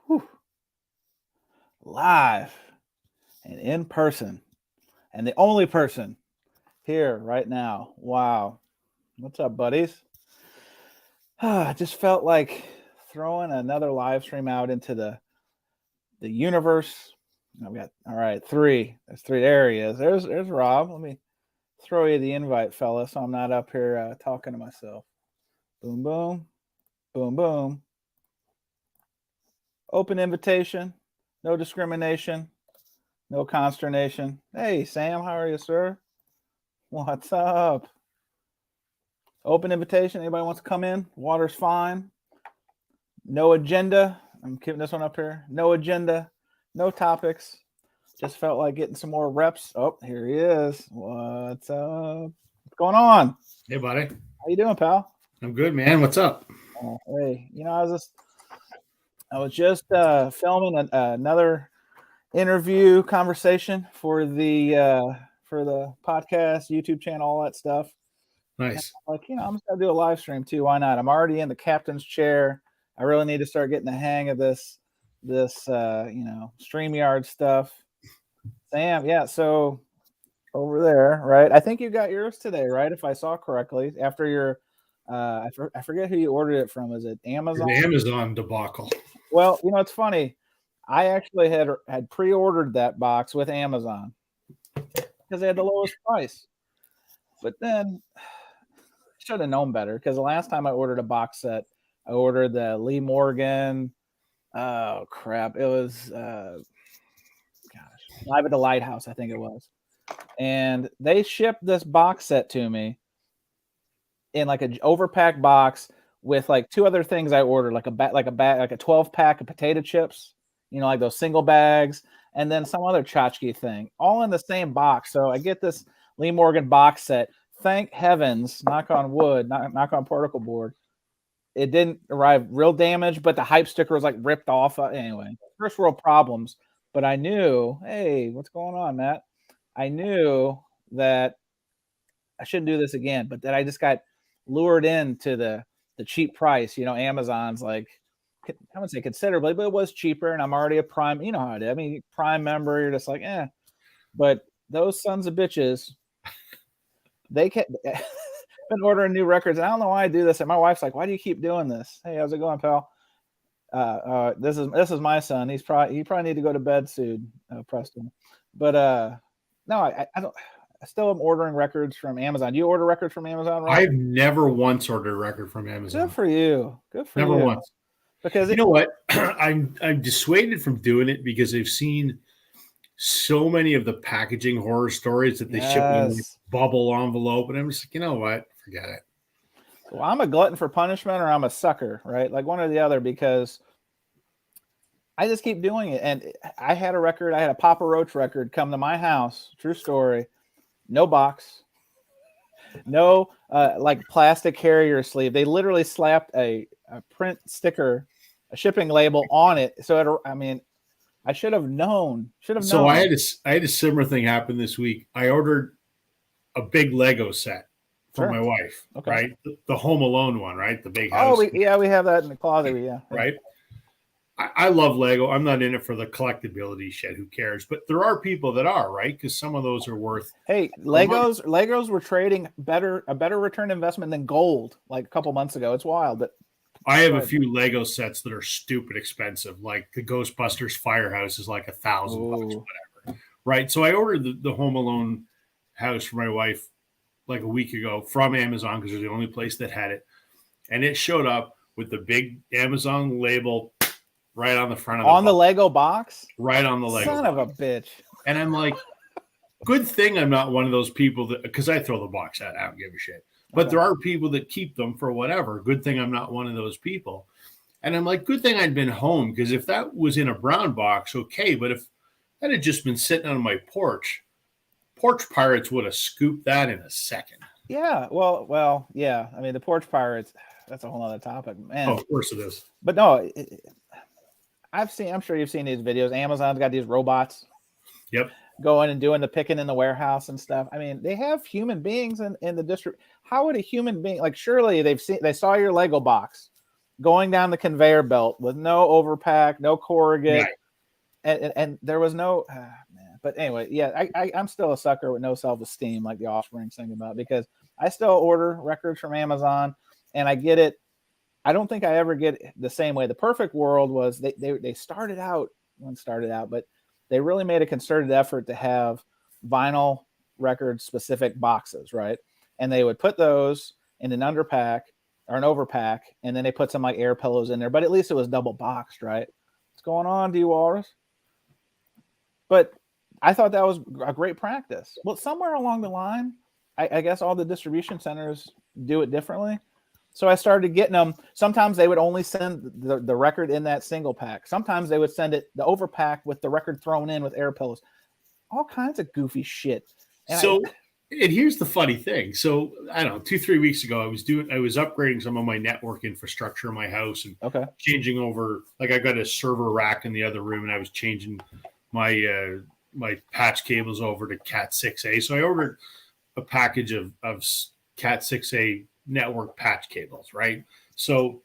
Whew. Live and in person, and the only person here right now. Wow. What's up, buddies? I just felt like throwing another live stream out into the universe. We got all right, three. There's three. There he is. There's Rob. Let me throw you the invite, fella, so I'm not up here talking to myself. Boom, boom, boom, boom. Open invitation. No discrimination. No consternation. Hey, Sam, how are you, sir? What's up? Open invitation. Anybody wants to come in? Water's fine. No agenda. I'm keeping this one up here. No agenda. No topics. Just felt like getting some more reps. Oh, here he is. What's up? What's going on? Hey, buddy. How you doing, pal? I'm good, man. What's up? Hey, I was just filming another interview conversation for the podcast, YouTube channel, all that stuff. Nice. I'm just gonna do a live stream too. Why not? I'm already in the captain's chair. I really need to start getting the hang of this StreamYard stuff. Sam, yeah. So over there, right? I think you got yours today, right? If I saw correctly, after your, I forget who you ordered it from. Is it Amazon? The Amazon debacle. Well, it's funny. I actually had pre-ordered that box with Amazon because they had the lowest price. But then I should have known better, because the last time I ordered a box set, I ordered the Lee Morgan. Oh crap! It was Live at the Lighthouse, I think it was, and they shipped this box set to me in like an overpacked box with like two other things I ordered, like a 12-pack of potato chips, like those single bags, and then some other tchotchke thing, all in the same box. So I get this Lee Morgan box set. Thank heavens, knock on wood, knock on particle board, it didn't arrive real damaged, but the hype sticker was like ripped off. Anyway, first world problems. But I knew, hey, what's going on, Matt? I knew that I shouldn't do this again, but that I just got lured into the cheap price. Amazon's like, I wouldn't say considerably, but it was cheaper, and I'm already a Prime. You know how it is. I mean, Prime member, you're just like, eh. But those sons of bitches, they kept been ordering new records. And I don't know why I do this. And my wife's like, why do you keep doing this? Hey, how's it going, pal? This is my son. He probably need to go to bed soon, Preston. But no, I don't. I still am ordering records from Amazon. Do you order records from Amazon, right? I've never once ordered a record from Amazon. Good for you. Good for you. Never once. Because you know what? I'm dissuaded from doing it because I've seen so many of the packaging horror stories that they ship in a bubble envelope, and I'm just like, you know what? Forget it. Well, I'm a glutton for punishment, or I'm a sucker, right? Like one or the other, because I just keep doing it. And I had a Papa Roach record come to my house. True story. No box. No like plastic carrier sleeve. They literally slapped a print sticker, a shipping label on it. So I should have known. So I had a similar thing happen this week. I ordered a big Lego set for my wife, right? The Home Alone one, right? The big house. Oh, we have that in the closet. Yeah. Right. I love Lego. I'm not in it for the collectability shit. Who cares? But there are people that are, right? Because some of those are worth. Hey, Legos were trading a better return investment than gold like a couple months ago. It's wild, but I have a few Lego sets that are stupid expensive. Like the Ghostbusters Firehouse is like $1,000, whatever. Right. So I ordered the Home Alone house for my wife like a week ago from Amazon, because they're the only place that had it. And it showed up with the big Amazon label right on the front of the Lego box. Right on the Lego. Son of a bitch. And I'm like, good thing I'm not one of those people that, because I throw the box out. I don't give a shit. But there are people that keep them for whatever. Good thing I'm not one of those people. And I'm like, good thing I'd been home, because if that was in a brown box, okay. But if that had just been sitting on my porch pirates would have scooped that in a second. Yeah. Well, yeah. I mean, the porch pirates, that's a whole other topic, man. Oh, of course it is. But no, I'm sure you've seen these videos. Amazon's got these robots. Yep. Going and doing the picking in the warehouse and stuff. I mean, they have human beings in the district. How would a human being, like, surely they saw your Lego box. going down the conveyor belt with no overpack, no corrugate, and there was no man. But anyway, yeah, I'm still a sucker with no self-esteem, like the Offspring sing about, because I still order records from Amazon, and I get it. I don't think I ever get it the same way. The perfect world was they started out, but they really made a concerted effort to have vinyl record specific boxes, right? And they would put those in an underpack or an overpack, and then they put some like air pillows in there, but at least it was double boxed, right? What's going on, D Walrus? But I thought that was a great practice. Well, somewhere along the line, I guess all the distribution centers do it differently. So I started getting them. Sometimes they would only send the record in that single pack. Sometimes they would send it the overpack with the record thrown in with air pillows. All kinds of goofy shit. And here's the funny thing. So I don't know, 2-3 weeks ago, I was upgrading some of my network infrastructure in my house and changing over. Like I got a server rack in the other room, and I was changing my my patch cables over to Cat 6A. So I ordered a package of Cat 6A network patch cables, right? So,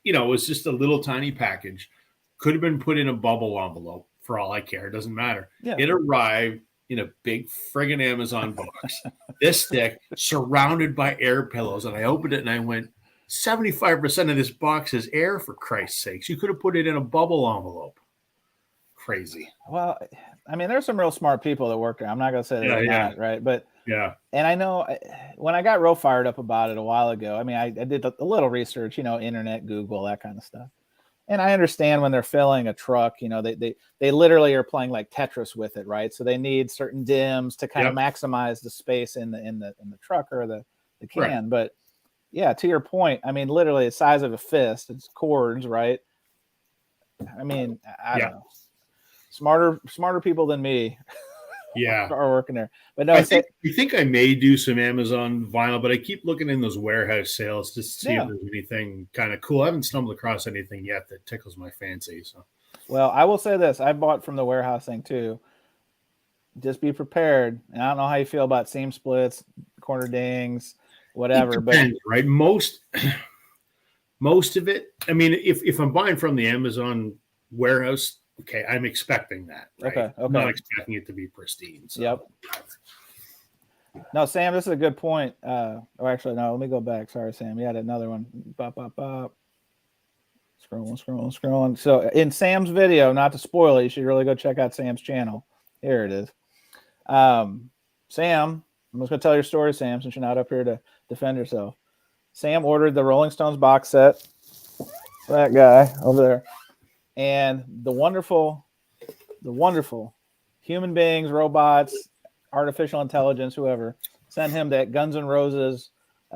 it was just a little tiny package. Could have been put in a bubble envelope for all I care. It doesn't matter. Yeah. It arrived in a big friggin' Amazon box. This thick, surrounded by air pillows. And I opened it and I went, 75% of this box is air, for Christ's sakes. You could have put it in a bubble envelope. Crazy. Well, I mean, there's some real smart people that work there. I'm not going to say they're not, right? But yeah. And I know when I got real fired up about it a while ago, I mean, I did a little research, internet, Google, that kind of stuff. And I understand when they're filling a truck, they literally are playing like Tetris with it, right? So they need certain DIMMs to kind of maximize the space in the truck or the can. Right. But yeah, to your point, I mean, literally the size of a fist, it's cords, right? I mean, I don't know. Smarter people than me. Are working there. But no, I think I may do some Amazon vinyl, but I keep looking in those warehouse sales just to see if there's anything kind of cool. I haven't stumbled across anything yet that tickles my fancy. So, well, I will say this: I bought from the warehouse thing too. Just be prepared. And I don't know how you feel about seam splits, corner dings, whatever. It depends, right? Most of it. I mean, if I'm buying from the Amazon warehouse. Okay, I'm expecting that. Right? Okay. I'm not expecting it to be pristine. So. Yep. No, Sam, this is a good point. Actually, no, let me go back. Sorry, Sam. You had another one. Scrolling. So in Sam's video, not to spoil it, you should really go check out Sam's channel. Here it is. Sam, I'm just going to tell your story, Sam, since you're not up here to defend yourself. Sam ordered the Rolling Stones box set. That guy over there. And the wonderful human beings, robots, artificial intelligence, whoever, sent him that Guns N' Roses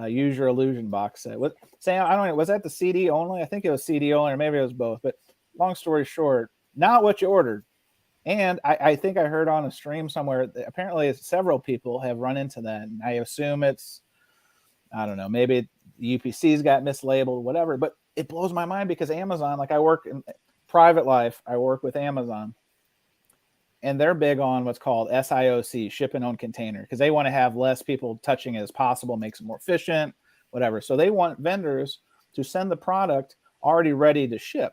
Use Your Illusion box set. Sam, I don't know, was that the CD only? I think it was CD only, or maybe it was both. But long story short, not what you ordered. And I think I heard on a stream somewhere, apparently several people have run into that. And I assume it's, I don't know, maybe the UPC's got mislabeled, whatever. But it blows my mind because Amazon, like I work in private life, I work with Amazon, and they're big on what's called SIOC, shipping on container, because they want to have less people touching it as possible, makes it more efficient, whatever. So they want vendors to send the product already ready to ship.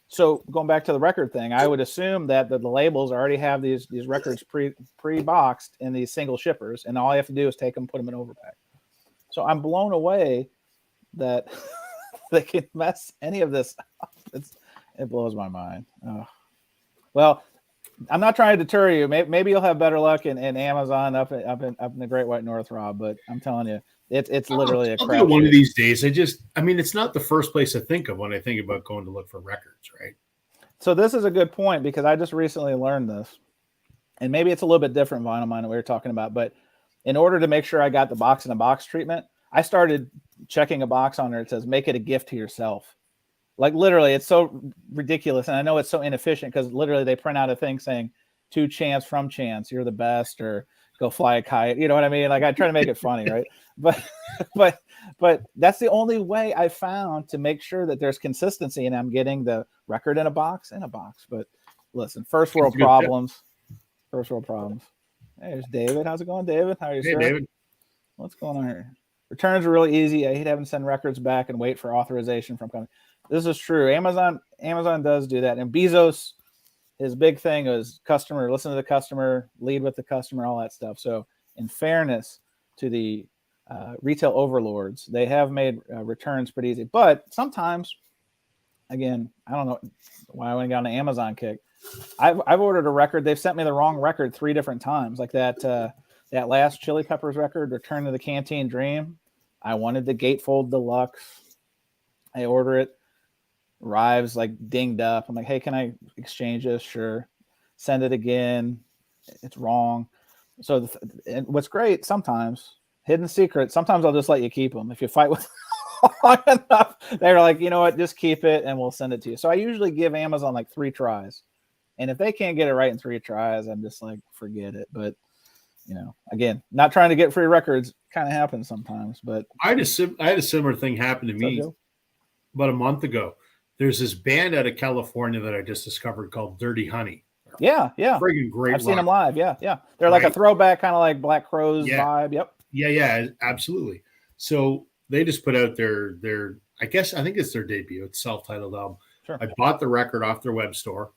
So going back to the record thing, I would assume that the labels already have these records pre-boxed in these single shippers, and all you have to do is take them, put them in overpack. So I'm blown away that they can mess any of this up. It blows my mind. Oh. Well, I'm not trying to deter you. Maybe you'll have better luck in Amazon up in the Great White North, Rob. But I'm telling you, it's literally a crap. One of these days, I mean, it's not the first place I think of when I think about going to look for records, right? So this is a good point because I just recently learned this, and maybe it's a little bit different vinyl mine that we were talking about. But in order to make sure I got the box in a box treatment, I started checking a box on there. It says, "Make it a gift to yourself." Like literally, it's so ridiculous. And I know it's so inefficient because literally they print out a thing saying to Chance from Chance, you're the best, or go fly a kite. You know what I mean? Like I try to make it funny, right? But that's the only way I found to make sure that there's consistency and I'm getting the record in a box. But listen, first world problems. Hey, there's David. How's it going, David? How are you, sir? David. What's going on here? Returns are really easy. I hate having to send records back and wait for authorization from company. This is true. Amazon does do that. And Bezos, his big thing is customer, listen to the customer, lead with the customer, all that stuff. So in fairness to the retail overlords, they have made returns pretty easy. But sometimes, again, I don't know why I went on the Amazon kick. I've ordered a record. They've sent me the wrong record 3 different times. Like that last Chili Peppers record, Return to the Canteen Dream. I wanted the Gatefold Deluxe. I order it. Arrives like dinged up. I'm like, hey, can I exchange this? Sure. Send it again. It's wrong. So and what's great sometimes, hidden secret, sometimes I'll just let you keep them. If you fight with long enough, they're like, you know what, just keep it and we'll send it to you. So I usually give Amazon like 3 tries. And if they can't get it right in 3 tries, I'm just like, forget it. But, again, not trying to get free records, kind of happens sometimes. But I had a similar thing happen to me about a month ago. There's this band out of California that I just discovered called Dirty Honey. Yeah. Friggin' great. I've seen them live. Yeah. They're like a throwback, kind of like Black Crowes vibe. Yep. Yeah, absolutely. So they just put out their I think it's their debut. It's self-titled album. Sure. I bought the record off their web store.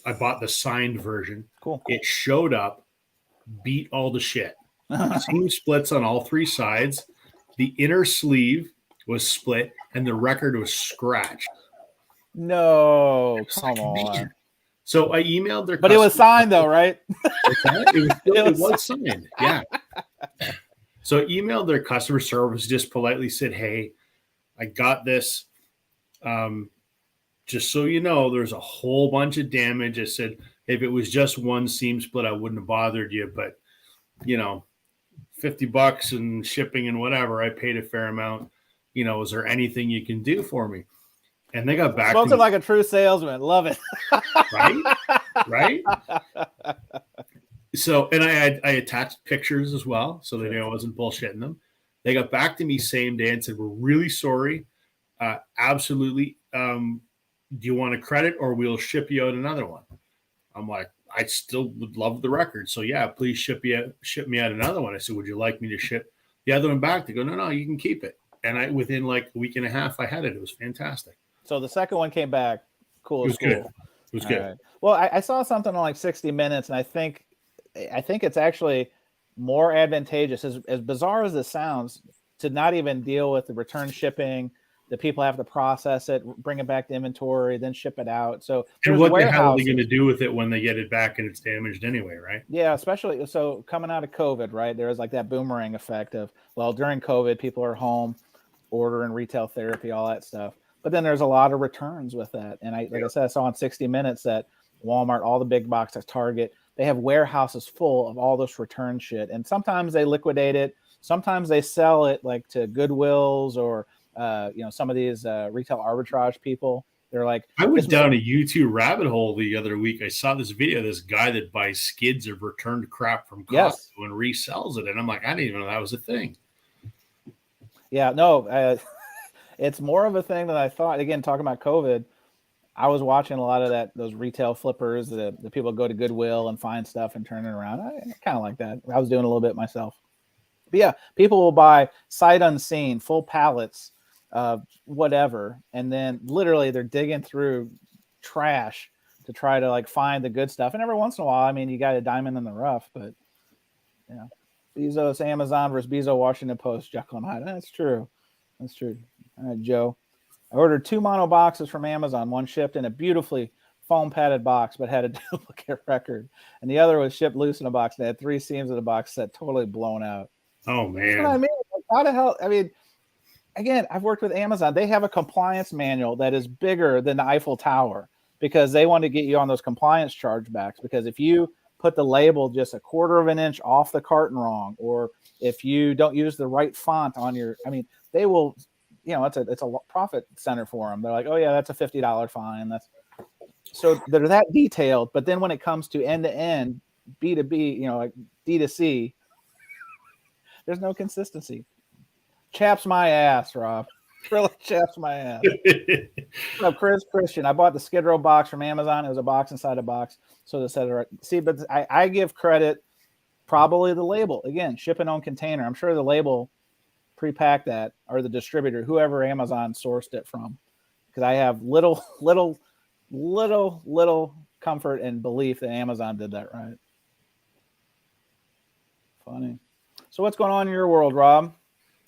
I bought the signed version. Cool. It showed up, beat all the shit. Seam splits on all 3 sides. The inner sleeve was split, and the record was scratched. No, come on. So I emailed their But it was signed though, right? It was signed. Yeah. So I emailed their customer service, just politely said, hey, I got this. Just so you know, there's a whole bunch of damage. I said, if it was just one seam split, I wouldn't have bothered you. But, $50 and shipping and whatever, I paid a fair amount. Is there anything you can do for me? And they got back to me like a true salesman. Love it. Right. So, and I attached pictures as well, so they knew I wasn't bullshitting them. They got back to me same day and said, we're really sorry. Absolutely. Do you want a credit or we'll ship you out another one? I'm like, I still would love the record. So yeah, please ship me out another one. I said, would you like me to ship the other one back? They go, no, you can keep it. And within like a week and a half, I had it. It was fantastic. So the second one came back. Cool. It was good. It was good. Right. Well, I saw something on like 60 Minutes, and I think it's actually more advantageous, as bizarre as this sounds, to not even deal with the return shipping. The people have to process it, bring it back to inventory, then ship it out. So and what the hell are they going to do with it when they get it back and it's damaged anyway, right? Yeah, especially so coming out of COVID, right? There was like that boomerang effect of, well, during COVID, people are home ordering retail therapy, all that stuff. But then there's a lot of returns with that. And I said, I saw on 60 Minutes that Walmart, all the big boxes, Target, they have warehouses full of all this return shit. And sometimes they liquidate it. Sometimes they sell it like to Goodwills or, some of these retail arbitrage people. They're like, I went down a YouTube rabbit hole the other week. I saw this video of this guy that buys skids of returned crap from Costco and resells it. And I'm like, I didn't even know that was a thing. Yeah, no, it's more of a thing than I thought. Again, talking about COVID, I was watching a lot of those retail flippers, the people go to Goodwill and find stuff and turn it around. I kind of like that. I was doing a little bit myself. But yeah, people will buy sight unseen, full pallets of whatever, and then literally they're digging through trash to try to like find the good stuff. And every once in a while, I mean, you got a diamond in the rough, but Bezos, Amazon versus Bezos, Washington Post, Jekyll and Hyde. That's true. All right, Joe. I ordered 2 mono boxes from Amazon. One shipped in a beautifully foam padded box, but had a duplicate record. And the other was shipped loose in a box. They had 3 seams in the box set totally blown out. Oh, man. That's what I mean. Like, how the hell? I mean, again, I've worked with Amazon. They have a compliance manual that is bigger than the Eiffel Tower because they want to get you on those compliance chargebacks. Because if you put the label just a 1/4 of an inch off the carton wrong, or if you don't use the right font on they will, it's a profit center for them. They're like, oh yeah, that's a $50 fine. So they're that detailed. But then when it comes to end to end, B2B, like D2C, there's no consistency. Chaps my ass, Rob. Really chaps my ass. Christian, I bought the Skid Row box from Amazon. It was a box inside a box. So they said, see, but I give credit, probably the label. Again, shipping on container. I'm sure the label pre-pack that, or the distributor, whoever Amazon sourced it from, because I have little comfort and belief that Amazon did that right. Funny. So what's going on in your world, Rob?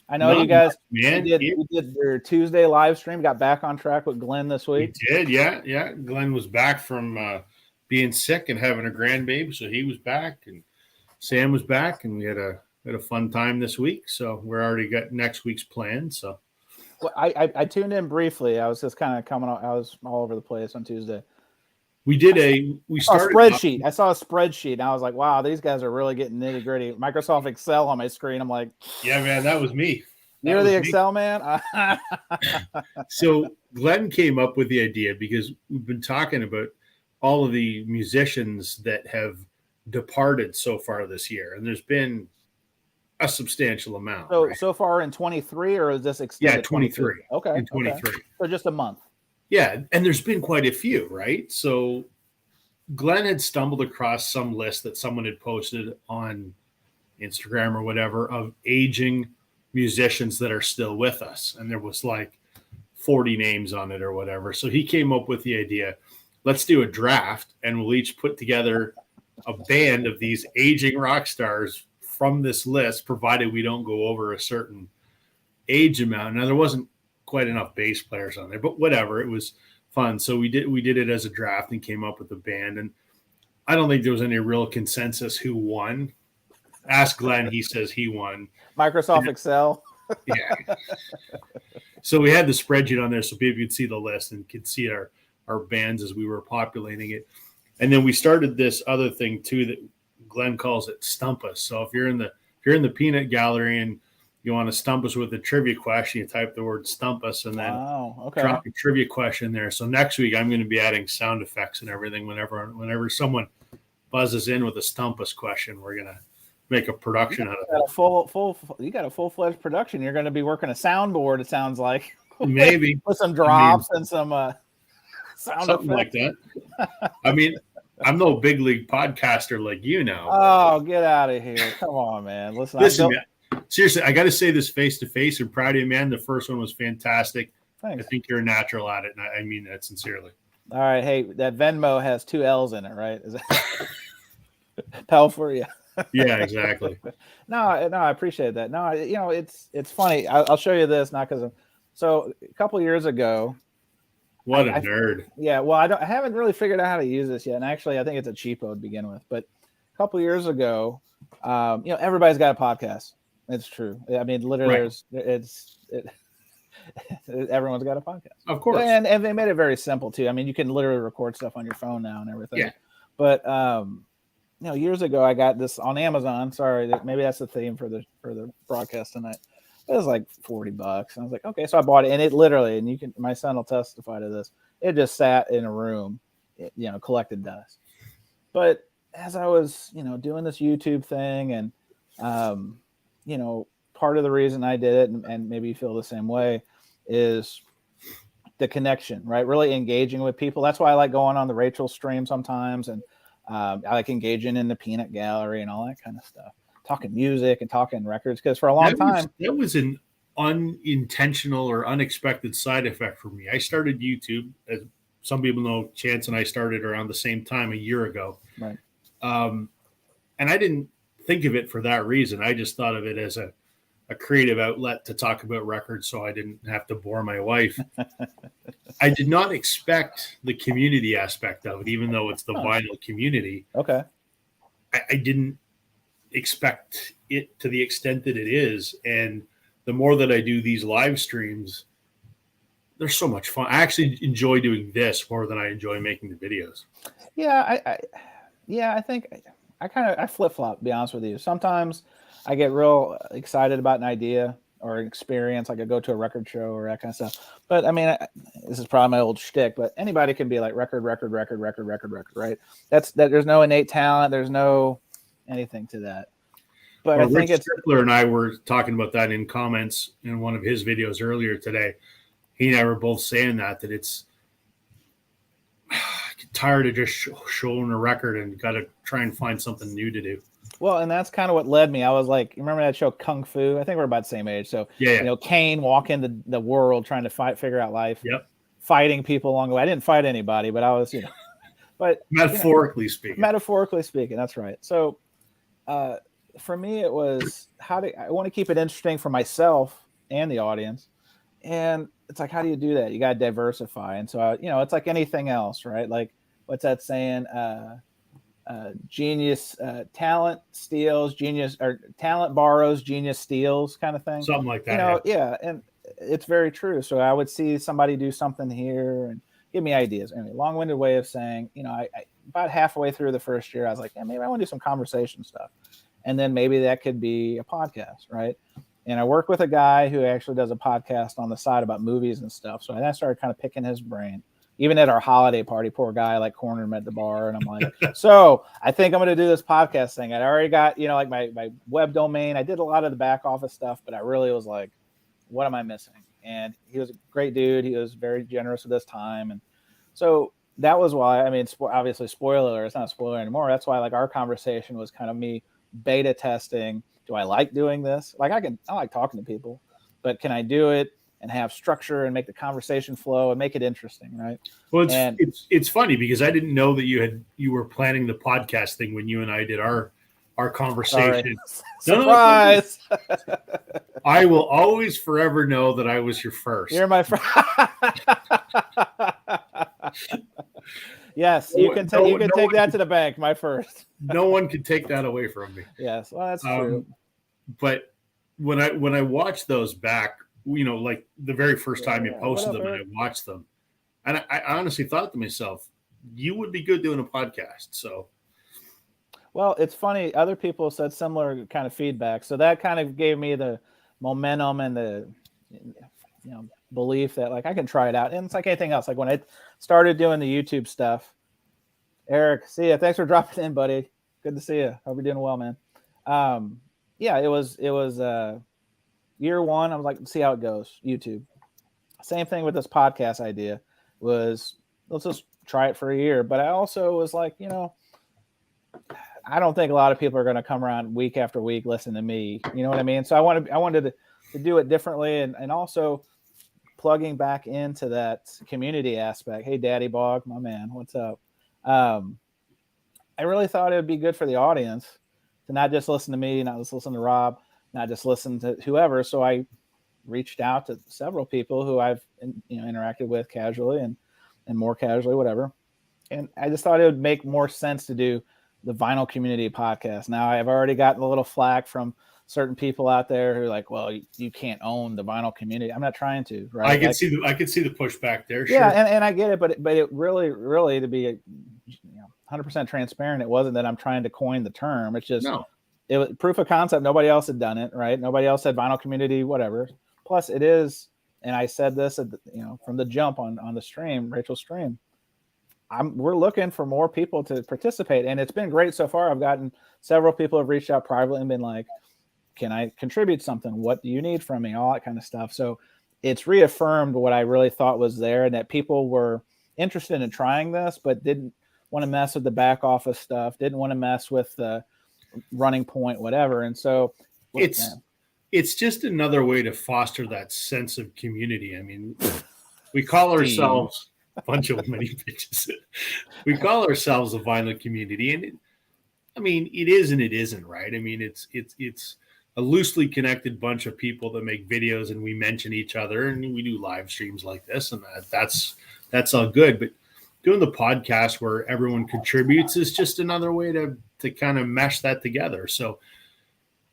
I know you guys we did your Tuesday live stream, got back on track with Glenn this week. We did, yeah. Glenn was back from being sick and having a grandbaby, so he was back, and Sam was back, and we had a fun time this week. So we're already got next week's plan. So well, I tuned in briefly. I was just kind of coming out. I was all over the place on Tuesday. We started a spreadsheet. I saw a spreadsheet, and I was like, "Wow, these guys are really getting nitty gritty." Microsoft Excel on my screen. I'm like, "Yeah, man, that was me." You're the Excel man. So Glenn came up with the idea because we've been talking about all of the musicians that have departed so far this year, and there's been a substantial amount. So so far in 23, or is this extended? Yeah, 23. Okay, in 23. Okay. So just a month. Yeah, and there's been quite a few, right? So Glenn had stumbled across some list that someone had posted on Instagram or whatever of aging musicians that are still with us. And there was like 40 names on it or whatever. So he came up with the idea, let's do a draft and we'll each put together a band of these aging rock stars from this list, provided we don't go over a certain age amount. Now, there wasn't quite enough bass players on there, but whatever, it was fun. So we did it as a draft and came up with a band, and I don't think there was any real consensus who won. Ask Glenn, he says he won. Microsoft Excel. Yeah. So we had the spreadsheet on there so people could see the list and could see our bands as we were populating it. And then we started this other thing too that Glenn calls it Stump Us. So if you're in the peanut gallery and you want to stump us with a trivia question, you type the word Stump Us and then drop a trivia question there. So next week I'm going to be adding sound effects and everything. Whenever someone buzzes in with a Stump Us question, we're going to make a production out of it. You got a full-fledged production. You're going to be working a soundboard, it sounds like. Maybe. With some drops and some sound something effects. Like that. I mean, I'm no big league podcaster like you now. Oh, get out of here. Come on, man. Listen, man. Seriously, I got to say this face to face. I'm proud of you, man. The first one was fantastic. Thanks. I think you're a natural at it, and I mean that sincerely. All right, hey, that Venmo has 2 L's in it, right? Is that Pell for you? Yeah, exactly. No, I appreciate that. No, it's funny. I'll show you this, not because so a couple of years ago. What a nerd. Yeah, well, I haven't really figured out how to use this yet, and actually, I think it's a cheapo to begin with. But a couple of years ago, everybody's got a podcast. It's true. I mean, literally, right. Everyone's got a podcast. Of course. And they made it very simple too. I mean, you can literally record stuff on your phone now and everything. Yeah. But years ago, I got this on Amazon. Sorry, maybe that's the theme for the broadcast tonight. It was like $40. And I was like, okay, so I bought it, and it literally, and my son will testify to this. It just sat in a room, collected dust. But as I was, doing this YouTube thing, and part of the reason I did it, and maybe you feel the same way, is the connection, right? Really engaging with people. That's why I like going on the Rachel stream sometimes, and I like engaging in the peanut gallery and all that kind of stuff, talking music and talking records. Because for a long time, that was an unintentional or unexpected side effect for me. I started YouTube, as some people know, Chance and I started around the same time a year ago. Right. And I didn't think of it for that reason. I just thought of it as a creative outlet to talk about records so I didn't have to bore my wife. I did not expect the community aspect of it, even though it's the vinyl community. Okay. I didn't expect it to the extent that it is. And the more that I do these live streams, they're so much fun. I actually enjoy doing this more than I enjoy making the videos. Yeah, I think I flip-flop, to be honest with you. Sometimes I get real excited about an idea or an experience, like I go to a record show or that kind of stuff. But I mean, this is probably my old shtick, but anybody can be like record, right? There's no innate talent. There's no anything to that. But I think Rich Strickler and I were talking about that in comments in one of his videos earlier today. He and I were both saying that it's tired of just showing a record and got to try and find something new to do. Well, and that's kind of what led me. I was like, you remember that show Kung Fu? I think we're about the same age. So, Yeah. Kane walking the world trying to figure out life, Yep. fighting people along the way. I didn't fight anybody, but I was, but Metaphorically speaking. Metaphorically speaking, that's right. So, for me, it was I want to keep it interesting for myself and the audience. And it's like, how do you do that? You got to diversify. And so, it's like anything else, right? Like, what's that saying? Genius, talent steals, genius, or talent borrows, genius steals, kind of thing. Something like that. Yeah. And it's very true. So I would see somebody do something here and give me ideas. Anyway, long-winded way of saying, I about halfway through the first year, I was like, yeah, maybe I want to do some conversation stuff. And then maybe that could be a podcast, right? And I work with a guy who actually does a podcast on the side about movies and stuff. So I started kind of picking his brain. Even at our holiday party, poor guy like cornered him at the bar. And I'm like, so I think I'm going to do this podcast thing. I already got, like my web domain. I did a lot of the back office stuff, but I really was like, what am I missing? And he was a great dude. He was very generous with his time. And so that was why, obviously spoiler alert, it's not a spoiler anymore. That's why like our conversation was kind of me beta testing. Do I like doing this? Like I like talking to people, but can I do it and have structure and make the conversation flow and make it interesting, right? Well, it's funny because I didn't know that you were planning the podcast thing when you and I did our conversation. Surprise! No. I will always forever know that I was your first. You're my friend. Yes, you can take that to the bank. My first. No one can take that away from me. Yes, well, that's true. But when I watched those back, like the very first time you posted them, and I watched them, and I honestly thought to myself, you would be good doing a podcast. So, well, it's funny. Other people said similar kind of feedback, so that kind of gave me the momentum and the belief that like I can try it out. And it's like anything else. Like when I started doing the YouTube stuff, Eric, see ya. Thanks for dropping in, buddy. Good to see you. Hope you're doing well, man. Yeah, it was year one. I was like, let's see how it goes. YouTube. Same thing with this podcast idea was let's just try it for a year. But I also was like, I don't think a lot of people are going to come around week after week listen to me. You know what I mean? So I wanted to do it differently and also plugging back into that community aspect. Hey, Daddy Bog, my man, what's up? I really thought it would be good for the audience to not just listen to me, not just listen to Rob, not just listen to whoever. So I reached out to several people who I've interacted with casually and more casually, whatever. And I just thought it would make more sense to do the vinyl community podcast. Now I've already gotten a little flack from certain people out there who are like, well, you can't own the vinyl community. I'm not trying to, right? I can see the pushback there. Sure. Yeah. And I get it, but it really to be 100% transparent. It wasn't that I'm trying to coin the term. It's just, it was proof of concept. Nobody else had done it, right? Nobody else said vinyl community, whatever. Plus it is, and I said this at from the jump on the stream, Rachel's stream, we're looking for more people to participate, and it's been great so far. I've gotten several people have reached out privately and been like, can I contribute something? What do you need from me? All that kind of stuff. So it's reaffirmed what I really thought was there, and that people were interested in trying this, but didn't want to mess with the back office stuff, didn't want to mess with the running point, whatever. And so it's just another way to foster that sense of community. I mean, we call ourselves a bunch of many bitches. We call ourselves a vinyl community, and it is and it isn't, right? I mean, it's a loosely connected bunch of people that make videos, and we mention each other, and we do live streams like this, and that's all good. But doing the podcast where everyone contributes is just another way to kind of mesh that together. So,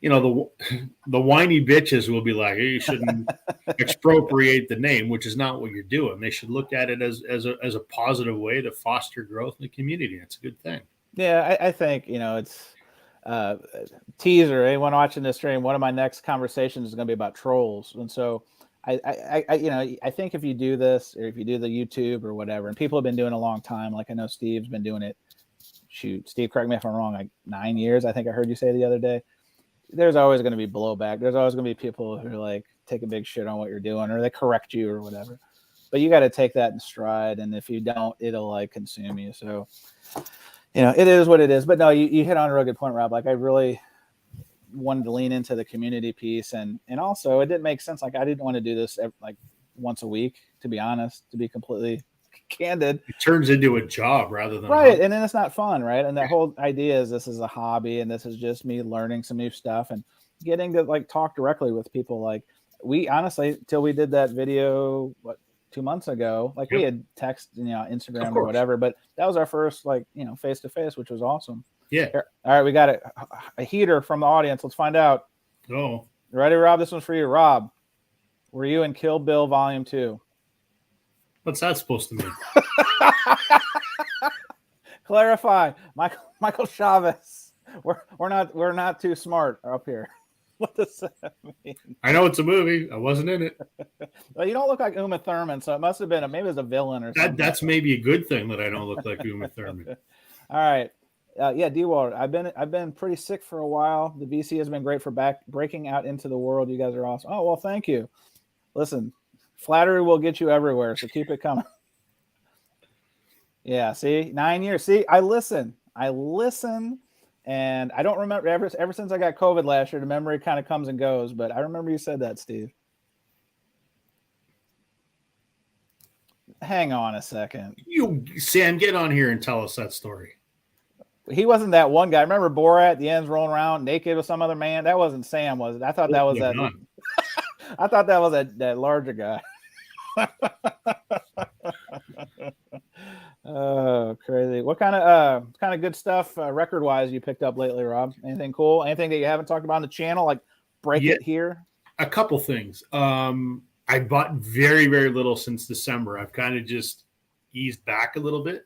the whiny bitches will be like, hey, you shouldn't expropriate the name, which is not what you're doing. They should look at it as a positive way to foster growth in the community. It's a good thing. Yeah, I think, it's teaser. Anyone watching this stream, one of my next conversations is going to be about trolls. And so I think if you do this, or if you do the YouTube or whatever, and people have been doing it a long time, like I know Steve's been doing it. Shoot, Steve, correct me if I'm wrong, like 9 years, I think I heard you say the other day. There's always going to be blowback. There's always going to be people who like take a big shit on what you're doing, or they correct you or whatever. But you got to take that in stride. And if you don't, it'll like consume you. So it is what it is. But no, you hit on a real good point, Rob. Like I really wanted to lean into the community piece, and also it didn't make sense. Like I didn't want to do this like once a week, to be honest, to be completely candid. It turns into a job rather than right, and then it's not fun, right? And that whole idea is this is a hobby, and this is just me learning some new stuff and getting to like talk directly with people. Like we honestly, till we did that video, 2 months ago, like we had text, Instagram or whatever, but that was our first like face to face, which was awesome. Yeah. All right, we got a heater from the audience. Let's find out. Oh, ready, Rob? This one's for you, Rob. Were you in Kill Bill Volume 2? What's that supposed to mean? Clarify, Michael Chavez. We're not too smart up here. What does that mean? I know it's a movie. I wasn't in it. Well, you don't look like Uma Thurman, so it must have been maybe it was a villain or something. That's maybe a good thing that I don't look like Uma Thurman. All right. D-Wall, I've been pretty sick for a while. The VC has been great for breaking out into the world. You guys are awesome. Oh, well, thank you. Listen, flattery will get you everywhere, so keep it coming. Yeah, see, 9 years. See, I listen, and I don't remember ever since I got COVID last year. The memory kind of comes and goes, but I remember you said that, Steve. Hang on a second. Sam, get on here and tell us that story. He wasn't that one guy. Remember Borat? The ends rolling around naked with some other man. That wasn't Sam, was it? I thought that was that. I thought that was that larger guy. Oh, crazy! What kind of good stuff record wise you picked up lately, Rob? Anything cool? Anything that you haven't talked about on the channel? Like break it here. A couple things. I bought very, very little since December. I've kind of just eased back a little bit.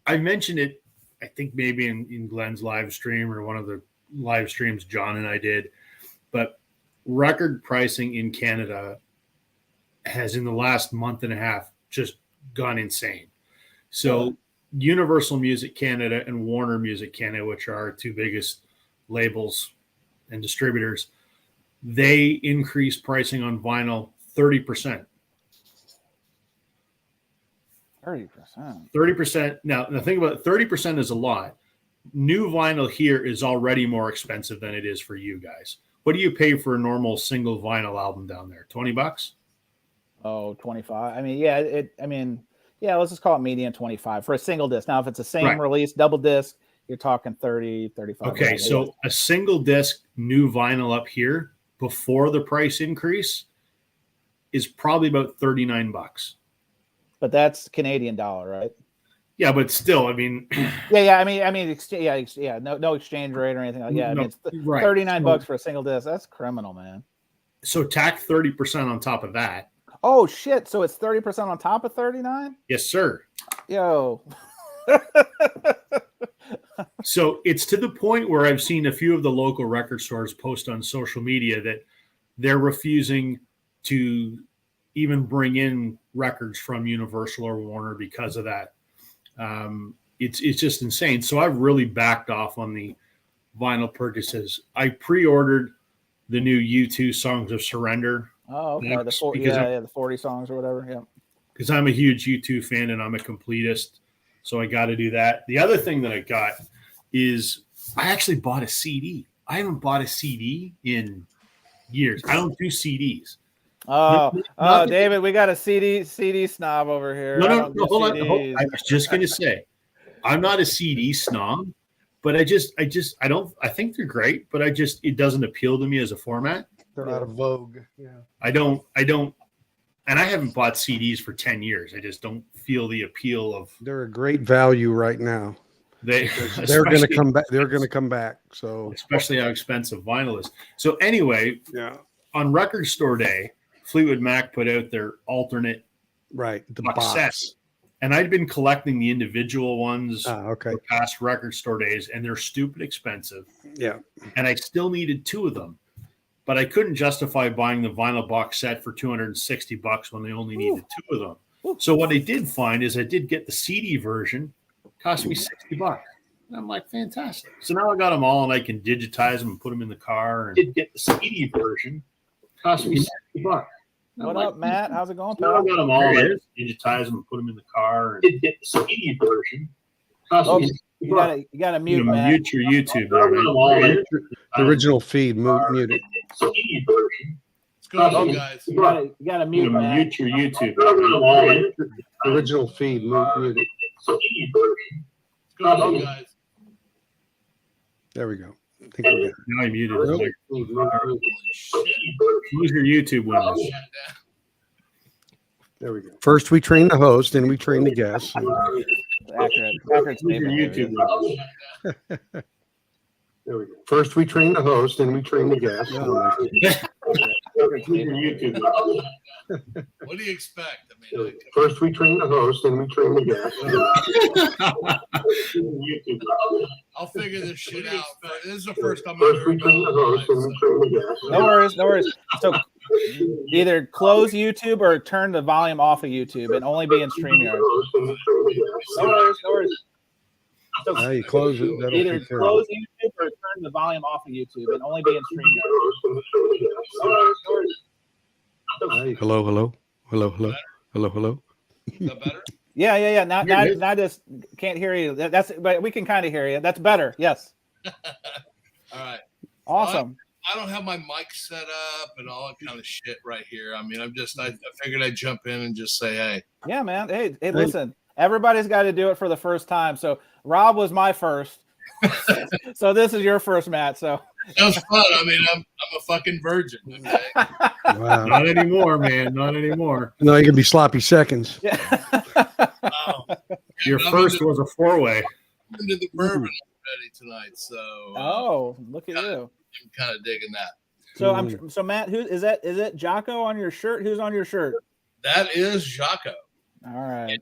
I mentioned it, I think maybe in Glenn's live stream or one of the live streams John and I did, but record pricing in Canada has in the last month and a half just gone insane. So Universal Music Canada and Warner Music Canada, which are our two biggest labels and distributors, they increased pricing on vinyl 30%. 30%. Now, the thing about it, 30% is a lot. New vinyl here is already more expensive than it is for you guys. What do you pay for a normal single vinyl album down there? $20? Oh, 25. Let's just call it median 25 for a single disc. Now, if it's the same release, double disc, you're talking 30, 35. Okay, so a single disc new vinyl up here before the price increase is probably about $39. But that's Canadian dollar, right? Yeah, but still, I mean, no exchange rate or anything like that. It's $39 for a single disc. That's criminal, man. So tack 30% on top of that. Oh shit! So it's 30% on top of 39? Yes, sir. Yo. So it's to the point where I've seen a few of the local record stores post on social media that they're refusing to even bring in records from Universal or Warner because of that. It's just insane. So I've really backed off on the vinyl purchases. I pre-ordered the new U2 Songs of Surrender. Oh, okay. The 40 songs or whatever. Yeah. Because I'm a huge U2 fan and I'm a completist. So I got to do that. The other thing that I got is I actually bought a CD. I haven't bought a CD in years. I don't do CDs. David, we got a CD snob over here. No, hold on. I was just going to say, I'm not a CD snob, but I think they're great, but it doesn't appeal to me as a format. They're out of vogue. Yeah. I don't, and I haven't bought CDs for 10 years. I just don't feel the appeal of. They're a great value right now. They're going to come back. They're going to come back. So especially how expensive vinyl is. So anyway, on Record Store Day, Fleetwood Mac put out their alternate the box set. And I'd been collecting the individual ones for past Record Store Days, and they're stupid expensive. Yeah. And I still needed two of them. But I couldn't justify buying the vinyl box set for $260 when they only needed two of them. So what I did find is I did get the CD version. It cost me $60. And I'm like, fantastic. So now I got them all, and I can digitize them and put them in the car. And I did get the CD version. It cost me $60. What up, Matt? How's it going? So now I got them all. I digitize them and put them in the car. And I did get the CD version. Oh, you gotta mute, Matt. Mute your YouTube. Right? The original feed, mute it. Let's go, you guys. You gotta mute, Matt. Mute your YouTube. The original feed, mute it. Let's go, you guys. There we go. I think we got it. Now I muted it. Shit. Use your YouTube window. There we go. First, we train the host, then we train the guests. Accurate Use your YouTube window. There we go. First, we train the host, then we train the guests. Use your YouTube window. What do you expect? I mean, First, we train the host, then we train the guests. I'll figure this shit out. This is the first time I've First, ever we train the done host, then it. we train the guests. No worries, no worries. So either close YouTube or turn the volume off of YouTube and only be in StreamYard. No worries, no worries. So Now you close it. That'll either take care of close it. YouTube or turn the volume off of YouTube and only be in StreamYard. No worries, no worries. Hello. Is that better? Yeah. Not just can't hear you. But we can kind of hear you. That's better. Yes. All right. Awesome. I don't have my mic set up and all that kind of shit right here. I mean, I figured I'd jump in and just say, hey. Yeah, man. Hey, listen. Everybody's got to do it for the first time. So Rob was my first. So this is your first, Matt. So That was fun. I mean, I'm a fucking virgin. Okay? Wow. Not anymore, man. Not anymore. No, you can be sloppy seconds. yeah. Wow. Your I'm first was a 4-way. into the bourbon already tonight, so Oh, look at you. I'm kind of digging that. So so Matt, who is that? Is it Jaco on your shirt? Who's on your shirt? That is Jaco. All right.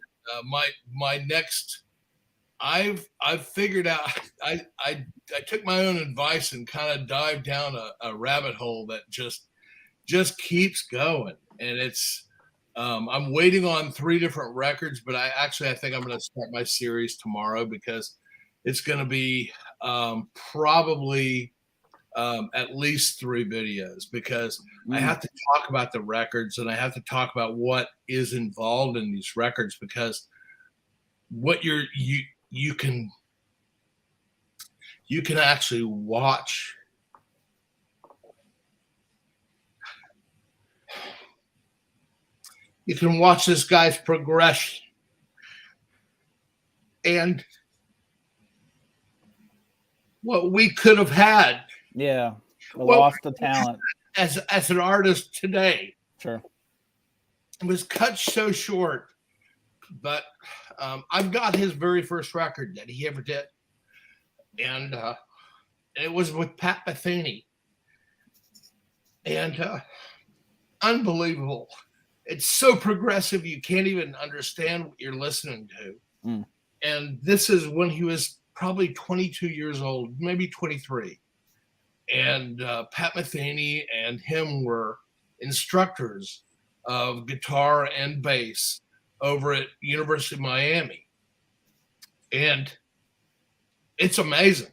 My next, I've figured out. I took my own advice and kind of dived down a rabbit hole that just keeps going, and it's. I'm waiting on 3 different records, but I think I'm going to start my series tomorrow because it's going to be probably at least 3 videos because I have to talk about the records and I have to talk about what is involved in these records because what you can actually watch. You can watch this guy's progression and what we could have had. Yeah. Lost the talent. As an artist today. Sure. It was cut so short, but I've got his very first record that he ever did. And it was with Pat Metheny. And unbelievable. It's so progressive, you can't even understand what you're listening to. And this is when he was probably 22 years old, maybe 23. And Pat Metheny and him were instructors of guitar and bass over at University of Miami. And it's amazing.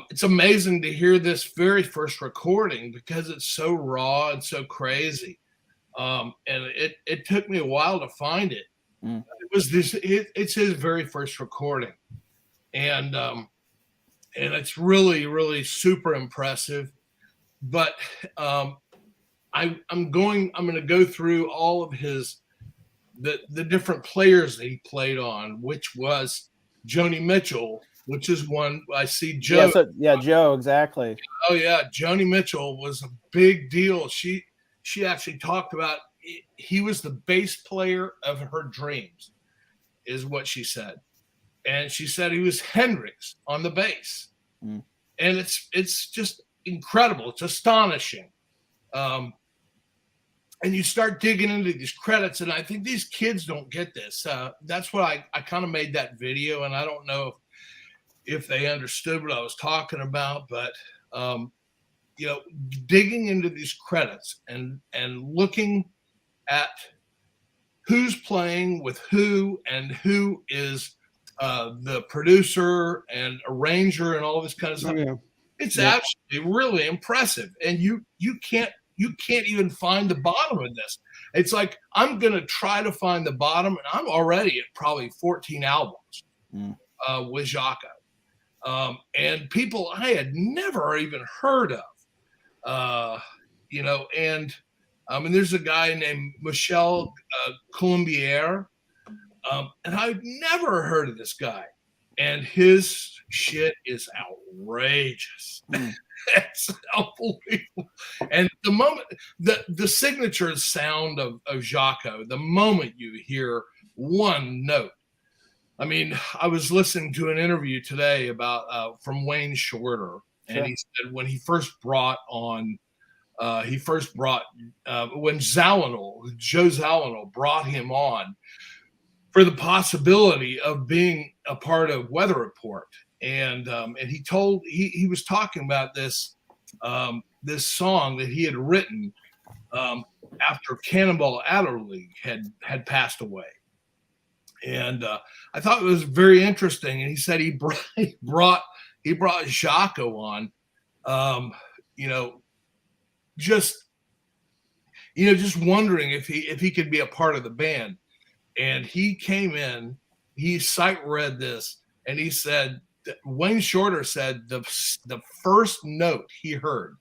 It's amazing to hear this very first recording because it's so raw and so crazy. And it took me a while to find it. It was it's his very first recording. And it's really, really super impressive. But I'm going to go through all of the different players that he played on, which was Joni Mitchell, which is one I see Joe. Joe, exactly. Oh yeah, Joni Mitchell was a big deal. She actually talked about he was the bass player of her dreams, is what she said. And she said he was Hendrix on the bass. And it's just incredible. It's astonishing. And you start digging into these credits, and I think these kids don't get this. That's what I kind of made that video, and I don't know if they understood what I was talking about, but digging into these credits and looking at who's playing with who and who is the producer and arranger and all this kind of stuff. Yeah. It's actually really impressive. And you can't even find the bottom of this. It's like, I'm going to try to find the bottom, and I'm already at probably 14 albums. with Jaco. And people I had never even heard of, and there's a guy named Michel Colombier, and I've never heard of this guy, and his shit is outrageous. It's unbelievable. And the moment the signature sound of Jaco, the moment you hear one note. I mean, I was listening to an interview today about from Wayne Shorter, and he said when he first brought when Joe Zawinul brought him on for the possibility of being a part of Weather Report. And he was talking about this song that he had written after Cannonball Adderley had passed away. And I thought it was very interesting. And he said he brought Jaco on, just wondering if he could be a part of the band. And he came in, he sight read this, and he said, Wayne Shorter said the first note he heard,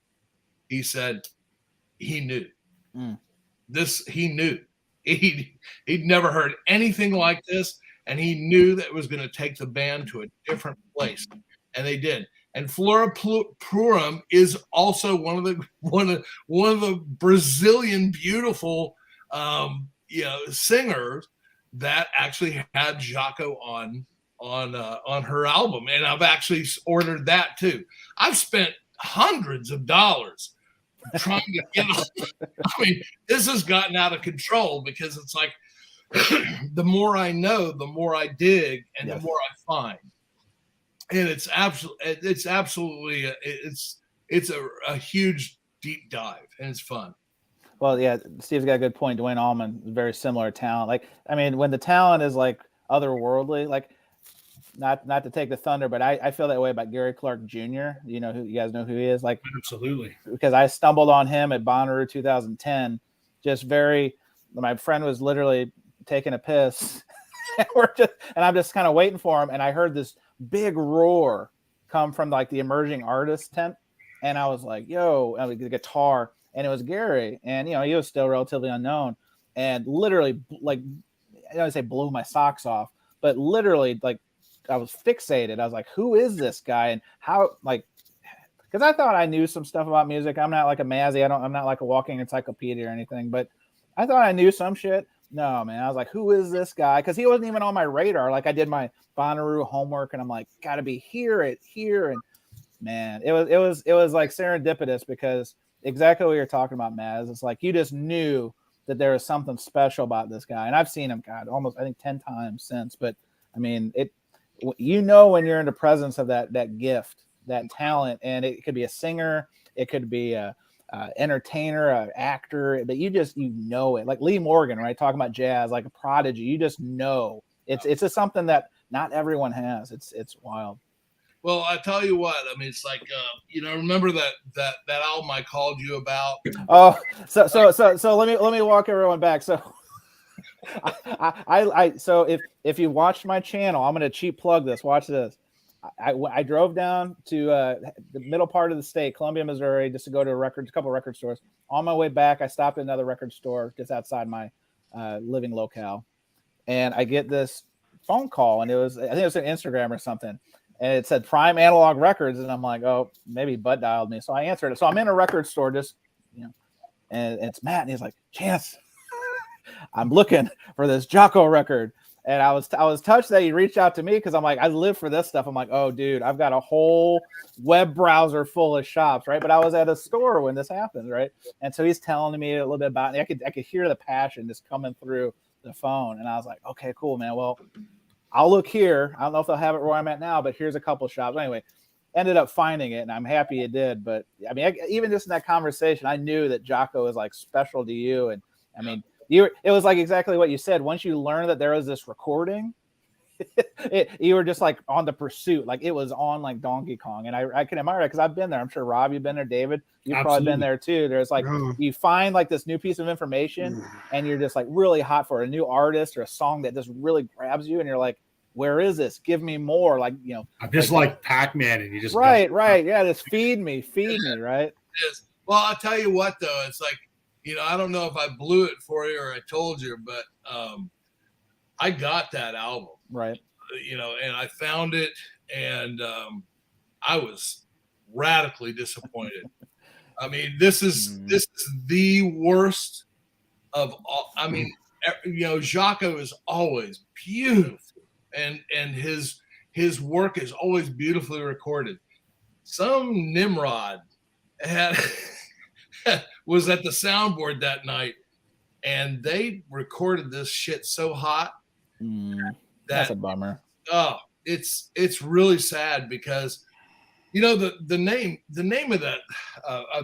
he said he knew. He knew. He'd never heard anything like this, and he knew that it was going to take the band to a different place, and they did. And Flora Purim is also one of the Brazilian beautiful singers that actually had Jaco on her album, and I've actually ordered that too. I've spent hundreds of dollars trying to get I mean, this has gotten out of control because it's like the more I know, the more I dig, and the more I find. And it's absolutely a huge deep dive, and it's fun. Well, yeah, Steve's got a good point. Dwayne Allman, very similar talent. Like, I mean, when the talent is like otherworldly, like not to take the thunder, but I feel that way about Gary Clark Jr. You guys know who he is? Like, absolutely. Because I stumbled on him at Bonnaroo 2010. My friend was literally taking a piss and I'm just kind of waiting for him. And I heard this big roar come from like the emerging artist tent. And I was like, yo, the guitar. And it was Gary, and he was still relatively unknown, and literally, like, I don't say blew my socks off, but literally, like, I was fixated. I was like, who is this guy, and how, like, because I thought I knew some stuff about music. I'm not like a Mazzy. I'm not like a walking encyclopedia or anything, but I thought I knew some shit. No, man, I was like, who is this guy? Because he wasn't even on my radar. Like, I did my Bonnaroo homework, and I'm like, gotta be here, and man, it was like serendipitous because. Exactly what you're talking about, Maz. It's like you just knew that there was something special about this guy, and I've seen him, almost I think 10 times since. But I mean, when you're in the presence of that gift, that talent, and it could be a singer, it could be a entertainer, an actor, but you know it. Like Lee Morgan, right? Talking about jazz, like a prodigy. You just know it's just something that not everyone has. It's wild. Well, I tell you what, I mean, it's like, remember that album I called you about? Oh, so let me walk everyone back. So so if you watched my channel, I'm going to cheap plug this. Watch this. I drove down to the middle part of the state, Columbia, Missouri, just to go to a couple record stores. On my way back, I stopped at another record store just outside my living locale. And I get this phone call, and I think it was an Instagram or something. And it said Prime Analog Records, and I'm like, oh, maybe Bud dialed me. So I answered it. So I'm in a record store, just and it's Matt, and he's like, Chance, I'm looking for this Jaco record. And I was touched that he reached out to me because I'm like, I live for this stuff. I'm like, oh, dude, I've got a whole web browser full of shops, right? But I was at a store when this happened, right? And so he's telling me a little bit about it. I could hear the passion just coming through the phone, and I was like, okay, cool, man. Well. I'll look here. I don't know if they'll have it where I'm at now, but here's a couple shops. Anyway, ended up finding it, and I'm happy it did. But I mean, even just in that conversation, I knew that Jaco is like special to you. And I mean, it was like exactly what you said. Once you learned that there was this recording, you were just like on the pursuit. Like it was on like Donkey Kong. And I can admire that because I've been there. I'm sure Rob, you've been there. David, you've probably been there too. There's like, you find like this new piece of information and you're just like really hot for a new artist or a song that just really grabs you. And you're like, where is this? Give me more. Like, I'm just like Pac-Man, and you just right. Yeah, just feed me, right? It is. Well, I'll tell you what, though, it's like, I don't know if I blew it for you or I told you, but I got that album, right? And I found it, and I was radically disappointed. I mean, this is the worst of all. I mean, Jaco is always beautiful, and his work is always beautifully recorded. Some Nimrod was at the soundboard that night, and they recorded this shit so hot that's a bummer. Oh, it's really sad because the name of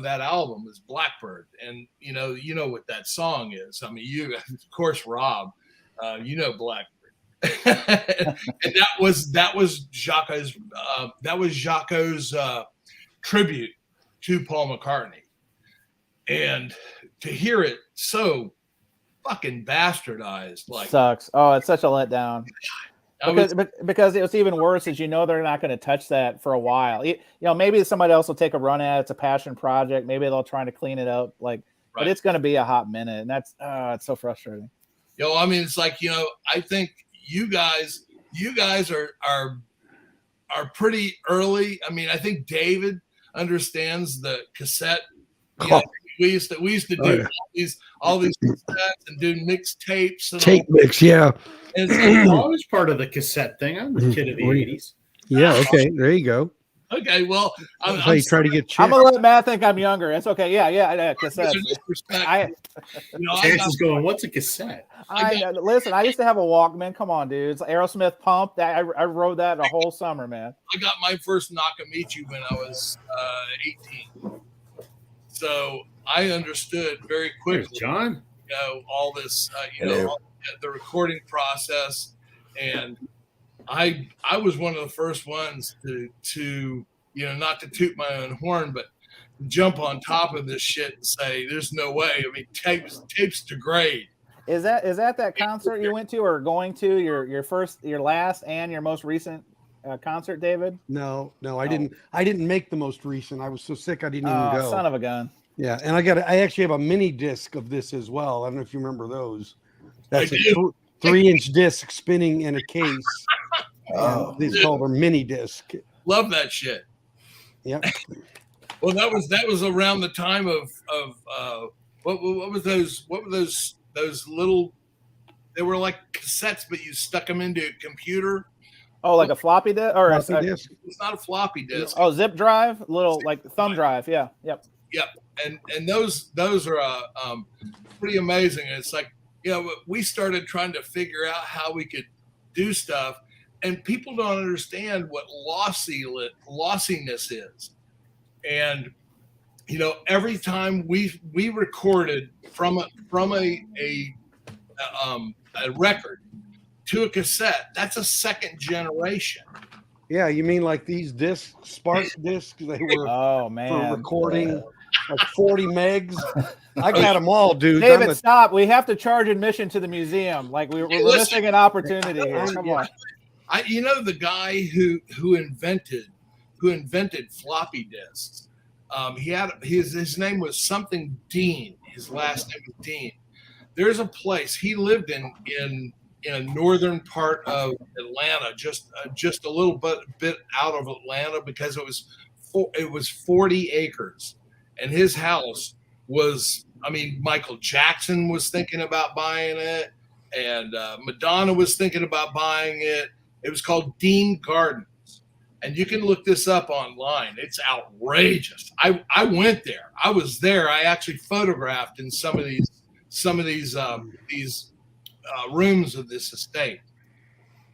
that album is Blackbird, and you know what that song is. I mean, you, of course, Rob, Blackbird. And that was Jaco's tribute to Paul McCartney, and to hear it so fucking bastardized, like, sucks. Oh, it's such a letdown. Because it was even worse, is they're not going to touch that for a while. Maybe somebody else will take a run at it. It's a passion project. Maybe they'll try to clean it up, but it's going to be a hot minute, and that's it's so frustrating. I mean, it's like, I think you guys are pretty early. I mean, I think David understands the cassette. We used to do all these cassettes and do mixtapes and tape mix, yeah. And I was part of the cassette thing. I'm the kid of the 80s. Yeah, okay, there you go. Okay, well, that's how you try to get. I'm gonna let Matt think I'm younger. It's okay. Yeah, cassettes. Chances going, what's a cassette? Listen, I used to have a Walkman. Come on, dude. It's Aerosmith Pump. I rode that a whole summer, man. I got my first Nakamichi when I was 18. So I understood very quickly, John, all this, all the recording process, and I was one of the first ones to not to toot my own horn, but jump on top of this shit and say, "There's no way." I mean, tapes degrade. Is that concert you went to or going to your last and your most recent concert, David? No, I didn't. I didn't make the most recent. I was so sick I didn't even go. Son of a gun. Yeah, and I actually have a mini disc of this as well. I don't know if you remember those. That's a 3-inch disc spinning in a case. These called a mini disc. Love that shit. Yep. Well, that was around the time of what was those? What were those little? They were like cassettes, but you stuck them into a computer. Oh, like a floppy disk or floppy disk? It's not a floppy disk. Oh, zip drive, little like thumb drive. Yeah. Yep. And those are pretty amazing. And it's like, we started trying to figure out how we could do stuff, and people don't understand what lossiness is. And every time we recorded from a record to a cassette, that's a second generation. Yeah, you mean like these discs, Spark discs? They were for recording like 40 megs. I got them all, dude. David, stop. We have to charge admission to the museum. Like we're missing an opportunity here. Come on. The guy who invented floppy disks. His name was something Dean. His last name was Dean. There's a place he lived in a northern part of Atlanta, just a little bit out of Atlanta, because it was 40 acres, and his house was. I mean, Michael Jackson was thinking about buying it, and Madonna was thinking about buying it. It was called Dean Gardens, and you can look this up online. It's outrageous. I went there. I was there. I actually photographed in some of these rooms of this estate,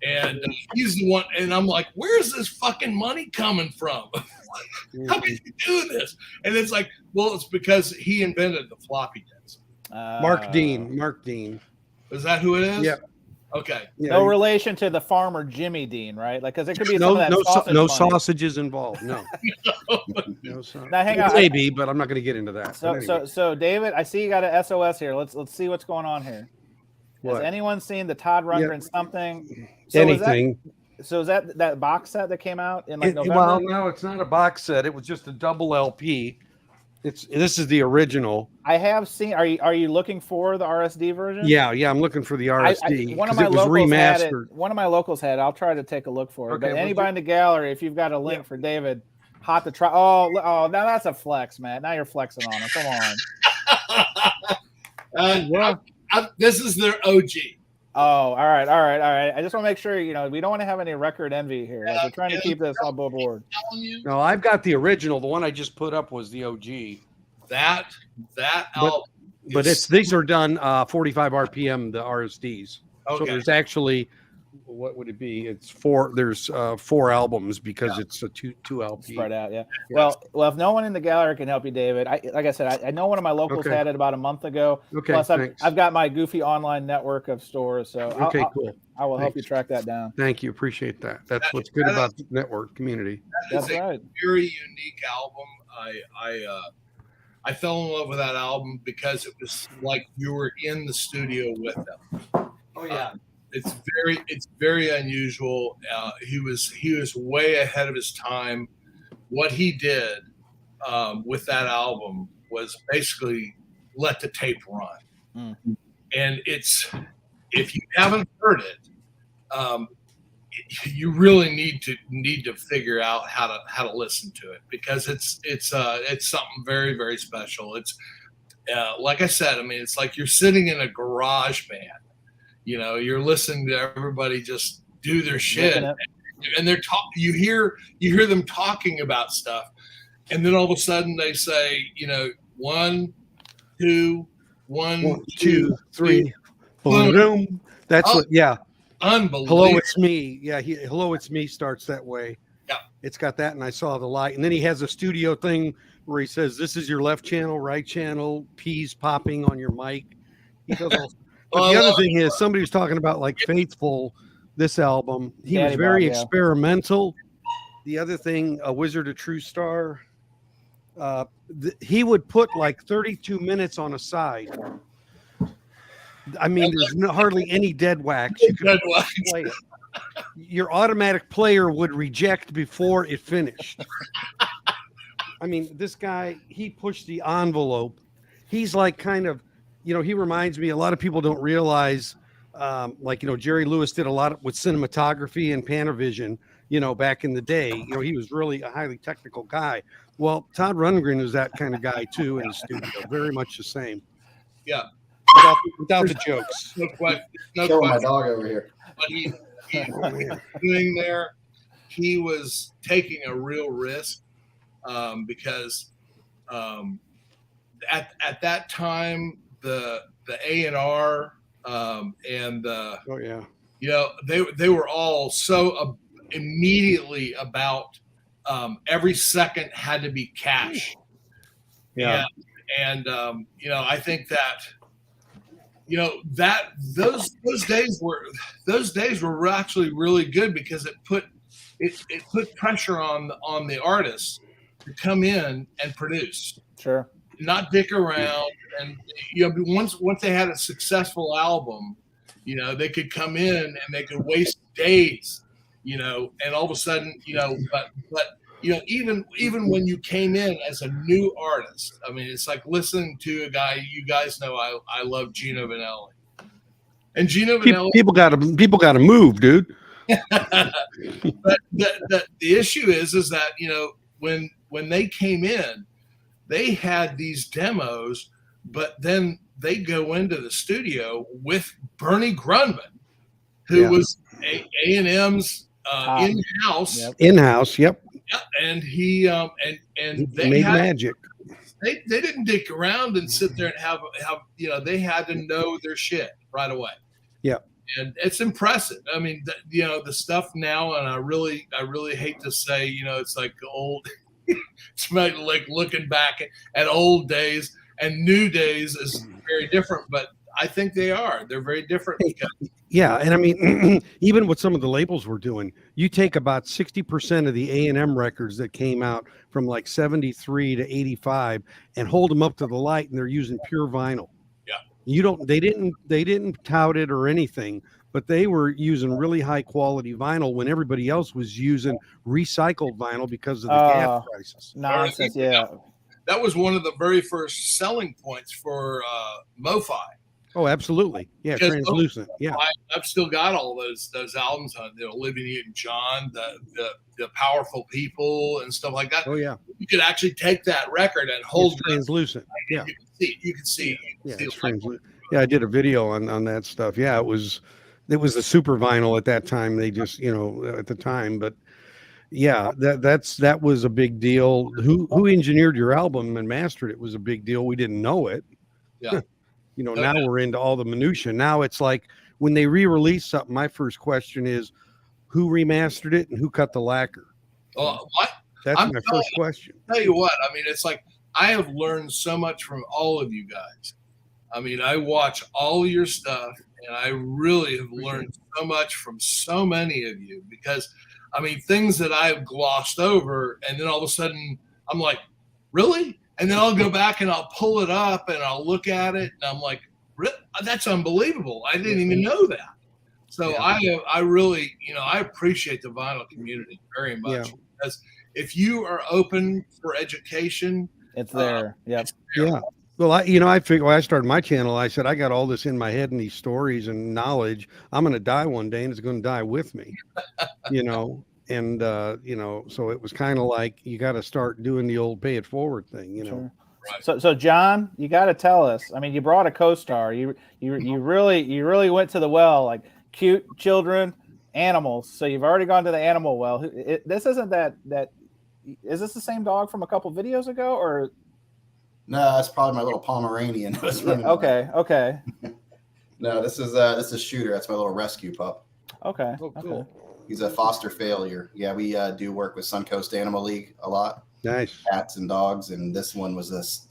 and he's the one. And I'm like, where's this fucking money coming from? How can you do this? And it's like, well, it's because he invented the floppy disk. Mark Dean. Is that who it is? Yeah. Okay. Yeah. No relation to the farmer Jimmy Dean, right? Like, because there could be no, some of that sausage no money. sausages involved. No. Now, hang on. Maybe, but I'm not going to get into that. So David, I see you got an SOS here. Let's see what's going on here. Has anyone seen the Todd Rundgren something? Anything. So is that box set that came out in like November? Well, no, it's not a box set. It was just a double LP. This is the original. I have seen. Are you looking for the RSD version? Yeah, I'm looking for the RSD. One of my locals remastered. had it. One of my locals had it. I'll try to take a look for it. Okay, but anybody in the gallery, if you've got a link for David, hot to try. Oh, now that's a flex, man. Now you're flexing on him. Come on. This is their OG. Oh, all right. I just want to make sure, we don't want to have any record envy here. Like, we're trying to keep this on board. No, I've got the original. The one I just put up was the OG. That album. But these are done 45 RPM, the RSDs. Okay. So there's actually, what would it be? It's four. There's 4 albums because it's a two LP. Spread out, yeah. Well, if no one in the gallery can help you, David, like I said, I know one of my locals had it about a month ago. Okay. Plus, I've got my goofy online network of stores, so cool. I will help you track that down. Thank you, appreciate that. That's what's good about the network community. That's right. Very unique album. I fell in love with that album because it was like you were in the studio with them. Oh yeah. It's very unusual. He was way ahead of his time. What he did with that album was basically let the tape run. And if you haven't heard it, you really need to figure out how to listen to it, because it's something very, very special. It's like I said, I mean, it's like you're sitting in a garage band. You're listening to everybody just do their shit, and they're you hear them talking about stuff, and then all of a sudden they say, 1, 2, 1, 2, 3, boom. That's what. Yeah. Unbelievable. Hello, it's me. Yeah, Hello, it's me starts that way. Yeah. It's got that, and I saw the light. And then he has a studio thing where he says, "This is your left channel, right channel, peas popping on your mic." He does all. But the other thing is, somebody was talking about like Faithful, this album. He was very experimental. The other thing, A Wizard, a True Star. He would put like 32 minutes on a side. I mean, there's hardly any dead wax. You can play it. Your automatic player would reject before it finished. I mean, this guy, he pushed the envelope. He's like kind of, he reminds me, a lot of people don't realize, Jerry Lewis did a lot with cinematography and Panavision, back in the day. He was really a highly technical guy. Well, Todd Rundgren is that kind of guy too in the studio, very much the same. Yeah. Without the jokes. No question. Killing my dog over here. But he doing there, he was taking a real risk because at that time the A&R and the they were all so immediately about every second had to be cash. Yeah. And I think that that those days were actually really good, because it put pressure on the artists to come in and produce. Sure. Not dick around. And once they had a successful album, they could come in and they could waste days, and all of a sudden, but even when you came in as a new artist, I mean, it's like listening to a guy. You guys know I love Gino Vanelli, and Gino Vanelli. People got to move, dude. But the issue is that when they came in, they had these demos, but then they go into the studio with Bernie Grundman, who was A&M's in-house. Yep. In-house, yep. And he and they made magic. They didn't dick around and sit there and have they had to know their shit right away. Yeah. And it's impressive. I mean, the stuff now, and I really hate to say, it's like old. It's like looking back at old days, and new days is very different. But I think they're very different. Yeah, and I mean, even what some of the labels were doing, you take about 60% of the A&M records that came out from like 73 to 85 and hold them up to the light, and they're using pure vinyl. Yeah. They didn't tout it or anything, but they were using really high quality vinyl when everybody else was using recycled vinyl because of the gas prices. Nonsense. Yeah. That was one of the very first selling points for MoFi. Oh, absolutely. Yeah, translucent. Yeah, I've still got all those albums on, Olivia Newton-John, the Powerful People, and stuff like that. Oh yeah, you could actually take that record and hold it's translucent. Yeah, you can see. Yeah, it's translucent. Yeah, I did a video on that stuff. Yeah, it was the super vinyl at that time. They just at the time, but yeah, that was a big deal. Who engineered your album and mastered it was a big deal. We didn't know it. Yeah. Now we're into all the minutia. Now it's like when they re-release something, my first question is, who remastered it and who cut the lacquer? What? That's my first question. Tell you what, I mean, it's like I have learned so much from all of you guys. I mean, I watch all your stuff, and I really have learned so much from so many of you because, I mean, things that I've glossed over, and then all of a sudden I'm like, really? And then I'll go back and I'll pull it up and I'll look at it and I'm like, that's unbelievable. I didn't even know that. So I really, I appreciate the vinyl community very much because if you are open for education, it's there. Yeah. Well, I figured when I started my channel, I said, I got all this in my head and these stories and knowledge. I'm going to die one day and it's going to die with me, And, so it was kind of like, you got to start doing the old pay it forward thing, Sure. Right. So John, you got to tell us, I mean, you brought a co-star, you really went to the well, like cute children, animals. So you've already gone to the animal well. This isn't is this the same dog from a couple videos ago or? No, that's probably my little Pomeranian. Okay. No, this is Shooter. That's my little rescue pup. Okay. Oh, cool. Okay. He's a foster failure. Yeah, we do work with Suncoast Animal League a lot. Nice. Cats and dogs, and this one was this.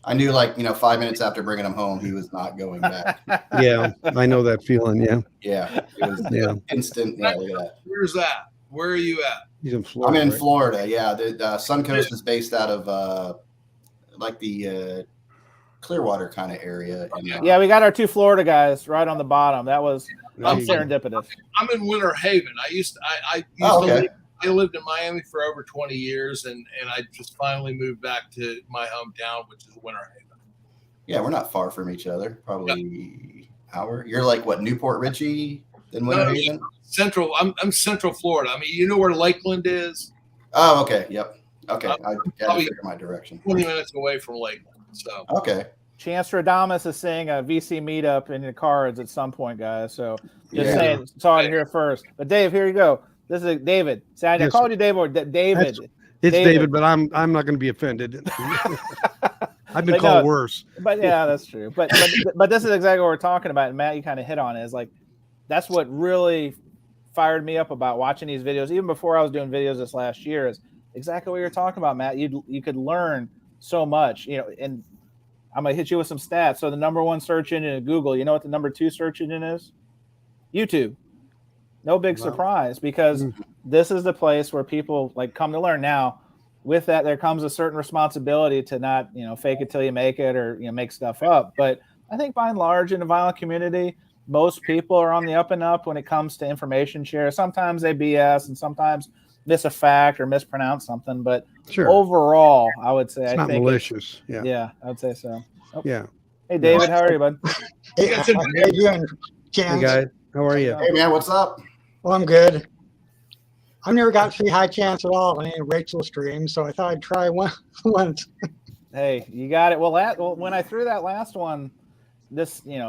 I knew 5 minutes after bringing him home, he was not going back. Yeah, I know that feeling. Yeah. Yeah, it was instant. Yeah, look at that. Where's that? Where are you at? He's in Florida. I'm in Florida. Yeah, the Suncoast is based out of the Clearwater kind of area. Yeah, we got our two Florida guys right on the bottom. That was serendipitous. I'm in Winter Haven. I lived in Miami for over 20 years, and I just finally moved back to my hometown, which is Winter Haven. Yeah, we're not far from each other. Probably hour. You're like what, Newport Richie in Winter Haven? Central. I'm Central Florida. I mean, you know where Lakeland is? Oh, okay. Yep. Okay. I got to figure my direction. 20 minutes away from Lakeland. So okay. Chancellor is saying a VC meetup in the cards at some point, guys. So just saying, saw it here first. But Dave, here you go. This is David. See, I called you Dave or David. It's David, but I'm not going to be offended. I've been called worse. But yeah, that's true. But this is exactly what we're talking about. And Matt, you kind of hit on it. Is like that's what really fired me up about watching these videos, even before I was doing videos this last year. Is exactly what you're talking about, Matt. You could learn so much, and I'm gonna hit you with some stats. So the number one search engine in Google, you know what the number two search engine is? YouTube. No big surprise, because this is the place where people come to learn. Now, with that, there comes a certain responsibility to not, fake it till you make it or, make stuff up. But I think by and large in the vinyl community, most people are on the up and up when it comes to information share. Sometimes they BS and sometimes miss a fact or mispronounce something. But overall, I would say it's not malicious. Yeah, I would say so. Oh. Yeah. Hey, David, how are you, bud? Hey, how you doing, Hey, guys. How are you? Hey, man, what's up? Well, I'm good. I've never got to see High Chance at all on any Rachel stream, so I thought I'd try once. Hey, you got it. Well, when I threw that last one,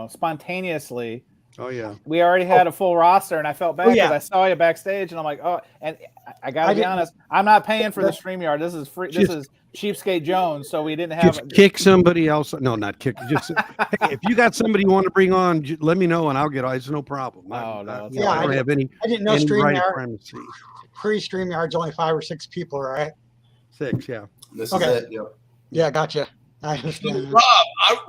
spontaneously. Oh yeah. We already had a full roster, and I felt bad because I saw you backstage, and I'm like, oh, and I gotta be honest, I'm not paying for the StreamYard. This is free. This is Cheapskate Jones, so we didn't have. Just kick somebody else. No, not kick. Just hey, if you got somebody you want to bring on, let me know, and I'll get. It's no problem. Oh no. I don't have any. I didn't know StreamYard. Pre-StreamYard's only 5 or 6 people, right? 6, yeah. This is it. Yep. Yeah, gotcha. I understand.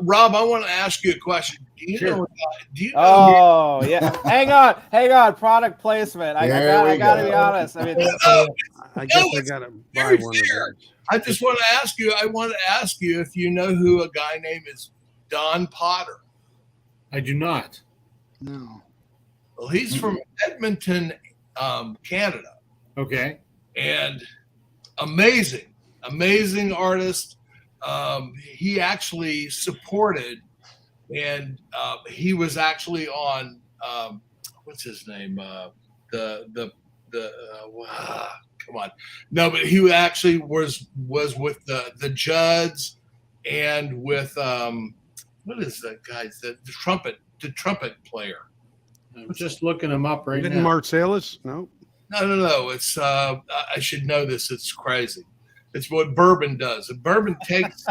Rob, I want to ask you a question. Do you know? Oh yeah. Hang on. Product placement. I gotta be honest. I mean, I guess I gotta buy one of those. I just want to ask you. I want to ask you if you know who a guy named is Don Potter? I do not. No. Well, he's from Edmonton, Canada, Okay. and amazing artist. He actually supported, and he was actually on what's his name? Come on, no, but he actually was with the Judds and with what is that guy's the trumpet player. I'm just looking him up right Didn't now. Marcellus? No. No. It's I should know this. It's crazy. It's what bourbon does. Bourbon takes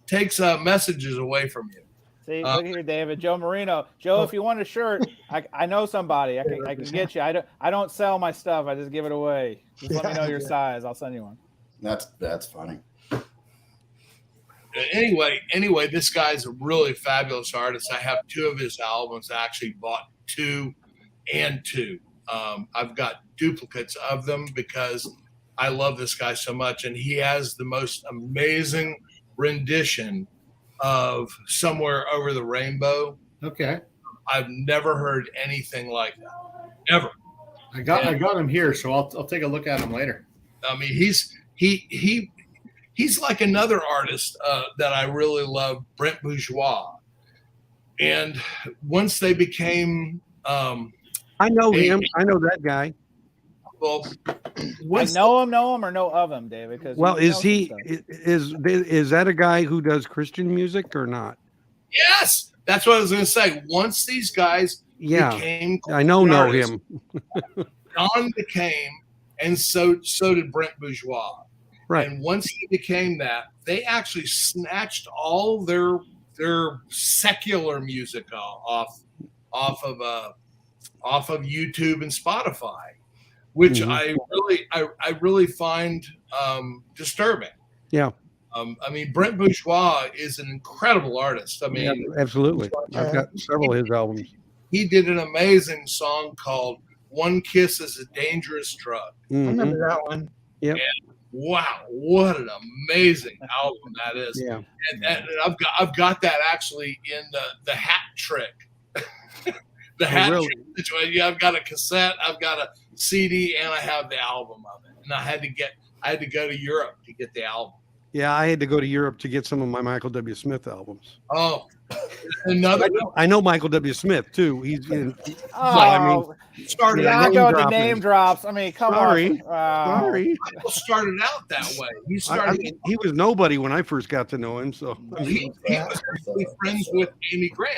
takes messages away from you. See, look here, David. Joe Marino. Joe, if you want a shirt, I know somebody. I can get you. I don't sell my stuff. I just give it away. Just let me know your size. I'll send you one. That's funny. Anyway, this guy's a really fabulous artist. I have 2 of his albums. I actually bought 2 and 2. I've got duplicates of them because I love this guy so much, and he has the most amazing rendition of Somewhere Over the Rainbow. Okay. I've never heard anything like that, ever. I got him here, so I'll take a look at him later. I mean, he's like another artist that I really love, Brent Bourgeois. And once they became, I know him. I know that guy. well, Know him or know of him, David? Well, is that a guy who does Christian music or not? Yes, that's what I was going to say. Once these guys became, I know artists, him. Don became, and so did Brent Bourgeois. Right. And once he became that, they actually snatched all their secular music off of YouTube and Spotify, which I really find disturbing. Yeah. I mean, Brent Bourgeois is an incredible artist. I mean, Yeah, absolutely. I've got several of his albums. he did an amazing song called "One Kiss Is a Dangerous Drug." I remember that one. Yep. And wow, what an amazing album that is! Yeah. And I've got that actually in the hat trick. The hat really? trick situation. Yeah, I've got a cassette, I've got a CD, and I have the album of it. And I had to go to Europe to get the album. Yeah, I had to go to Europe to get some of my Michael W. Smith albums. Oh, another. I know Michael W. Smith too. He's in. Started you're out. not going to name drops. I mean, come Sorry. on. Sorry. Michael started out that way. He I started. mean, he was nobody when I first got to know him. So He was actually friends with Amy Grant.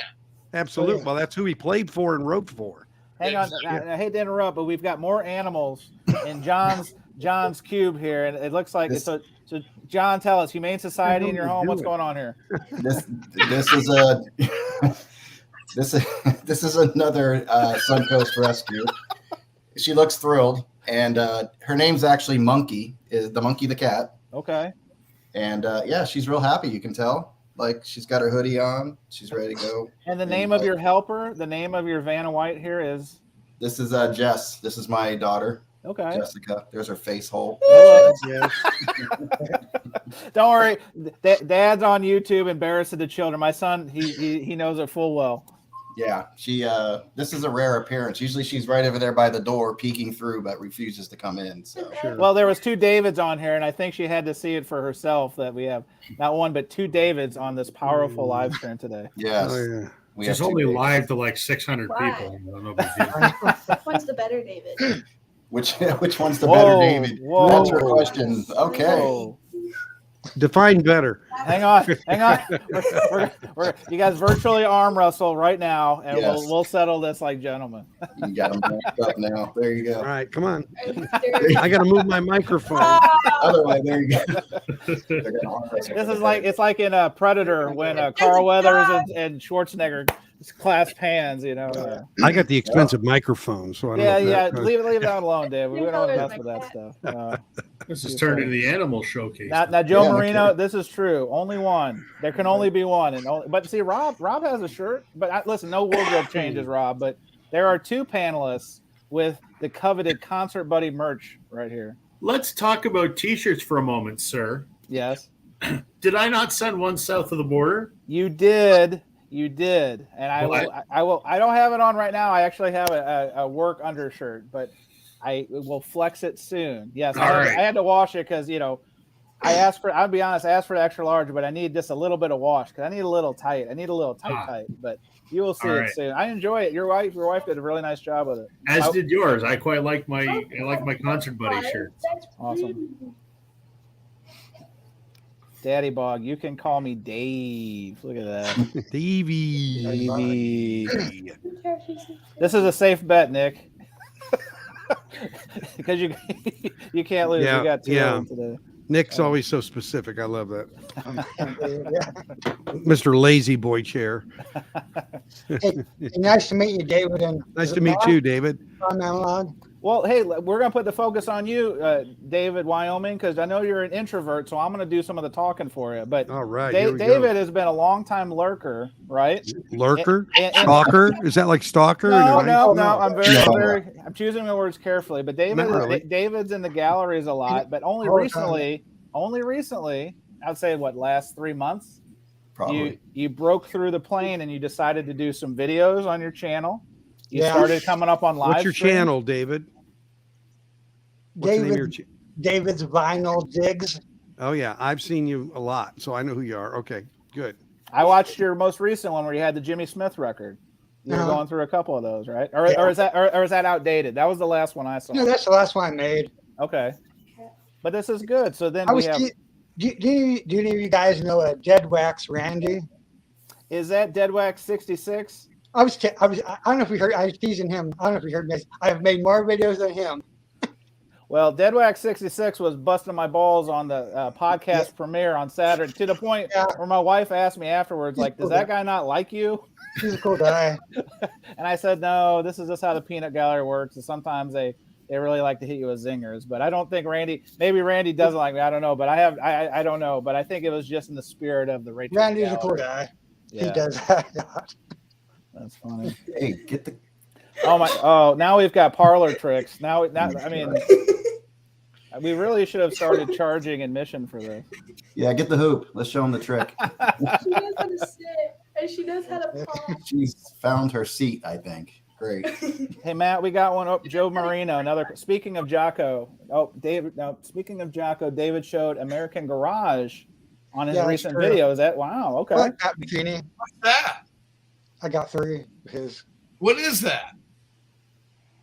absolutely. Well, that's who he played for and wrote for. Hang on. I hate to interrupt, but we've got more animals in John's cube here, and it looks like so. John, tell us, Humane Society in your home. What's going on here? This is a this is another Suncoast rescue. She looks thrilled, and her name's actually Monkey. Is the Monkey the cat? Okay. And yeah, she's real happy. You can tell. Like she's got her hoodie on. She's ready to go. And the name of your helper, the name of your Vanna White here is? This is Jess. This is my daughter. Okay. Jessica. There's her face hole. Don't worry. Dad's on YouTube embarrassing the children. My son, he knows it full well. Yeah, she this is a rare appearance. Usually she's right over there by the door peeking through, but refuses to come in. So Well, there was 2 Davids on here, and I think she had to see it for herself that we have not one but 2 Davids on this powerful live stream today. yes. Oh, yeah. We It's have only two live to like 600 Why? people. No big deal. Which one's the better, David? Which one's the Whoa, better, David? whoa. That's your question. Okay. Whoa. Define better. Hang on. You guys virtually arm wrestle right now, and Yes. we'll settle this like gentlemen. You got them backed up now. There you All go. right, come on. Are you serious? I got to move my microphone. Other way, there you go. They're gonna arm wrestle. This is like it's like in Predator when Carl Weathers and Schwarzenegger clasp hands. You know. I got the expensive microphone, so I don't know. Yeah. if that- Leave that alone, Dave. We don't want to mess with that stuff. This is turned into the animal showcase. Now, Joe Yeah, Marino, okay. this is true. Only one. There can only be one. But see, Rob has a shirt. But listen, no wardrobe changes, Rob. But there are 2 panelists with the coveted Concert Buddy merch right here. Let's talk about T-shirts for a moment, sir. Yes. Did I not send one south of the border? You did, and I will. I don't have it on right now. I actually have a work undershirt, but I will flex it soon. Yes, I had to wash it because I asked for. I'll be honest, I asked for the extra large, but I need just a little bit of wash because I need a little tight. I need a little tight. But you will see it soon. I enjoy it. Your wife did a really nice job with it. As did yours. I quite like my concert buddy shirt. Awesome. Daddy Bog, you can call me Dave. Look at that. Davey. This is a safe bet, Nick. Because you can't lose. Yeah, You got two of them today. Nick's always so specific. I love that. Mr. Lazy Boy Chair. Hey, nice to meet you, David. And Nice to meet you, David. Well, hey, we're going to put the focus on you, David, Wyoming, because I know you're an introvert, so I'm going to do some of the talking for you. But all right, David has been a long-time lurker, right? Lurker? Stalker? Is that like stalker? No. I'm choosing my words carefully. But David's in the galleries a lot, but only recently, I'd say last 3 months? Probably. You broke through the plane and you decided to do some videos on your channel. You started coming up on live. What's your channel, David? What's the name of your David's Vinyl Digs. Oh yeah, I've seen you a lot, so I know who you are. Okay, good. I watched your most recent one where you had the Jimmy Smith record. You were going through a couple of those, right? Or is that outdated? That was the last one I saw. No, that's the last one I made. Okay, but this is good. So then do any of you guys know Dead Wax Randy? Is that Dead Wax 66? I don't know if we heard. I was teasing him. I don't know if we heard this. I have made more videos than him. Well, Dead Wax 66 was busting my balls on the podcast premiere on Saturday to the point where my wife asked me afterwards, like, does that guy not like you? He's a cool guy. And I said, no, this is just how the peanut gallery works. And sometimes they really like to hit you with zingers. But I don't think maybe Randy doesn't like me. I don't know. But I don't know. But I think it was just in the spirit of the Rachel Randy's gallery. a cool guy. Yeah. He does that. That's funny. Hey, get the. Now we've got parlor tricks. Now, I mean, we really should have started charging admission for this. Yeah, get the hoop. Let's show him the trick. She knows how to sit and she knows how to pause. She's found her seat, I think. Great. Hey, Matt, we got one. Oh, Joe Marino, another. Speaking of Jaco. Oh, David. No, speaking of Jaco, David showed American Garage on his recent video. Is that wow? Okay. Well, bikini. What's that? I got 3 of his. What is that?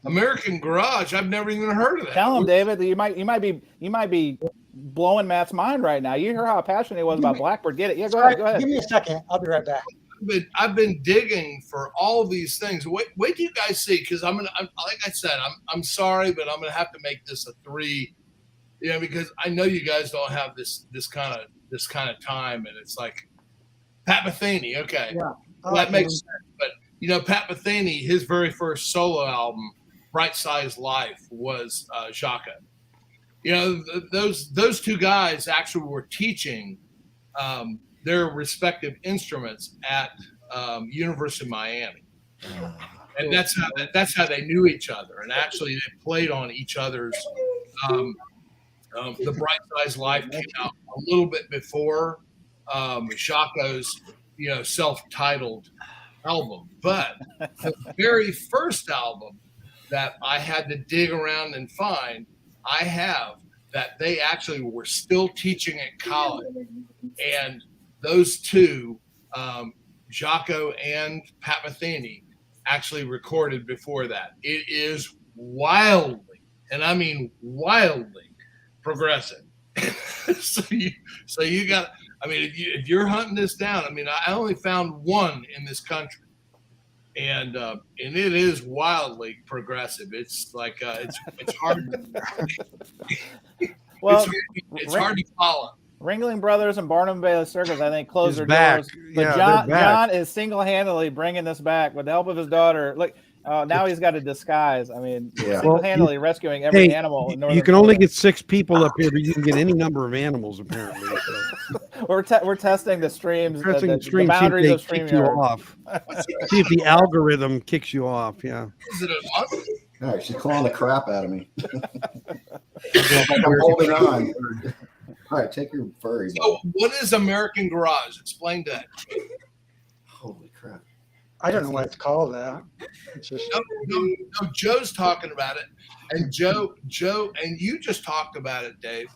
American Garage. I've never even heard of that. Tell him, David, that you might be blowing Matt's mind right now. You hear how passionate he was about Blackbird. Get it? Yeah, go ahead. Give me a second. I'll be right back. I've been digging for all of these things. Wait till you guys see, because like I said, I'm sorry, but I'm gonna have to make this a 3. Because I know you guys don't have this kind of time, and it's like Pat Metheny. Okay, that makes sense. But Pat Metheny, his very first solo album, Bright Size Life, was Jaco. Those two guys actually were teaching their respective instruments at University of Miami, and that's how they knew each other. And actually, they played on each other's. The Bright Size Life came out a little bit before Jaco's self-titled album, but the very first album that I had to dig around and find, I have that they actually were still teaching at college, and those two, Jaco and Pat Metheny, actually recorded before that. It is wildly, and I mean wildly, progressive. so you got. I mean, if you're hunting this down, I mean, I only found one in this country, and it is wildly progressive. It's like it's hard. Well, it's hard to follow. Ringling Brothers and Barnum Bailey Circus, I think, closed their doors. But Yeah, John is single-handedly bringing this back with the help of his daughter. Look, now he's got a disguise. I mean, single-handedly rescuing every animal in Northern You can only Florida. get 6 people up here, but you can get any number of animals, apparently. So. We're testing the streams, the see boundaries of if they kick you StreamYard. off. See if the algorithm kicks you off. Yeah. Is it an All right, she's clawing the crap out of me. I'm holding on. All right, take your furry So, ball. what is American Garage? Explain that. Holy crap. I don't know why it's called that. It's just No, Joe's talking about it, and Joe, and you just talked about it, Dave.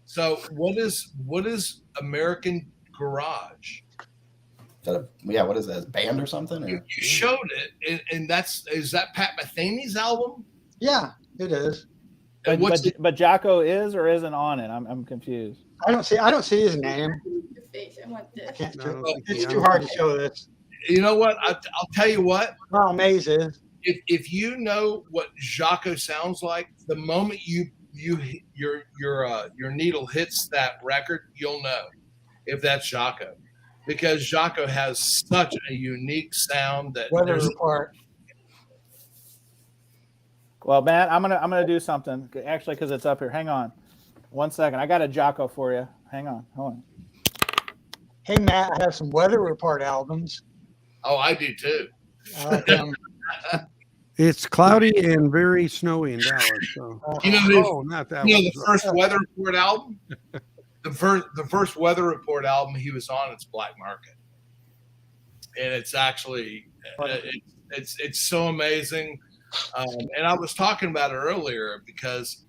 So, what is American Garage? What is that? A band or something? Or? You showed it, and is that Pat Metheny's album? yeah, it is. But, What's but Jaco is or isn't on it? I'm confused. I don't see his name. Your face. I want I this. can't No, I don't do it. think It's he too hard to show this. You know what? I'll tell you what. Well, Maze is. If you know what Jaco sounds like, the moment your needle hits that record, you'll know if that's Jaco, because Jaco has such a unique sound that Weather there's report. Well, Matt, I'm gonna do something actually because it's up here. Hang on, 1 second. I got a Jaco for you. Hang on, hold on. Hey Matt, I have some weather report albums. Oh, I do too. I like them. It's cloudy and very snowy in Dallas. So. You know who- Oh, not that You know one. the first Weather Report album? The first Weather Report album he was on, it's Black Market. And it's actually it's so amazing. And I was talking about it earlier because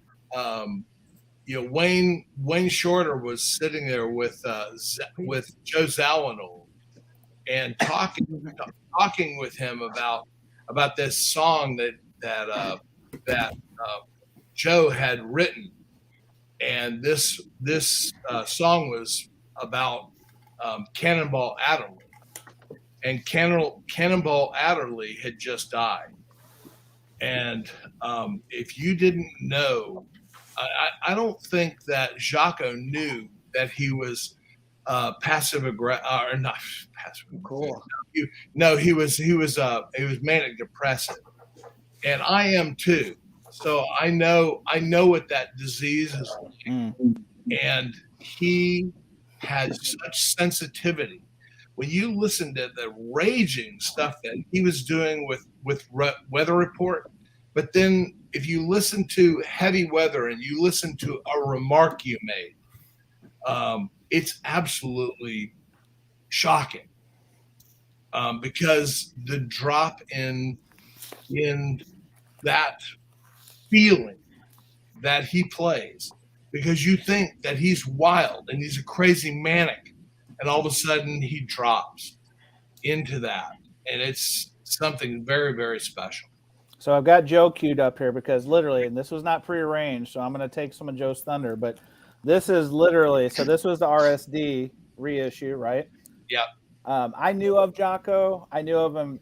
Wayne Shorter was sitting there with Joe Zawinul and talking with him about this song that Joe had written, and this song was about Cannonball Adderley, and Cannonball Adderley had just died, and if you didn't know, I don't think that Jaco knew that he was passive aggressive or not passive. Cool. No, he was manic depressive, and I am too. So I know what that disease is like, and he had such sensitivity. When you listen to the raging stuff that he was doing with Weather Report, but then if you listen to Heavy Weather and you listen to a remark you made, it's absolutely shocking, because the drop in that feeling that he plays, because you think that he's wild and he's a crazy manic, and all of a sudden he drops into that, and it's something very, very special. So I've got Joe queued up here because literally, and this was not prearranged, so I'm going to take some of Joe's thunder, but this is literally, so this was the RSD reissue, right? Yep. I knew of Jaco. I knew of him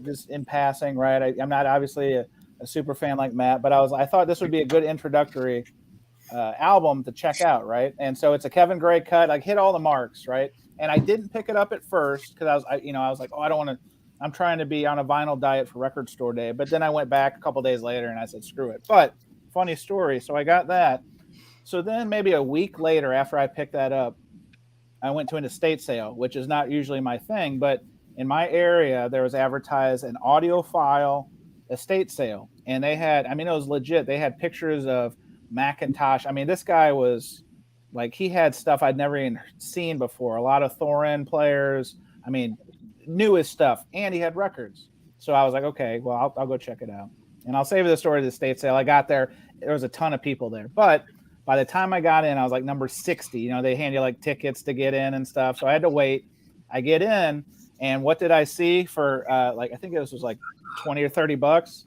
just in passing, right? I'm not obviously a super fan like Matt, but I thought this would be a good introductory album to check out, right? And so it's a Kevin Gray cut, like hit all the marks, right? And I didn't pick it up at first because I was like, oh, I don't want to. I'm trying to be on a vinyl diet for Record Store Day, but then I went back a couple days later and I said, screw it. But funny story, so I got that. So then maybe a week later, after I picked that up, I went to an estate sale, which is not usually my thing, but in my area there was advertised an Audiophile estate sale, and they had, I mean, it was legit. They had pictures of Macintosh. I mean, this guy was like, he had stuff I'd never even seen before. A lot of Thorin players. I mean, newest stuff, and he had records. So I was like, okay, well, I'll go check it out, and I'll save the story to the estate sale. I got there was a ton of people there, but by the time I got in, I was like number 60. They hand you like tickets to get in and stuff, so I had to wait. I get in, and what did I see for I think this was like $20 or $30?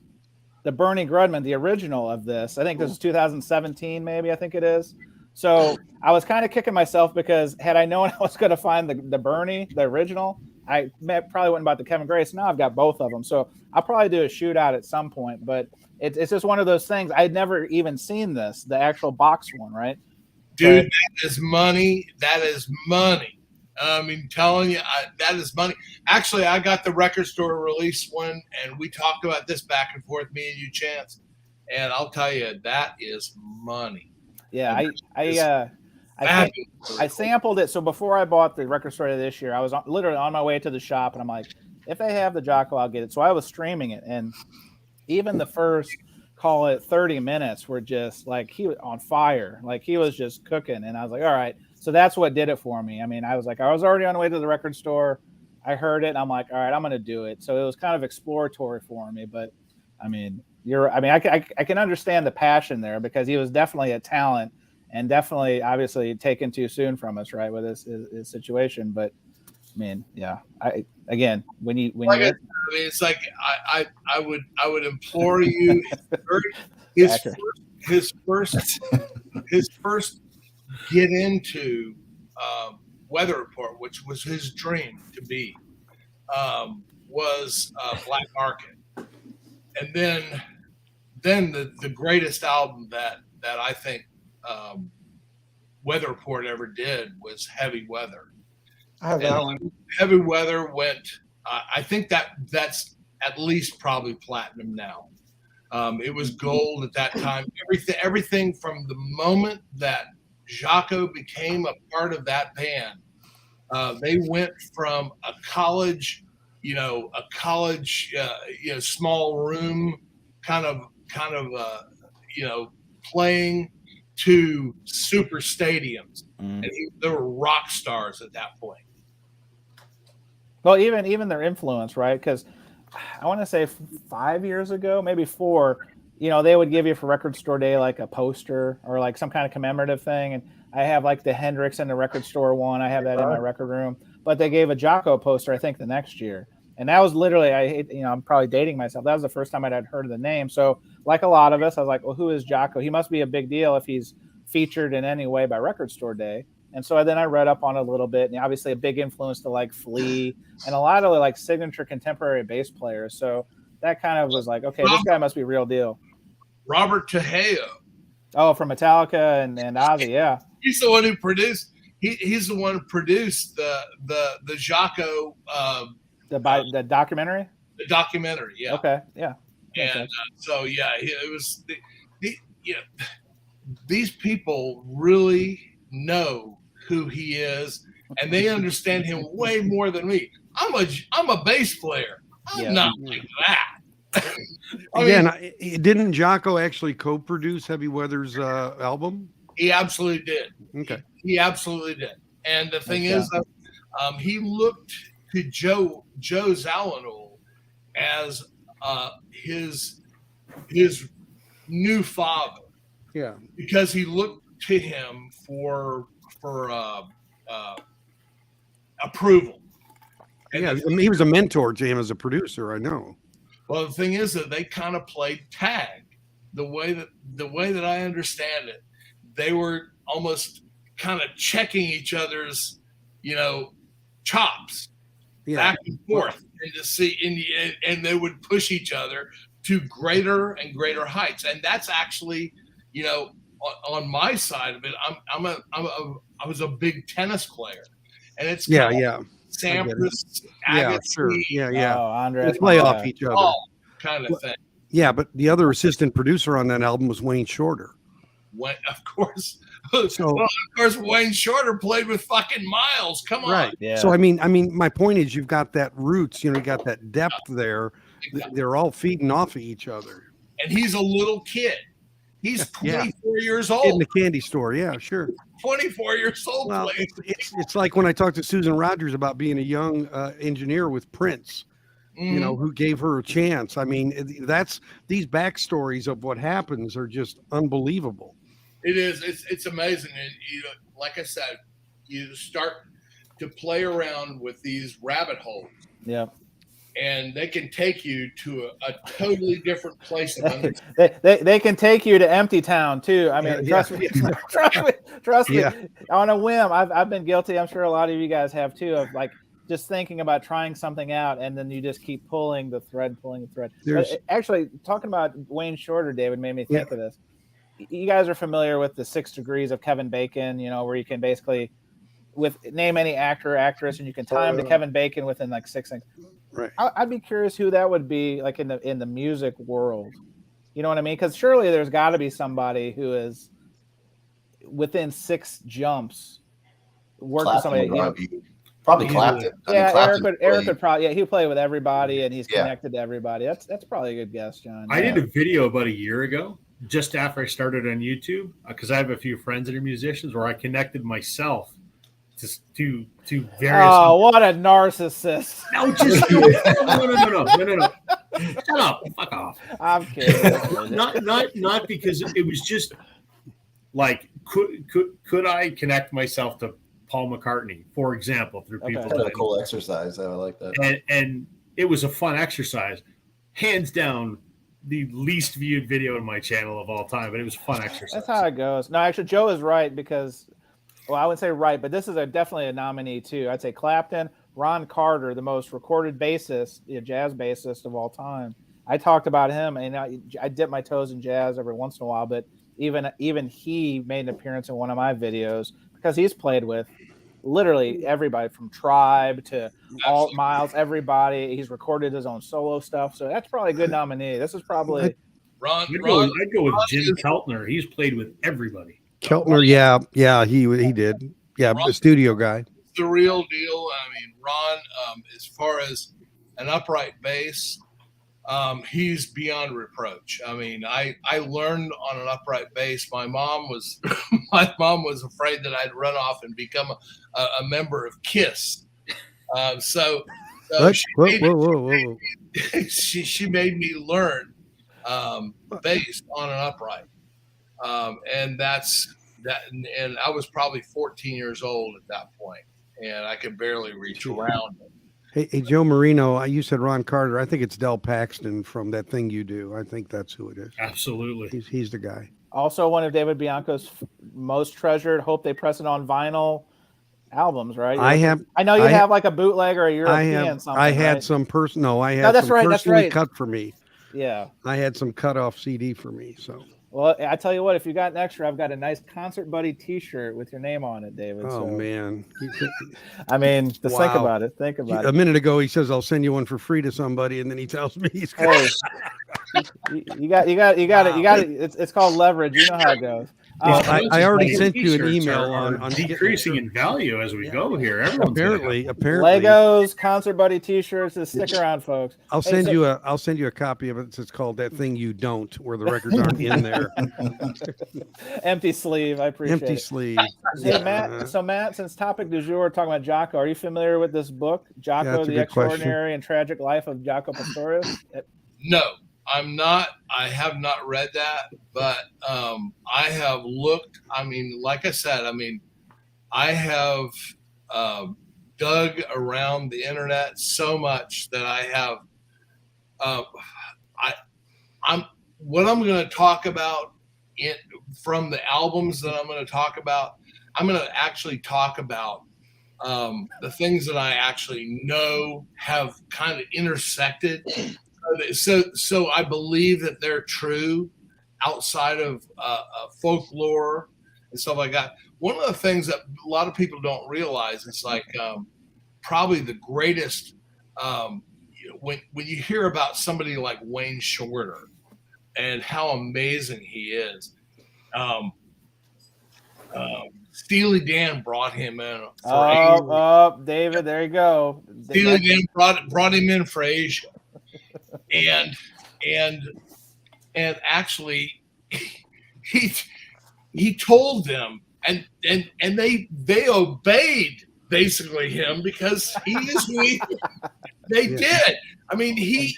The Bernie Grudman, the original of this. I think this is 2017, maybe. I think it is. So I was kind of kicking myself because had I known I was going to find the Bernie, the original, I probably wouldn't buy the Kevin Gray. So now I've got both of them. So I'll probably do a shootout at some point. But it's just one of those things. I'd never even seen this, the actual box one, right? Dude, that is money. That is money. I mean, telling you, that is money. Actually, I got the Record Store release one, and we talked about this back and forth, me and you, Chance. And I'll tell you, that is money. Yeah, I sampled it. So before I bought the Record Store this year, I was literally on my way to the shop, and I'm like, if they have the Jaco, I'll get it. So I was streaming it, and even the first call it 30 minutes were just like he was on fire, like he was just cooking. And I was like, all right. So that's what did it for me. I mean, I was already on the way to the record store. I heard it and I'm like, all right, I'm going to do it. So it was kind of exploratory for me. But I mean, I can understand the passion there, because he was definitely a talent and definitely obviously taken too soon from us, right, with his situation. But I mean, yeah, when it's like I would implore you, his first get into Weather Report, which was his dream to be, was Black Market, and then the greatest album that I think Weather Report ever did was Heavy Weather. I have that one. Heavy Weather went. I think that's at least probably platinum now. It was gold at that time. Everything from the moment that Jaco became a part of that band, they went from a college, small room kind of playing to super stadiums, and they were rock stars at that point. Well, even their influence, right? Because I want to say 5 years ago, maybe 4, they would give you for Record Store Day like a poster or like some kind of commemorative thing. And I have like the Hendrix and the Record Store one. I have that in my record room. But they gave a Jaco poster, I think, the next year. And that was literally, I'm probably dating myself. That was the first time I'd heard of the name. So like a lot of us, I was like, well, who is Jaco? He must be a big deal if he's featured in any way by Record Store Day. And so then I read up on it a little bit, and obviously a big influence to like Flea and a lot of like signature contemporary bass players. So that kind of was like, okay, this guy must be real deal. Robert Tejeo. Oh, from Metallica and Ozzy, yeah. He's the one who produced. He's the one who produced the Jaco the documentary. The documentary, yeah. Okay, yeah. And so it was these people really know who he is, and they understand him way more than me. I'm a bass player. I'm not like that. Didn't Jaco actually co-produce Heavy Weather's album? He absolutely did. Okay. He absolutely did. And the thing is, he looked to Joe Zawinul as his new father. Yeah. Because he looked to him for approval. And he was a mentor to him as a producer, I know. Well, the thing is that they kind of played tag. The way that I understand it, they were almost kind of checking each other's, chops back and forth, and to see, and they would push each other to greater and greater heights. And that's actually, on my side of it, I was a big tennis player, and it's Sampras, Agassi, Oh, Andre, they play off each other, kind of thing. Yeah, but the other assistant producer on that album was Wayne Shorter. Of course, Wayne Shorter played with fucking Miles. Come on, right? Yeah. So I mean, my point is, you've got that roots. You got that depth there. Exactly. They're all feeding off of each other. And he's a little kid. He's 24 years old. In the candy store, yeah, sure. 24 years old. Well, it's like when I talked to Susan Rogers about being a young engineer with Prince, who gave her a chance. I mean, these backstories of what happens are just unbelievable. It is. It's amazing. And like I said, you start to play around with these rabbit holes. Yeah. And they can take you to a totally different place of understanding. They can take you to Empty Town too. I mean, trust me. Trust me. On a whim, I've been guilty. I'm sure a lot of you guys have too, of like just thinking about trying something out, and then you just keep pulling the thread. Actually, talking about Wayne Shorter, David, made me think of this. You guys are familiar with the 6 degrees of Kevin Bacon, where you can basically name any actor or actress, and you can time to Kevin Bacon within like 6 things. Right. I'd be curious who that would be, like in the music world. You know what I mean? Because surely there's got to be somebody who is within 6 jumps working with somebody. Probably Clapton. Yeah, Clapton Eric would probably. Yeah, he'll play with everybody, and he's Yeah. connected to everybody. That's probably a good guess, John. I did a video about a year ago, just after I started on YouTube, because I have a few friends that are musicians, where I connected myself to various. Oh, what a narcissist! No, no. Shut up! Fuck off! I'm kidding. Not because it was just like could I connect myself to Paul McCartney, for example, through people. Kind of a cool exercise. I like that. And it was a fun exercise, hands down. The least viewed video in my channel of all time, but it was a fun exercise. That's how it goes. No, actually, Joe is right because, well, I wouldn't say right, but this is definitely a nominee too. I'd say Clapton, Ron Carter, the most recorded bassist, jazz bassist of all time. I talked about him, and I dip my toes in jazz every once in a while, but even he made an appearance in one of my videos because he's played with literally everybody from Tribe to Alt Miles, everybody. He's recorded his own solo stuff, so that's probably a good nominee. This is probably I'd go with Jim Keltner. He's played with everybody. Keltner, yeah, he did. Yeah, the studio guy. The real deal. I mean, Ron, as far as an upright bass, he's beyond reproach. I mean, I learned on an upright bass. My mom was afraid that I'd run off and become a member of KISS. So she made me learn bass on an upright, and that's that. And I was probably 14 years old at that point, and I could barely reach around it. Hey, Joe Marino, you said Ron Carter. I think it's Del Paxton from That Thing You Do. I think that's who it is. Absolutely. He's the guy. also one of David Bianco's most treasured. Hope they press it on vinyl albums, right? I know you have like a bootleg or a European. I had some person. No, I had some personally cut for me. Yeah, I had some cut off CD for me. So. Well, I tell you what, if you got an extra, I've got a nice Concert Buddy T-shirt with your name on it, David. Oh, man. I mean, just think about it. Think about it. A minute ago, he says, I'll send you one for free to somebody. And then he tells me he's hey, you got it. It's called leverage. You know how it goes. I already sent you an email on decreasing in value as we go here. Apparently, Legos, Concert Buddy T-shirts. Just stick around, folks. I'll send you a copy of it. It's called That Thing You Don't, where the records aren't in there. Empty sleeve. I appreciate Empty it. sleeve. Hey, Matt. So Matt, since topic du jour, talking about Jaco, are you familiar with this book, Jaco: The Extraordinary and Tragic Life of Jaco Pastorius? No. I'm not. I have not read that, but I have looked. I mean, like I said, I have dug around the internet so much that I have. What I'm going to talk about from the albums that I'm going to talk about. I'm going to actually talk about the things that I actually know have kind of intersected. So I believe that they're true outside of folklore and stuff like that. One of the things that a lot of people don't realize is like probably the greatest when you hear about somebody like Wayne Shorter and how amazing he is. Steely Dan brought him in. David, there you go. Steely Dan brought him in for Asia. And actually he told them and they obeyed basically him because he is who they did. I mean he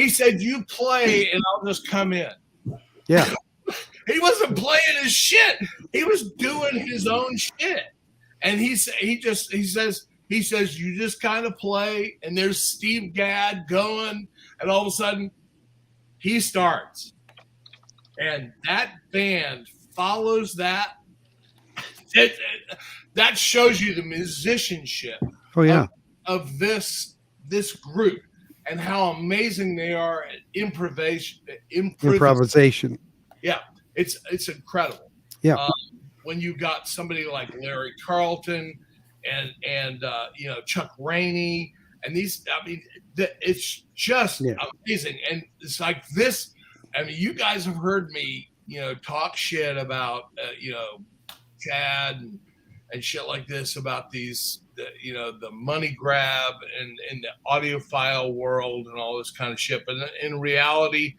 said, you play and I'll just come in. Yeah. He wasn't playing his shit. He was doing his own shit. And he says, you just kind of play, and there's Steve Gadd going, and all of a sudden, he starts. And that band follows that. That shows you the musicianship of this group and how amazing they are at improvisation. Yeah, it's incredible. Yeah. When you got somebody like Larry Carlton, and Chuck Rainey and these, it's just amazing. And it's like this, you guys have heard me, talk shit about, Chad and shit like this about these, the money grab and in the audiophile world and all this kind of shit. But in reality,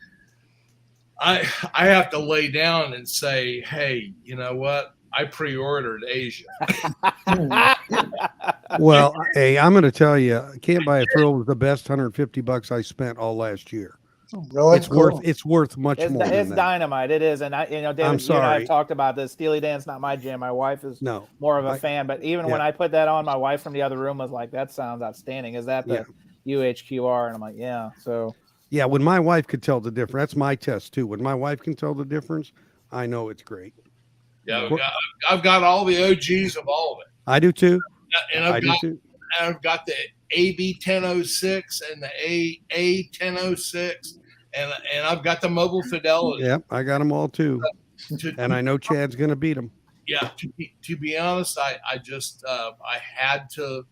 I have to lay down and say, hey, you know what? I pre-ordered Asia. Well, hey, I'm going to tell you, Can't Buy a Thrill was the best $150 I spent all last year. Really? It's worth much more than It's that. dynamite. It is. And David, you and I sorry. have talked about this. Steely Dan's not my jam. My wife is No, more of a fan. But even when I put that on, my wife from the other room was like, that sounds outstanding. Is that the UHQR? And I'm like, yeah. So yeah, when my wife could tell the difference, that's my test too. When my wife can tell the difference, I know it's great. Yeah, I've got all the OGs of all of it. I do too. And I've got the AB 1006 and the A 1006, and I've got the mobile fidelity. Yep, I got them all too. And I know Chad's going to beat them. Yeah, to be honest, I just I had to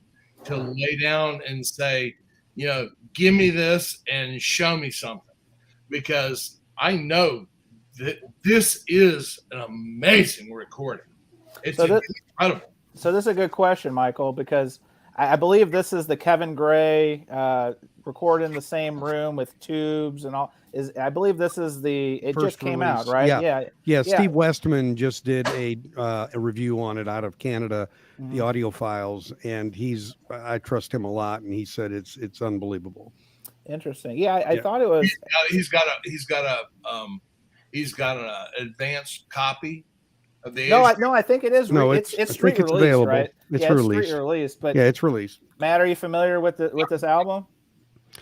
lay down and say, give me this and show me something, because I know that this is an amazing recording. It's incredible. So this is a good question, Michael, because I believe this is the Kevin Gray recorded in the same room with tubes and all. I believe this is it First just came release. out, right? Yeah. Steve Westman just did a review on it out of Canada, the Audiophiles, and I trust him a lot, and he said it's unbelievable. Interesting. Yeah, I thought it was. He's got an advanced copy of the. I think it is. No, it's street release, available. right? It's released. It's street release, but yeah, it's released. Matt, are you familiar with this album?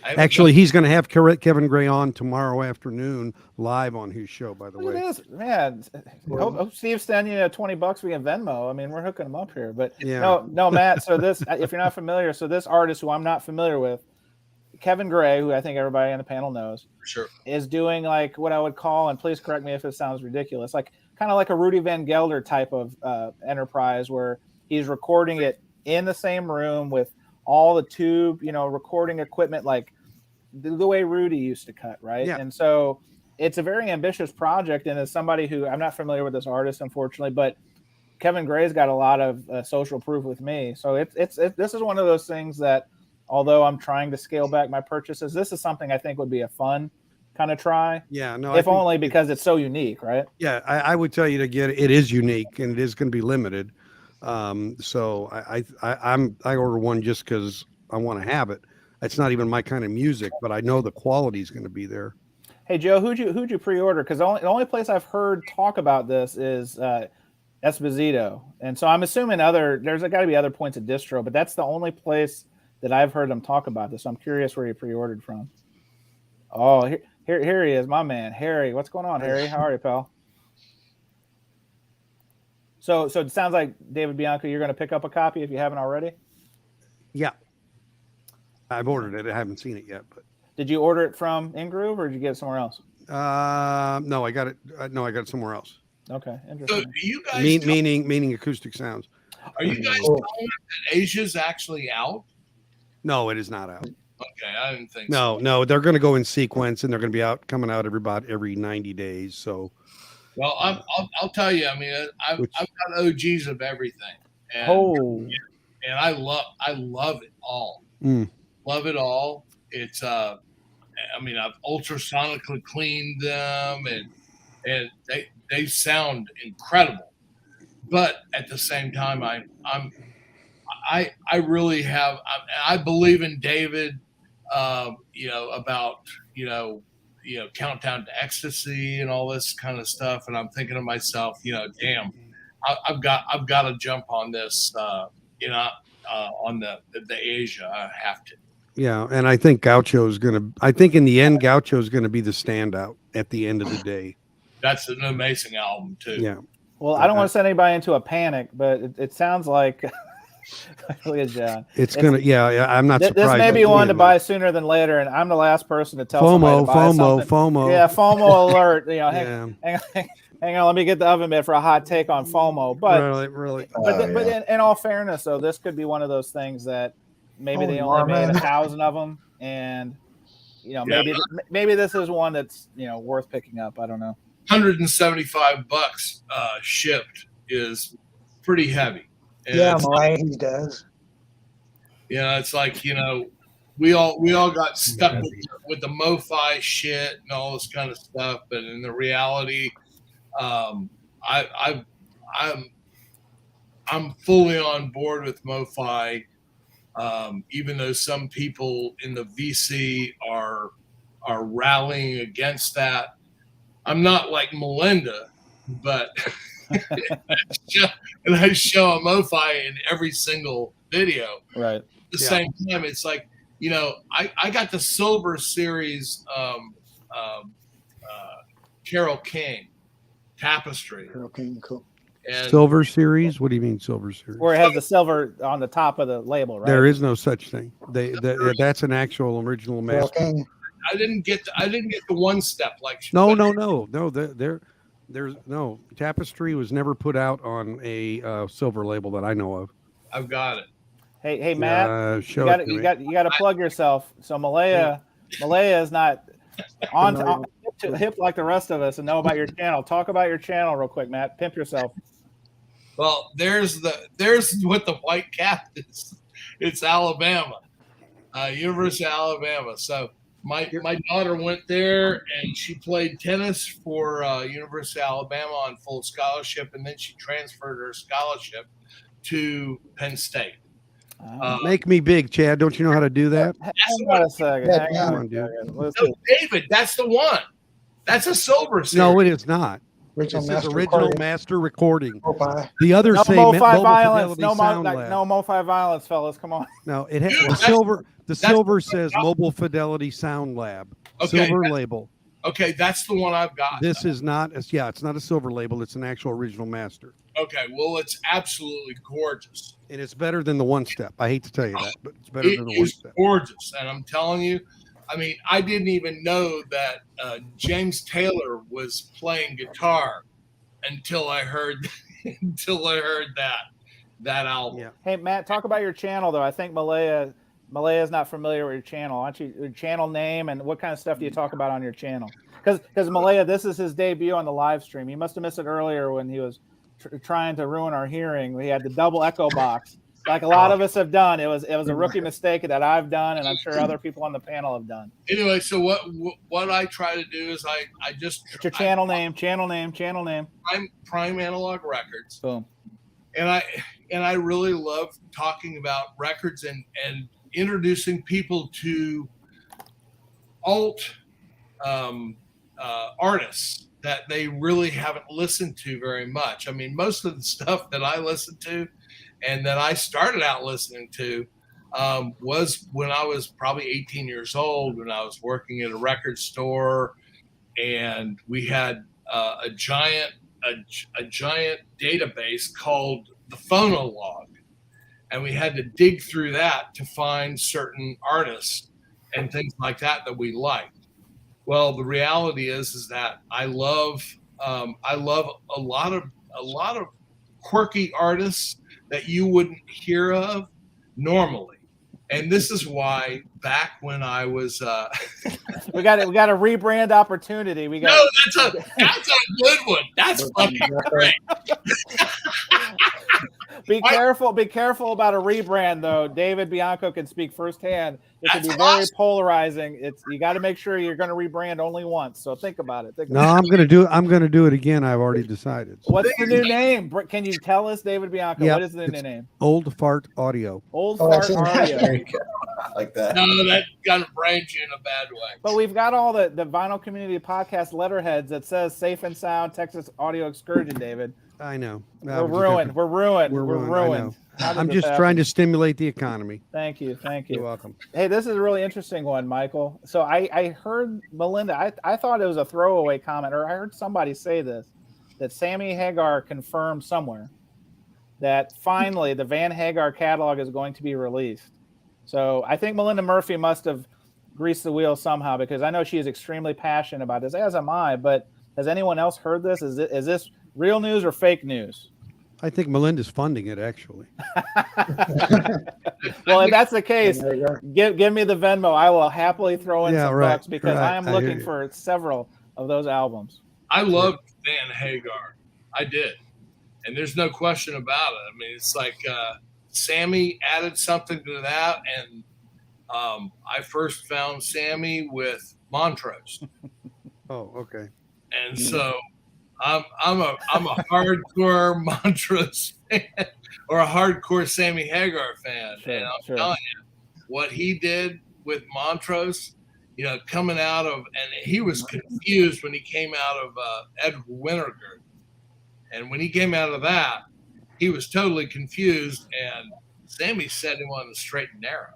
Actually, he's going to have Kevin Gray on tomorrow afternoon live on his show, by the way. Look at this, man. Hope Steve's sending you $20 we can Venmo. I mean, we're hooking him up here. But no, Matt. So this, if you're not familiar, so this artist who I'm not familiar with, Kevin Gray, who I think everybody on the panel knows, for sure, is doing like what I would call, and please correct me if it sounds ridiculous, like kind of like a Rudy Van Gelder type of enterprise, where he's recording it in the same room with all the tube, recording equipment, like the way Rudy used to cut, right? Yeah. And so it's a very ambitious project. And as somebody who, I'm not familiar with this artist, unfortunately, but Kevin Gray's got a lot of social proof with me. So this is one of those things that, although I'm trying to scale back my purchases, this is something I think would be a fun kind of try. Yeah, no, if only because it's so unique, right? Yeah, I would tell you to get it. It is unique and it is going to be limited. So I order one just because I want to have it. It's not even my kind of music, but I know the quality is going to be there. Hey Joe, who'd you pre-order? Because the only place I've heard talk about this is Esposito, and so I'm assuming there's got to be other points of distro, but that's the only place that I've heard them talk about this. So I'm curious where you pre-ordered from. Oh, here he is, my man, Harry. What's going on, Harry? How are you, pal? So it sounds like, David Bianco, you're going to pick up a copy if you haven't already? Yeah. I've ordered it. I haven't seen it yet. But did you order it from InGroove or did you get it somewhere else? No, I got it. No, I got it somewhere else. Okay, interesting. So do you guys meaning acoustic sounds. Are you guys telling me that Asia's actually out? No, it is not out. Okay, I didn't think so. No, they're going to go in sequence and they're going to be coming out every 90 days. So. Well, I'll tell you. I mean, I've got OGs of everything, and I love it all. Love it all. It's I mean, I've ultrasonically cleaned them, and they sound incredible. But at the same time, I really have. I believe in David. About Countdown to Ecstasy and all this kind of stuff, and I'm thinking to myself, damn, I've got to jump on this, on the Asia. I have to. Yeah, and I think Gaucho is going to. I think in the end, Gaucho is going to be the standout at the end of the day. That's an amazing album too. Yeah. Well, I don't want to send anybody into a panic, but it sounds like. Look at John. It's gonna. Yeah, I'm not surprised. This may be one to buy sooner than later, and I'm the last person to tell FOMO. Yeah, FOMO alert. Hang on. Let me get the oven mitt for a hot take on FOMO. But really. But in all fairness, though, this could be one of those things that maybe they only made 1,000 of them, and maybe this is one that's worth picking up. I don't know. $175 shipped is pretty heavy. And Yeah, it's Malay, he does. it's like, we all got stuck with the MoFi shit and all this kind of stuff, but in the reality, I'm fully on board with MoFi, even though some people in the VC are rallying against that. I'm not like Melinda, but and I show a MoFi in every single video. Right. At the same time, it's like, I got the Silver Series Carole King tapestry. Okay, cool. And Silver Series? What do you mean Silver Series? Where it has the silver on the top of the label, right? There is no such thing. That's an actual original master. Okay. I didn't get the one step like No. There's no tapestry was never put out on a silver label that I know of. I've got it. Hey Matt, Show you got to plug yourself. So Malaya is not on hip like the rest of us and know about your channel. Talk about your channel real quick, Matt. Pimp yourself. Well, there's what the white cap is. It's Alabama, University of Alabama. So my daughter went there and she played tennis for University of Alabama on full scholarship, and then she transferred her scholarship to Penn State. Make me big, Chad. Don't you know how to do that? Hang on a second. Hang on, dude. No, David, that's the one. That's a Silver Series. No, it is not. Original This is master original recording. master recording. MoFi. The others No say MoFi mobile violence. fidelity No sound lab. MoFi violence, fellas. Come on. No, it has Dude, the that's- silver. The that's- silver says Mobile Fidelity Sound Lab. Okay, Silver label. Okay, that's the one I've got. This is not. Yeah, it's not a silver label. It's an actual original master, Okay, well, it's absolutely gorgeous. and it's better than the one step. I hate to tell you that, but it's better It than the one is step. gorgeous, and I'm telling you, I mean, I didn't even know that James Taylor was playing guitar until I heard that album. Yeah. Hey Matt, talk about your channel though. I think Malaya is not familiar with your channel. Why don't you your channel name and what kind of stuff do you talk about on your channel? Because Malaya, this is his debut on the live stream. He must have missed it earlier when he was trying to ruin our hearing. We had the double echo box, like a lot of us have done. It was a rookie mistake that I've done, and I'm sure other people on the panel have done. Anyway, so what I try to do is I just What's your channel name? Prime Analog Records. Boom. And I really love talking about records and introducing people to alt artists that they really haven't listened to very much. I mean, most of the stuff that I listen to and that I started out listening to was when I was probably 18 years old, when I was working at a record store, and we had a giant database called the Phonolog, and we had to dig through that to find certain artists and things like that we liked. Well, the reality is that I love a lot of quirky artists that you wouldn't hear of normally, and this is why back when I was We got a rebrand opportunity. no, that's a good one. That's fucking great. Be careful about a rebrand though. David Bianco can speak firsthand. It can be That's very awesome. polarizing. You got to make sure you're going to rebrand only once. So think about it. No, I'm gonna do it again. I've already decided. What's the new name? Can you tell us, David Bianco? Yeah, What is the new name? Old Fart Audio. Old Oh, Fart that's Audio. There you go. I like that. No, that kind of brains you in a bad way. But we've got all the Vinyl Community Podcast letterheads that says Safe and Sound Texas Audio Excursion, David. I know. We're ruined. We're ruined. We're We're ruined, I ruined. know. How did I'm this just happen? trying to stimulate the economy. Thank you. You're welcome. Hey, this is a really interesting one, Michael. So I heard Melinda, I thought it was a throwaway comment, or I heard somebody say this, that Sammy Hagar confirmed somewhere that finally the Van Hagar catalog is going to be released. So I think Melinda Murphy must have greased the wheel somehow, because I know she is extremely passionate about this, as am I, but has anyone else heard this? Is this real news or fake news? I think Melinda's funding it, actually. Well, if that's the case, There you go. give me the Venmo. I will happily throw in Yeah, some right, bucks, because right. I am I hear looking you. for several of those albums. I loved Van Hagar. I did. and there's no question about it. I mean, it's like Sammy added something to that, and I first found Sammy with Montrose. Oh, okay. And so I'm a hardcore Montrose fan or a hardcore Sammy Hagar fan. Sure, and I'm sure. telling you, what he did with Montrose, you know, coming out of, and he was confused when he came out of Edward Wintergard. And when he came out of that, he was totally confused, and Sammy set him on the straight and narrow.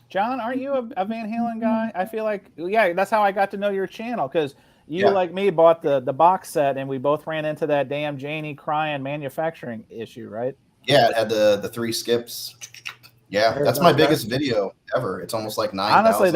John, aren't you a Van Halen guy? I feel like, yeah, that's how I got to know your channel, because you, like me, bought the box set, and we both ran into that damn Janie crying manufacturing issue, right? Yeah, it had the 3 skips. Yeah, that's my biggest video ever. It's almost like 9,000. Honestly,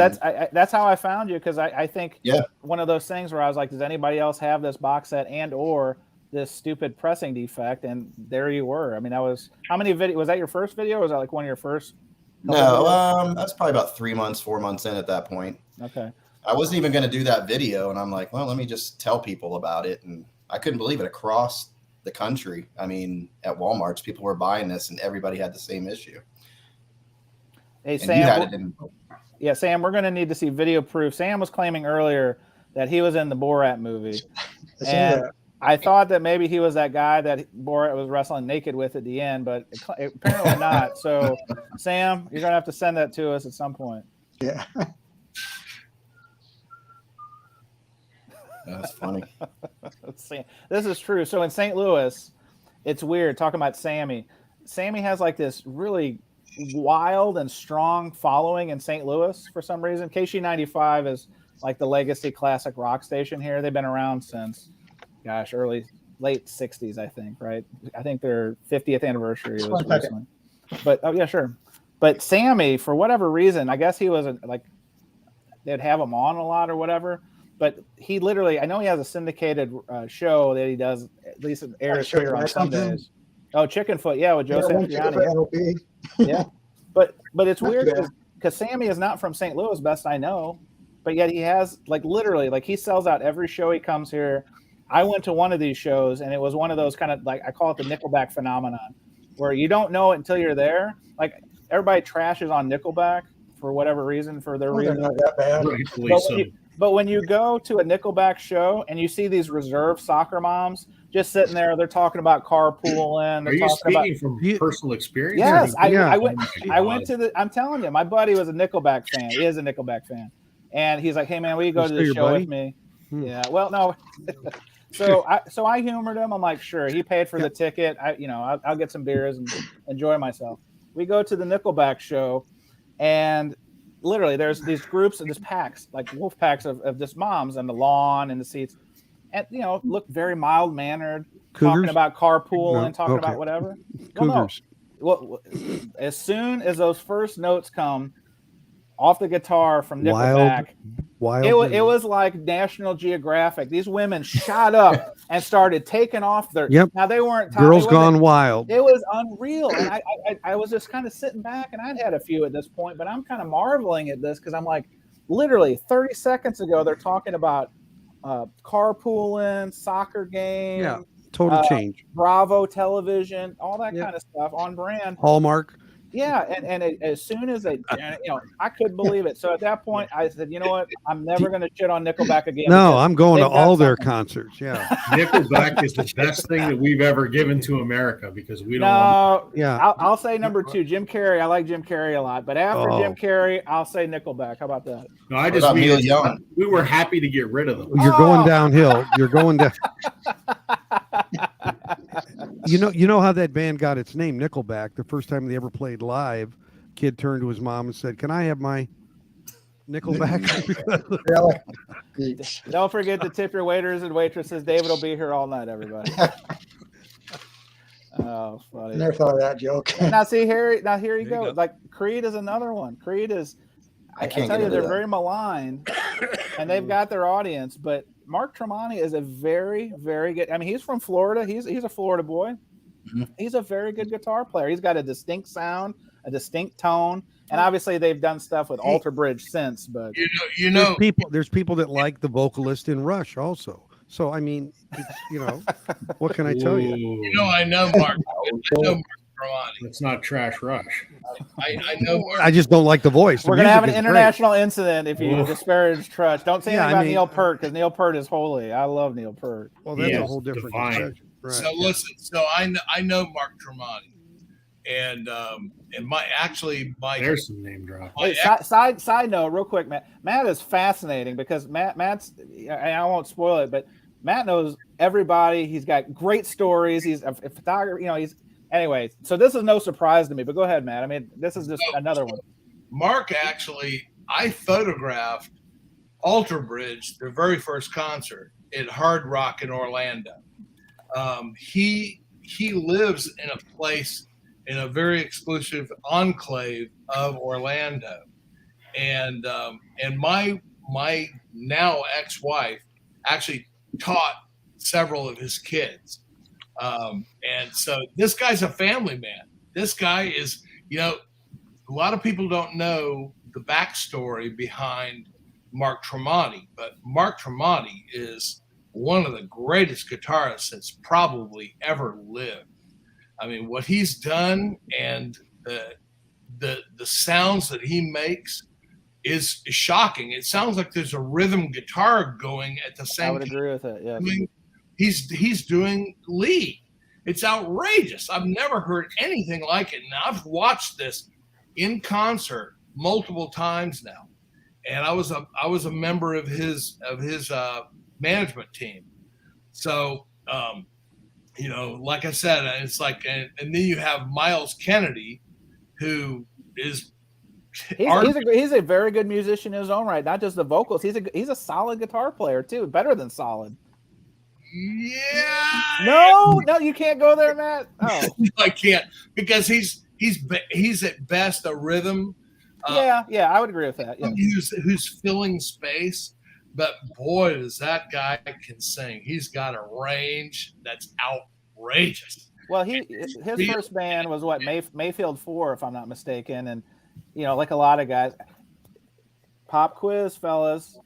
that's how I found you, because I think one of those things where I was like, does anybody else have this box set and or this stupid pressing defect? And there you were. I mean, that was, how many videos, was that your first video, or was that like one of your first? No, that's probably about 3 months, 4 months in at that point. Okay. I wasn't even going to do that video, and I'm like, well, let me just tell people about it. And I couldn't believe it across the country. I mean, at Walmart's, people were buying this, and everybody had the same issue. Hey, and Sam. Yeah, Sam, we're going to need to see video proof. Sam was claiming earlier that he was in the Borat movie. And I thought that maybe he was that guy that Borat was wrestling naked with at the end, but apparently not. So, Sam, you're going to have to send that to us at some point. Yeah. That's funny. This is true. So in St. Louis, it's weird talking about Sammy. Sammy has like this really wild and strong following in St. Louis for some reason. KC95 is like the legacy classic rock station here. They've been around since, gosh, late 60s, I think, right? I think their 50th anniversary was recently. But, oh, yeah, sure. But Sammy, for whatever reason, I guess he was like, they'd have him on a lot or whatever. But he literally, I know he has a syndicated show that he does, at least it airs here on Sundays. Oh, Chicken Foot, yeah, with Joe Satriani. Yeah, but it's weird because Sammy is not from St. Louis, best I know, but yet he has like literally like he sells out every show he comes here. I went to one of these shows, and it was one of those kind of like, I call it the Nickelback phenomenon, where you don't know it until you're there. Like everybody trashes on Nickelback for whatever reason, for their reason. Not that bad. But when you go to a Nickelback show and you see these reserve soccer moms just sitting there, they're talking about carpooling. Are you speaking from personal experience? Yes, I went to the. I'm telling you, my buddy was a Nickelback fan. He is a Nickelback fan, and he's like, "Hey man, will you go to the show with me?" Yeah. Well, no. So I humored him. I'm like, "Sure." He paid for the ticket. I'll get some beers and enjoy myself. We go to the Nickelback show, and literally there's these groups and these packs, like wolf packs of just moms on the lawn and the seats, and look very mild mannered, talking about carpool talking about whatever. Cougars. Well, as soon as those first notes come off the guitar from Nickelback, it was like National Geographic. These women shot up and started taking off their. Now they weren't Girls Gone Wild. It was unreal, and I was just kind of sitting back, and I'd had a few at this point, but I'm kind of marveling at this because I'm like, literally 30 seconds ago they're talking about carpooling, soccer game, total change. Bravo television, all that kind of stuff on brand. Hallmark. Yeah, and as soon as I couldn't believe it. So at that point, I said, you know what? I'm never going to shit on Nickelback again. No, I'm going to all their concerts. Yeah, Nickelback is the best thing that we've ever given to America because we don't. I'll say number 2, Jim Carrey. I like Jim Carrey a lot, but after Jim Carrey, I'll say Nickelback. How about that? No, we were happy to get rid of them. You're going downhill. You're going down. You know how that band got its name, Nickelback? The first time they ever played live, kid turned to his mom and said, "Can I have my Nickelback?" Don't forget to tip your waiters and waitresses. David will be here all night, everybody. Oh, funny. Never thought of that joke. Now see here you go. Like Creed is another one. Creed is I tell you, they're very maligned and they've got their audience, but Mark Tremonti is a very, very good. I mean, he's from Florida. He's a Florida boy. Mm-hmm. He's a very good guitar player. He's got a distinct sound, a distinct tone, and obviously they've done stuff with Alter Bridge since. But there's people that like the vocalist in Rush also. So I mean, what can I tell you? I know Mark. I know Mark Romani. It's not Trash Rush. I know Mark. I just don't like the voice. We're gonna have an international incident if you Oof. disparage Trush. Don't say Yeah, anything about I mean- Neil Peart because Neil Peart is holy. I love Neil Peart. Well, that's He a is whole different divine. discussion. Right. So listen. So I know Mark Tremonti, and There's some name drop. Hey, side note, real quick, Matt. Matt is fascinating because Matt's. I won't spoil it, but Matt knows everybody. He's got great stories. He's a photographer. Anyway. So this is no surprise to me. But go ahead, Matt. I mean, this is just another one. Mark I photographed Alter Bridge, their very first concert at Hard Rock in Orlando. He lives in a place in a very exclusive enclave of Orlando, and my now ex-wife actually taught several of his kids, and so this guy's a family man. This guy is, a lot of people don't know the backstory behind Mark Tremonti, but Mark Tremonti is one of the greatest guitarists that's probably ever lived. I mean, what he's done and the sounds that he makes is shocking. It sounds like there's a rhythm guitar going at the same time. I would agree with it. Yeah. I mean, he's doing lead. It's outrageous. I've never heard anything like it. And I've watched this in concert multiple times now. And I was a member of his management team. So, like I said, it's like, and then you have Miles Kennedy, who is he's a very good musician in his own right. Not just the vocals. He's a solid guitar player too. Better than solid. Yeah. No, you can't go there, Matt. Oh, I can't, because he's at best a rhythm. Yeah, I would agree with that. Yeah. Who's filling space, but boy, does that guy can sing. He's got a range that's outrageous. Well, his first band was what, Mayfield 4, if I'm not mistaken, and like a lot of guys. Pop quiz, fellas.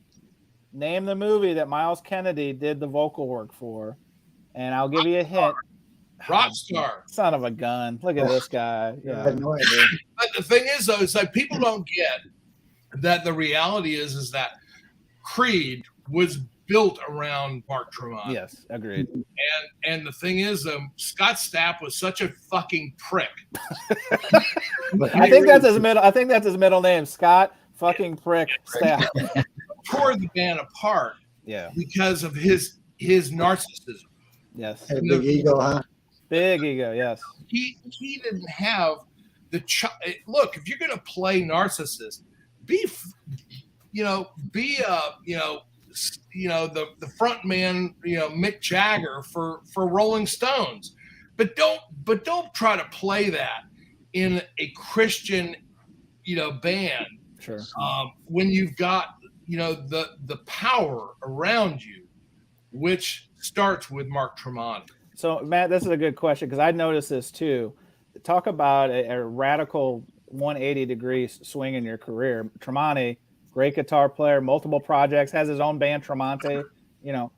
Name the movie that Miles Kennedy did the vocal work for, and I'll give you a hint. Rockstar. Son of a gun. Look at this guy. Yeah. I had no idea. But the thing is, though, is like people don't get that the reality is that Creed was built around Mark Tremonti. Yes, agreed. And the thing is, Scott Stapp was such a fucking prick. I think that's his middle name, Scott fucking prick Stapp. Tore the band apart. Yeah. Because of his narcissism. Yes. Had a big ego, huh? Big ego. Yes. He didn't have the look. If you're going to play narcissist, be the front man, Mick Jagger for Rolling Stones, but don't try to play that in a Christian, band. Sure. When you've got, the power around you, which starts with Mark Tremonti. So Matt, this is a good question because I noticed this too. Talk about a radical 180 degrees swing in your career. Tremonti, great guitar player, multiple projects, has his own band, Tremonti. The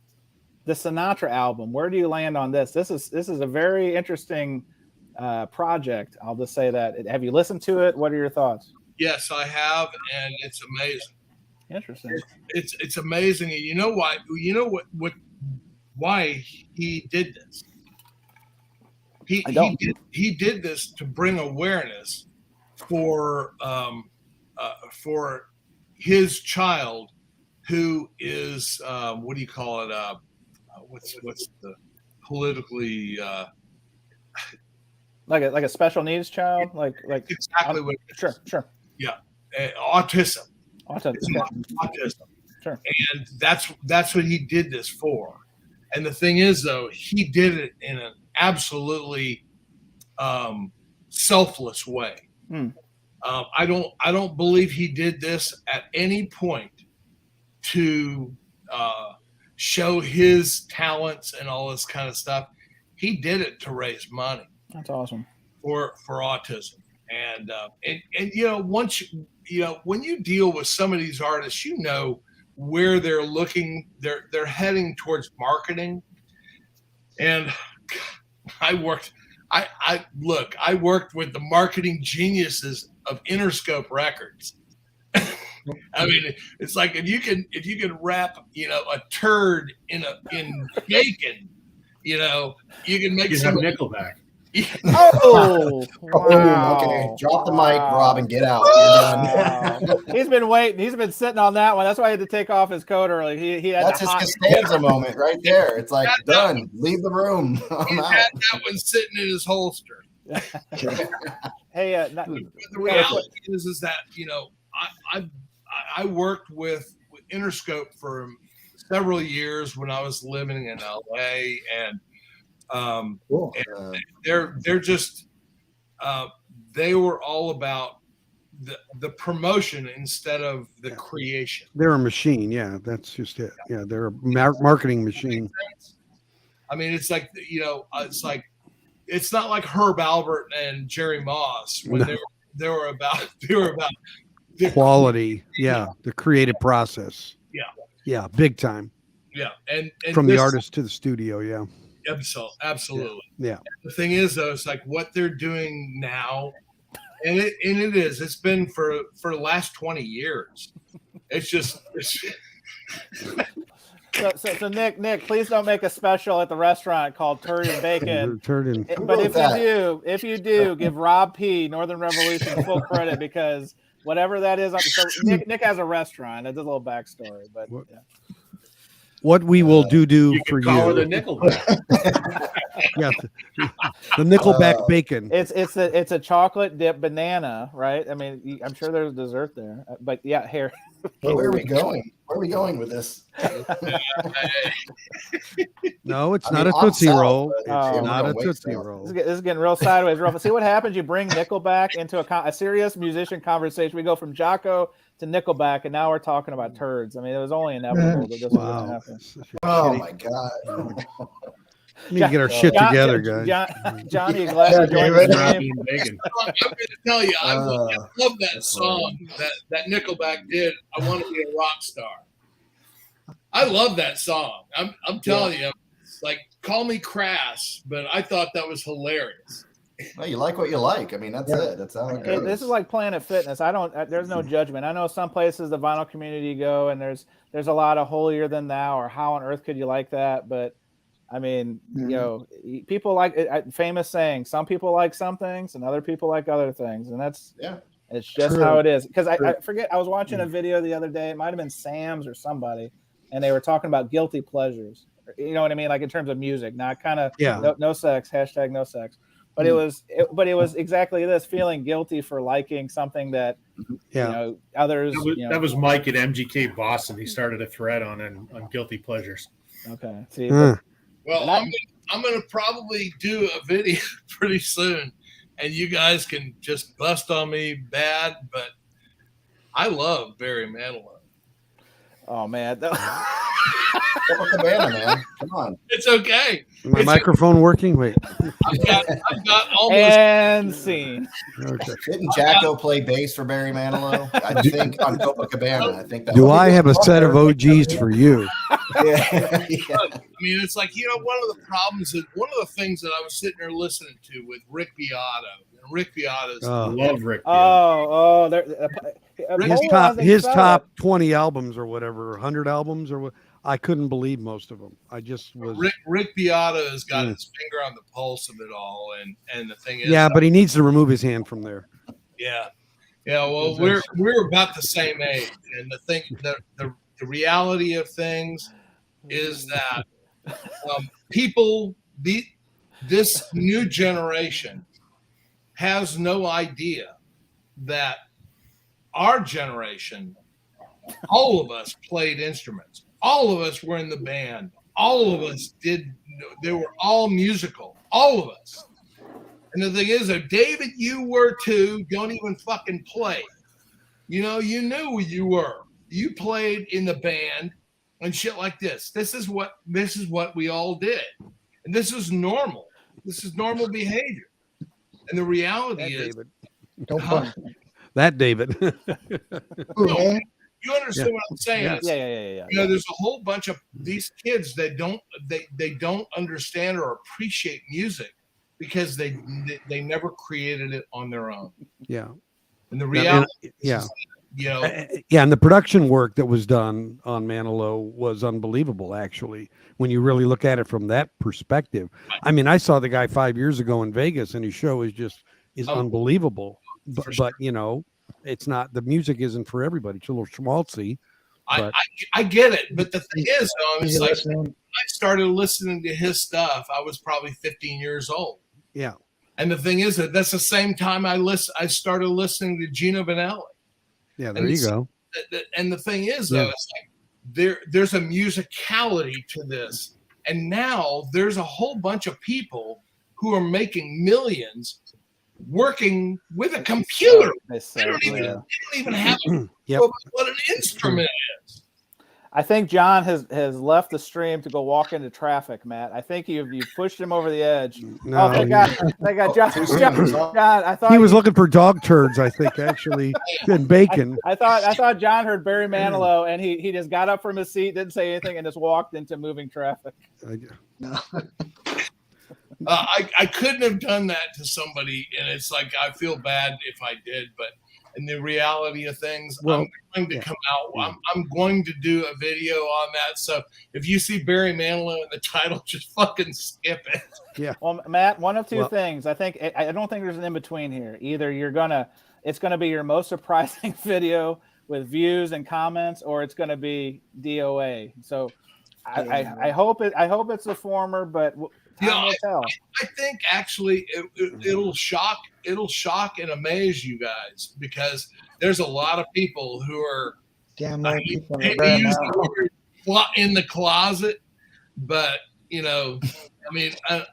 Sinatra album. Where do you land on this? This is a very interesting project. I'll just say that. Have you listened to it? What are your thoughts? Yes, I have, and it's amazing. Interesting. It's amazing, and you know why? Why he did this? He did this to bring awareness for his child, who is what do you call it? What's the politically like a special needs child, like exactly what? Sure. Yeah, autism. Autism. Sure. And that's what he did this for. And the thing is, though, he did it in an absolutely selfless way. I don't believe he did this at any point to show his talents and all this kind of stuff. He did it to raise money. That's awesome. For autism. And once when you deal with some of these artists, where they're looking. They're heading towards marketing. And I worked with the marketing geniuses of Interscope Records. I mean, it's like if you can wrap, a turd in bacon, you can make some Nickelback. Oh, wow. Okay. Drop the mic, Rob, and get out. Wow. He's been waiting. He's been sitting on that one. That's why he had to take off his coat early. He had That's his Costanza moment right there. It's like, done. Leave the room. I'm out. Had that one sitting in his holster. Hey, the reality is that I worked with Interscope for several years when I was living in LA, and Cool. and they're just they were all about the promotion instead of the creation. They're a machine. Yeah, that's just it. Yeah, they're a marketing machine. I mean, it's like it's not like Herb Alpert and Jerry Moss when they were about the quality. Yeah, the creative process. Yeah, big time. Yeah, and from the artist to the studio. Yeah. Absolutely. Yeah. The thing is, though, it's like what they're doing now, and it's been for the last 20 years. So Nick, please don't make a special at the restaurant called Turd and Bacon. But if you do, give Rob P. Northern Revolution full credit, because whatever that is. So Nick has a restaurant. That's a little backstory, but yeah. What we will do for you. Call it a Nickelback. Yeah, the Nickelback bacon. It's a chocolate dip banana, right? I mean, I'm sure there's dessert there, but yeah, here. Where are we going? Where are we going with this? No, it's not a Tootsie Roll. It's Oh, not a Tootsie Roll. This is getting real sideways. See what happens? You bring Nickelback into a serious musician conversation. We go from Jaco to Nickelback, and now we're talking about turds. I mean, it was only inevitable that this was going to happen. Oh my God. We need to get our shit together, guys. Johnny, glad to join the game. I'm going to tell you, I love that song that Nickelback did. I Want to Be a Rock Star. I love that song. I'm telling you, it's like, call me crass, but I thought that was hilarious. Well, you like what you like. I mean, that's it. That's how it goes. This is like Planet Fitness. There's no judgment. I know some places the vinyl community go, and there's a lot of holier than thou, or how on earth could you like that? But I mean, people like famous saying, some people like some things and other people like other things. And it's just how it is. Because I forget, I was watching a video the other day. It might've been Sam's or somebody, and they were talking about guilty pleasures. You know what I mean? Like in terms of music, not kind of no sex, hashtag no sex. But it was exactly this, feeling guilty for liking something that others. That was Mike at MGK Boston. He started a thread on guilty pleasures. Okay. See. Well, I'm going to probably do a video pretty soon, and you guys can just bust on me bad, but I love Barry Manilow. Oh man. Cabana, man. Come on. It's okay. My microphone working? Wait. I've got almost and scene. Okay. Didn't Jaco play bass for Barry Manilow? I think on Copacabana. I think that. Do I have a set of OGs for you? Yeah. I mean, it's like, one of the problems is one of the things that I was sitting there listening to with Rick Beato. And Rick Beato's love Rick Beato. His top 20 albums or whatever, 100 albums or what. I couldn't believe most of them. I just was. Rick Beato has got his finger on the pulse of it all, and the thing is, but he needs to remove his hand from there. Yeah. Well, we're about the same age, and the thing, the reality of things is that this new generation has no idea that our generation, all of us played instruments. All of us were in the band. All of us they were all musical. All of us. And the thing is, David, you were too. Don't even fucking play. You knew who you were. You played in the band and shit like this. This is what we all did. And this is normal. This is normal behavior. And the reality is, David. That David. You understand what I'm saying? Yeah. It's- Yeah. You know, there's a whole bunch of these kids that they don't understand or appreciate music because they never created it on their own. Yeah. And the reality, yeah. You know, Yeah, and the production work that was done on Manilow was unbelievable, actually, when you really look at it from that perspective. I mean, I saw the guy 5 years ago in Vegas, and his show is unbelievable. But you know, it's not, the music isn't for everybody. It's a little schmaltzy. But I get it, but the thing is, though, it's like listening. I started listening to his stuff. I was probably 15 years old. yeah, And the thing is that that's the same time I started listening to Gino Vanelli. yeah, there you go. And the thing is, though, it's like there's a musicality to this. And now there's a whole bunch of people who are making millions working with a computer. They don't even have a Yep. what an instrument is. I think John has left the stream to go walk into traffic, Matt. I think you pushed him over the edge. No, thank God, John. I thought he was looking for dog turds, I think, actually, and bacon. I thought John heard Barry Manilow, and he just got up from his seat, didn't say anything, and just walked into moving traffic. I couldn't have done that to somebody, and it's like I feel bad if I did, but in the reality of things, I'm going to come out. I'm going to do a video on that. So if you see Barry Manilow in the title, just fucking skip it. Yeah. Well, Matt, one of two things. I don't think there's an in between here. Either it's gonna be your most surprising video with views and comments, or it's gonna be DOA. So I hope it's the former, but I think actually it'll shock and amaze you guys, because there's a lot of people who are people they use the word in the closet, but you know, I mean, an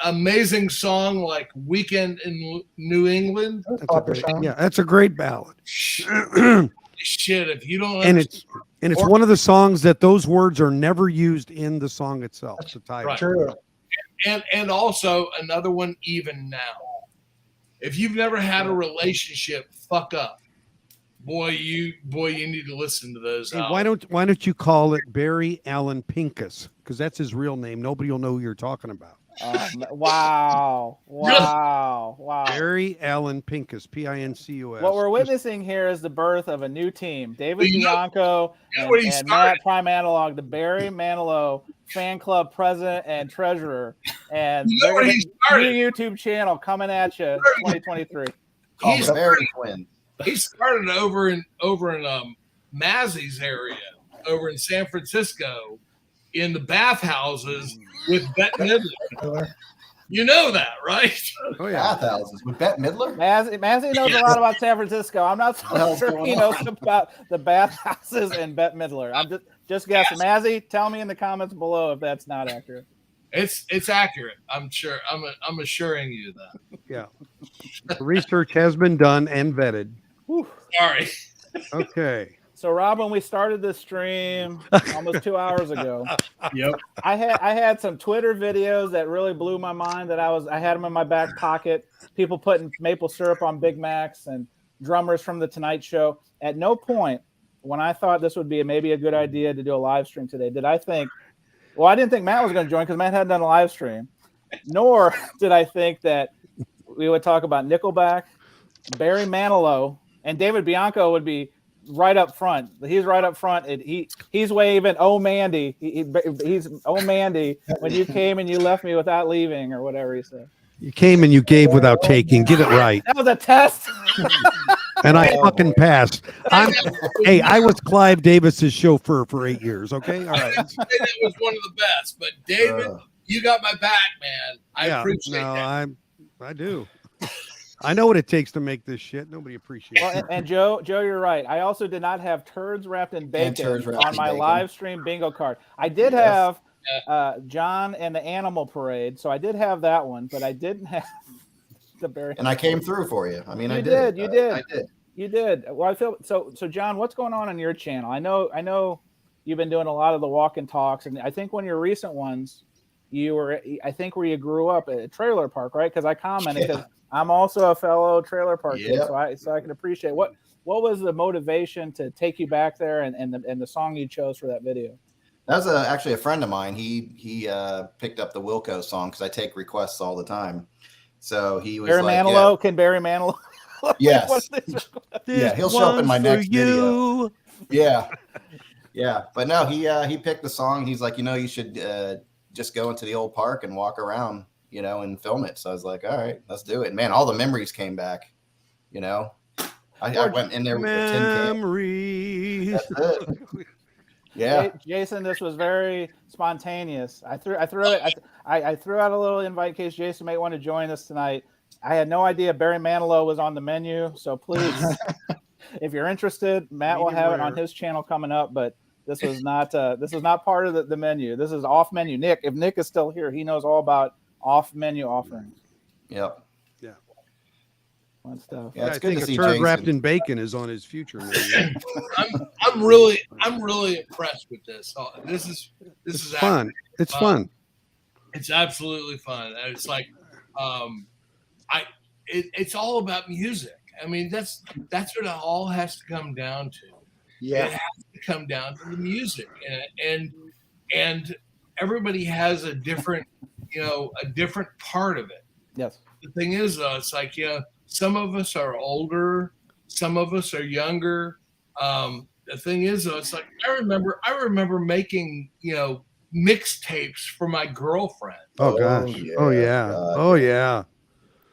amazing song like "Weekend in New England." That's a great ballad. Shit, if you don't, and it's one of the songs that those words are never used in the song itself. It's the title. Right. True. And also another one, even now. If you've never had a relationship fuck up, boy, you need to listen to those. Hey, why don't you call it Barry Allen Pincus? Because that's his real name. Nobody will know who you're talking about. Wow. Barry Allen Pincus, Pincus. What we're witnessing here is the birth of a new team. David Bianco and Matt Prime Analog, the Barry Manilow fan club president and treasurer. And they're going to new YouTube channel coming at you 2023. He's Barry Twin. He started over in Mazzy's area, over in San Francisco, in the bathhouses with Bette Midler. You know that, right? Oh yeah, bathhouses with Bette Midler. Mazzy knows a lot about San Francisco. I'm not so sure he knows about the bathhouses and Bette Midler. I'm just guessing. Yes. Mazzy, tell me in the comments below if that's not accurate. It's accurate. I'm sure. I'm assuring you that. Yeah. The research has been done and vetted. Whew. Sorry. Okay. So Rob, when we started this stream almost 2 hours ago, yep, I had some Twitter videos that really blew my mind. That I had them in my back pocket. People putting maple syrup on Big Macs and drummers from the Tonight Show. At no point when I thought this would be maybe a good idea to do a live stream today did I think. Well, I didn't think Matt was going to join because Matt hadn't done a live stream. Nor did I think that we would talk about Nickelback, Barry Manilow, and David Bianco would be right up front. He's right up front. He's waving, "Oh Mandy." He's "Oh Mandy" when you came and you left me without leaving, or whatever he said. You came and you gave without taking. Get it right. That was a test. And I fucking passed. I was Clive Davis's chauffeur for 8 years. Okay, all right. That was one of the best. But David, you got my back, man. I appreciate that. I do. I know what it takes to make this shit. Nobody appreciates it. And Joe, you're right. I also did not have turds wrapped in bacon on my live stream bingo card. I did have John and the Animal Parade, so I did have that one, but I didn't have the Barry. And I came through for you. I mean, you did. You did. Well, I feel so. John, what's going on your channel? I know you've been doing a lot of the walk and talks, and I think one of your recent ones, where you grew up at a trailer park, right? Because I commented because I'm also a fellow trailer park kid, so I can appreciate what what was the motivation to take you back there, and the song you chose for that video? That was actually a friend of mine. He picked up the Wilco song because I take requests all the time. So he was Barry like, Manilow. Can Barry Manilow? Yes. Yeah, he'll show up in my next video. Yeah. Yeah. But no, he picked the song. He's like, you should just go into the old park and walk around, and film it. So I was like, all right, let's do it. Man, all the memories came back, I went in there with the tin can. Memories. That's it. Yeah. Jason, this was very spontaneous. I threw out a little invite in case Jason might want to join us tonight. I had no idea Barry Manilow was on the menu, so please, if you're interested, Matt will have it on his channel coming up. But this was not part of the menu. This is off menu. Nick, if Nick is still here, he knows all about off menu offerings. Yep. Yeah. Fun stuff. Yeah, I think a turd wrapped in bacon is on his future menu. I'm really impressed with this. This is fun. It's fun. It's absolutely fun. And it's like, it's all about music. I mean, that's what it all has to come down to. Yeah. It has to come down to the music, and everybody has a different, a different part of it. Yes. The thing is, though, it's like, some of us are older, some of us are younger. The thing is, though, it's like I remember making, mixtapes for my girlfriend. Oh gosh. Oh yeah. Oh yeah.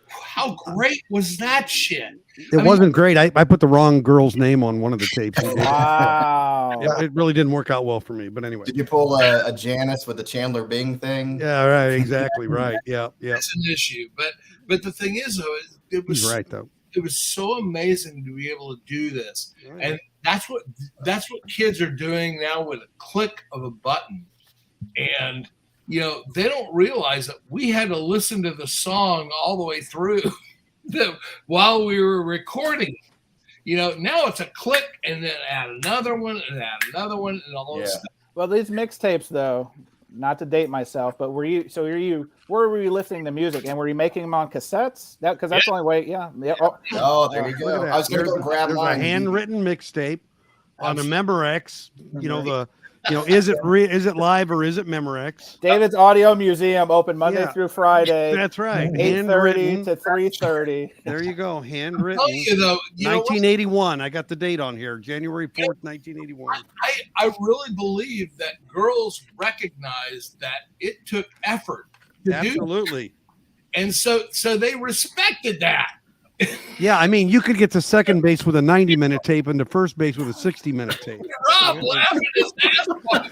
How great was that shit? It wasn't great. I put the wrong girl's name on one of the tapes. Wow. It really didn't work out well for me. But anyway. Did you pull a Janice with the Chandler Bing thing? Yeah, right. Exactly. Right. Yeah. Yeah. It's an issue. But the thing is, though, it was He's right though. It was so amazing to be able to do this. Right. And that's what kids are doing now with a click of a button. And they don't realize that we had to listen to the song all the way through while we were recording. Now it's a click and then add another one and add another one and all this stuff. Well, these mixtapes, though, not to date myself, but where were you lifting the music, and were you making them on cassettes? Because that's the only way. Yeah. Oh, there you go. I was going to go grab mine. A handwritten mixtape on a Memorex. Is it live or is it Memorex? David's Audio Museum open Monday through Friday. That's right. 8:30 to 3:30. There you go. Handwritten. I'll tell you, though, 1981. I got the date on here. January 4th, 1981. I really believe that girls recognized that it took effort to do. Absolutely. And so they respected that. Yeah, I mean, you could get to second base with a 90-minute tape and to first base with a 60-minute tape. Rob laughing his ass off.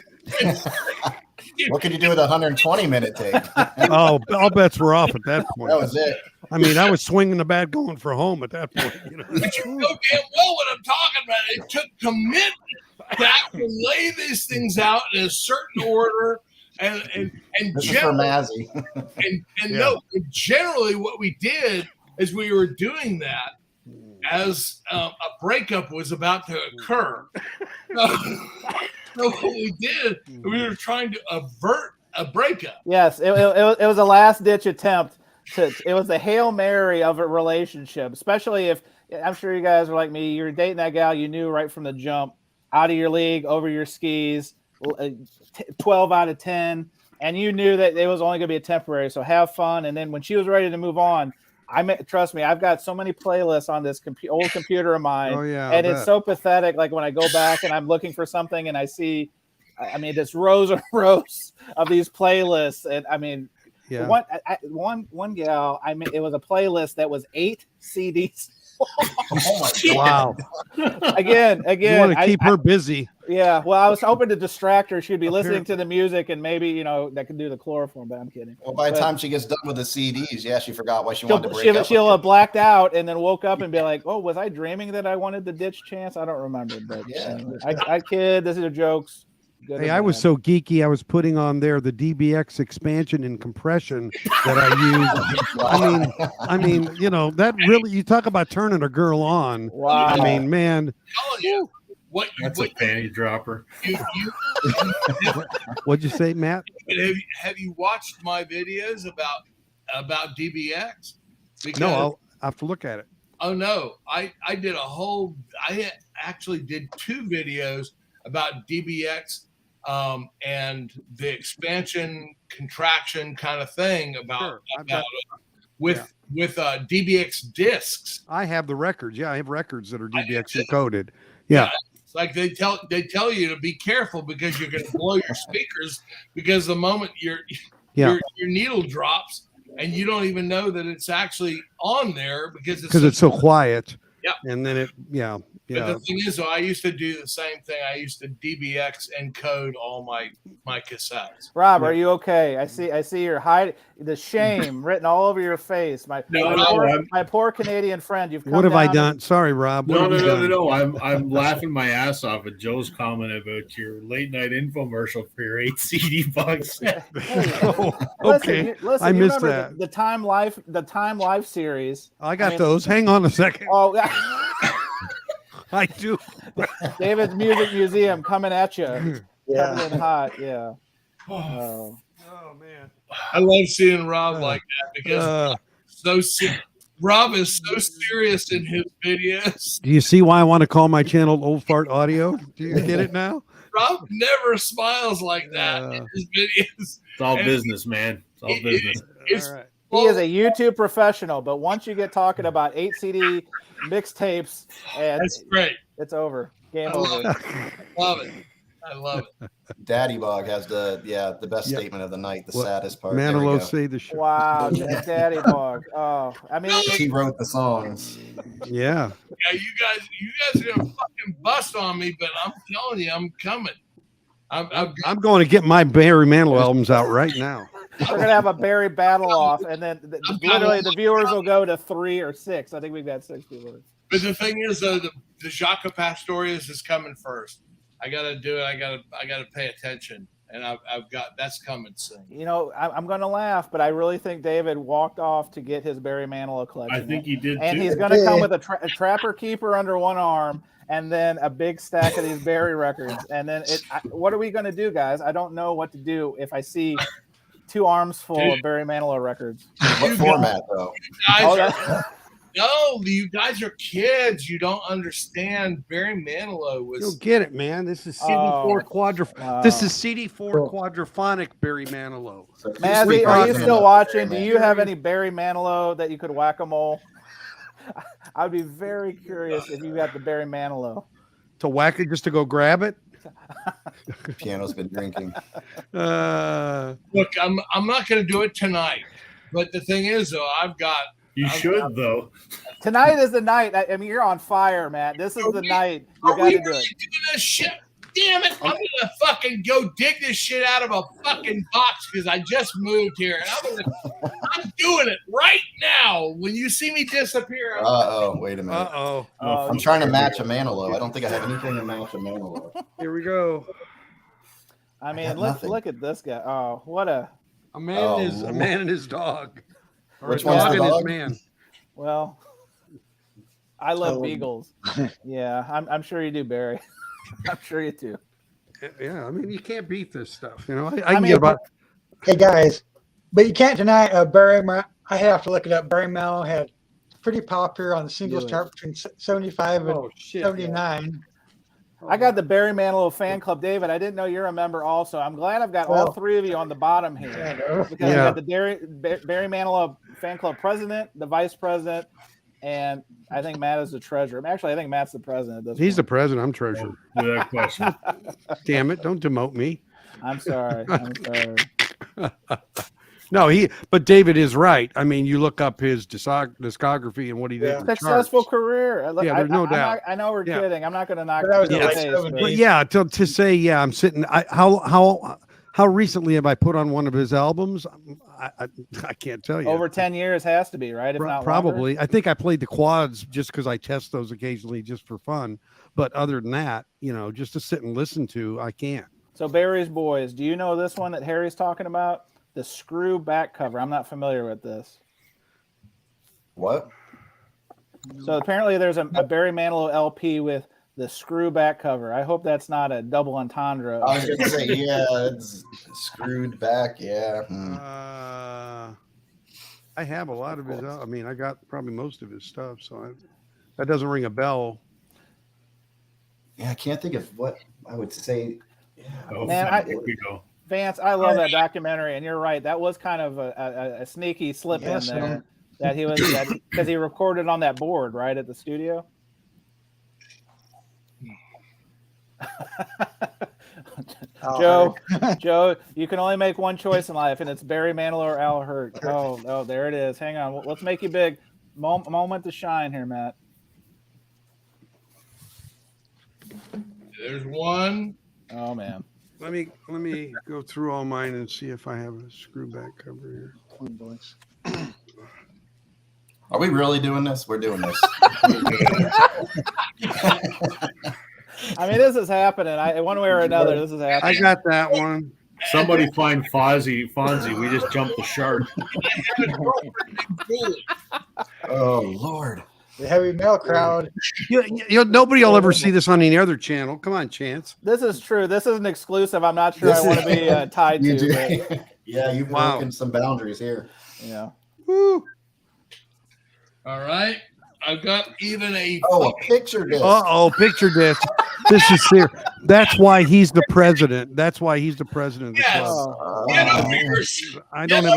What could you do with a 120-minute tape? Oh, all bets were off at that point. That was it. I mean, I was swinging the bat going for home at that point. But you know damn well what I'm talking about. It took commitment to lay these things out in a certain order. And generally, generally what we did is we were doing that as a breakup was about to occur. So what we did, we were trying to avert a breakup. Yes, it was a last-ditch attempt. It was the Hail Mary of a relationship, especially if, I'm sure you guys are like me, you're dating that gal you knew right from the jump, out of your league, over your skis, 12 out of 10, and you knew that it was only going to be a temporary, so have fun. And then when she was ready to move on, trust me, I've got so many playlists on this old computer of mine. Oh, yeah, and it's so pathetic. Like when I go back and I'm looking for something and I see, it's rows and rows of these playlists. And I mean, one gal, it was a playlist that was 8 CDs. Oh my wow. Again, you want to keep her busy. Yeah, well, I was hoping to distract her. She'd be listening to the music and maybe, that could do the chloroform, but I'm kidding. Well, by the time she gets done with the CDs, she forgot why she wanted to break up. She'll have blacked out and then woke up and be like, oh, was I dreaming that I wanted to ditch Chance? I don't remember, but I kid. This is jokes. Hey, I was so geeky. I was putting on there the DBX expansion and compression that I used. I mean, that really, you talk about turning a girl on. Wow. I mean, man. That's a panty dropper. What'd you say, Matt? Have you watched my videos about DBX? No, I'll have to look at it. Oh no, I actually did 2 videos about DBX and the expansion contraction kind of thing about with DBX discs. I have the records. Yeah, I have records that are DBX encoded. Yeah. It's like they tell you to be careful because you're going to blow your speakers because the moment your needle drops and you don't even know that it's actually on there because it's so quiet. Yeah. And then But the thing is, though, I used to do the same thing. I used to DBX encode all my cassettes. Rob, are you okay? I see your the shame written all over your face. My poor Canadian friend. You've come what have I down done? Sorry, Rob. No. I'm laughing my ass off at Joe's comment about your late night infomercial for your 8 CD box set. Okay, listen, I you missed remember that. The Time Life series. I got those. Hang on a second. Oh, I do. David's Music Museum coming at you. Yeah. Coming in hot. Yeah. Oh man. I love seeing Rob like that because Rob is so serious in his videos. Do you see why I want to call my channel Old Fart Audio? Do you get it now? Rob never smiles like that in his videos. It's all business, man. It's all business. All right. He is a YouTube professional, but once you get talking about 8 CD mixtapes, that's great. It's over. Game over. I love it. Daddy Bog has the best statement of the night, the saddest part. Manilow say the shit. Wow, Daddy Bog. Oh, I mean, he wrote the songs. Yeah. Yeah, you guys are gonna fucking bust on me, but I'm telling you, I'm coming. I'm going to get my Barry Manilow albums out right now. We're gonna have a Barry battle off, and then literally the viewers will go to 3 or 6. I think we've got 6 viewers. But the thing is, though, the Jaco Pastorius is coming first. I gotta do it. I gotta pay attention, and I've got that's coming soon. You know, I'm gonna laugh, but I really think David walked off to get his Barry Manilow collection. I think he did, and too. he's gonna come with a Trapper Keeper under one arm, and then a big stack of these Barry records. And then what are we gonna do, guys? I don't know what to do if I see 2 arms full of Barry Manilow records. What format, though? No, you guys are kids. You don't understand. Barry Manilow was. You'll get it, man. This is CD4 This is CD4 quadraphonic Barry Manilow. Mazzy, are you still watching? Do you have any Barry Manilow that you could whack-a-mole? I would be very curious if you got the Barry Manilow. To whack it, just to go grab it? Piano's been drinking. Look, I'm not going to do it tonight. But the thing is, though, You should, though. Tonight is the night. I mean, you're on fire, man. This is the night. You got to do it. Doing this shit? Damn it! I'm gonna fucking go dig this shit out of a fucking box because I just moved here, and I'm doing it right now. When you see me disappear. Wait a minute. I'm trying to match a Manilow. I don't think I have anything to match a Manilow. Here we go. I mean, look at this guy. Oh, what a man and his dog. Which one's the dog? Man. Well, I love beagles. Yeah, I'm sure you do, Barry. I'm sure you do. Yeah, I mean, you can't beat this stuff. You know, I can get about. Hey guys, but you can't deny Barry. I have to look it up. Barry Manilow had pretty popular on the singles chart between 75 and 79. I got the Barry Manilow fan club, David. I didn't know you're a member also. I'm glad I've got all 3 of you on the bottom here. Because I got the Barry Manilow fan club president, the vice president, and I think Matt is the treasurer. Actually, I think Matt's the president. He's the president. I'm treasurer. Without question. Damn it! Don't demote me. I'm sorry. I'm sorry. No, but David is right. I mean, you look up his discography and what he did. Successful career. There's no doubt. I know we're kidding. I'm not going to knock it. But yeah, to say, I'm sitting. How recently have I put on one of his albums? I can't tell you. Over 10 years has to be, right? If not probably. longer. I think I played the quads just because I test those occasionally just for fun. But other than that, just to sit and listen to, I can't. So Barry's Boys, do you know this one that Harry's talking about? The screw back cover. I'm not familiar with this. What? So apparently there's a Barry Manilow LP with the screw back cover. I hope that's not a double entendre. I was going to say, yeah, it's screwed back. Yeah. I have a lot of his. I mean, I got probably most of his stuff, so that doesn't ring a bell. Yeah, I can't think of what I would say. Yeah. Oh, Man, here we go. Vance, I love that documentary, and you're right. That was kind of a sneaky slip in there that he was because he recorded on that board right at the studio. Joe, you can only make one choice in life, and it's Barry Manilow or Al Hurt. Oh, there it is. Hang on, let's make you big. Moment to shine here, Matt. There's one. Oh man. Let me go through all mine and see if I have a screw back cover here. Are we really doing this? We're doing this. I mean, this is happening. One way or another, this is happening. I got that one. Somebody find Fonzie. We just jumped the shark. Oh Lord. The heavy metal crowd. Nobody will ever see this on any other channel. Come on, Chance. This is true. This is an exclusive. I'm not sure I want to be tied to. But... Yeah, you've broken some boundaries here. Yeah. Woo. All right. I've got even a picture disc. Picture disc. This is here. That's why he's the president. That's why he's the president of the club. I don't have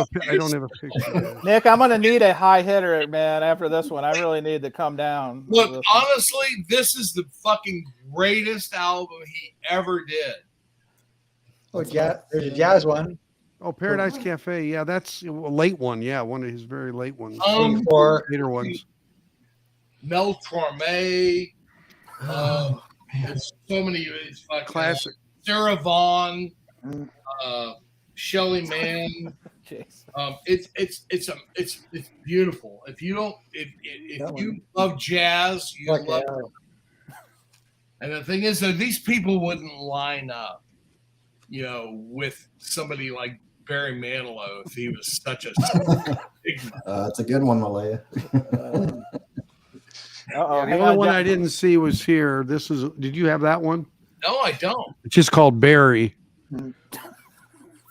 a picture. Nick, I'm gonna need a high hitter, man. After this one, I really need to come down. Look, honestly, this is the fucking greatest album he ever did. Oh, yeah, there's a jazz one. Oh, Paradise Cafe. Yeah, that's a late one. Yeah, one of his very late ones. Later ones. Mel Torme. There's so many classic. Sarah Vaughan, Shelly Manne. It's beautiful. If you love jazz, you love it. And the thing is that these people wouldn't line up, with somebody like Barry Manilow if he was such a stigma. It's a good one, Malaya. The only one I didn't see was here. Did you have that one? No, I don't. It's just called Barry.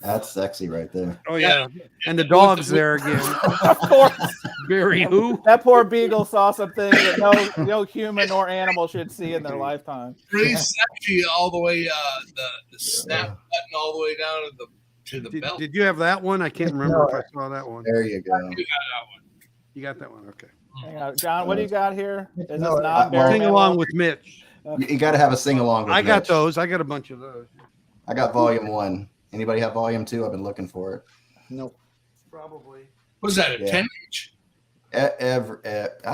That's sexy right there. Oh yeah, and the dog's there again. Of course, Barry. Who? That poor beagle saw something that no human or animal should see in their lifetime. Pretty sexy all the way. The snap button all the way down to the belt. Did you have that one? I can't remember if I saw that one. There you go. You got that one. You got that one. Okay. Hang on, John, what do you got here? Is this not Barry Sing along with Mitch. You got to have a sing along. I got those. I got a bunch of those. I got volume 1. Anybody have volume 2? I've been looking for it. Nope. Probably. Was that a 10-inch? I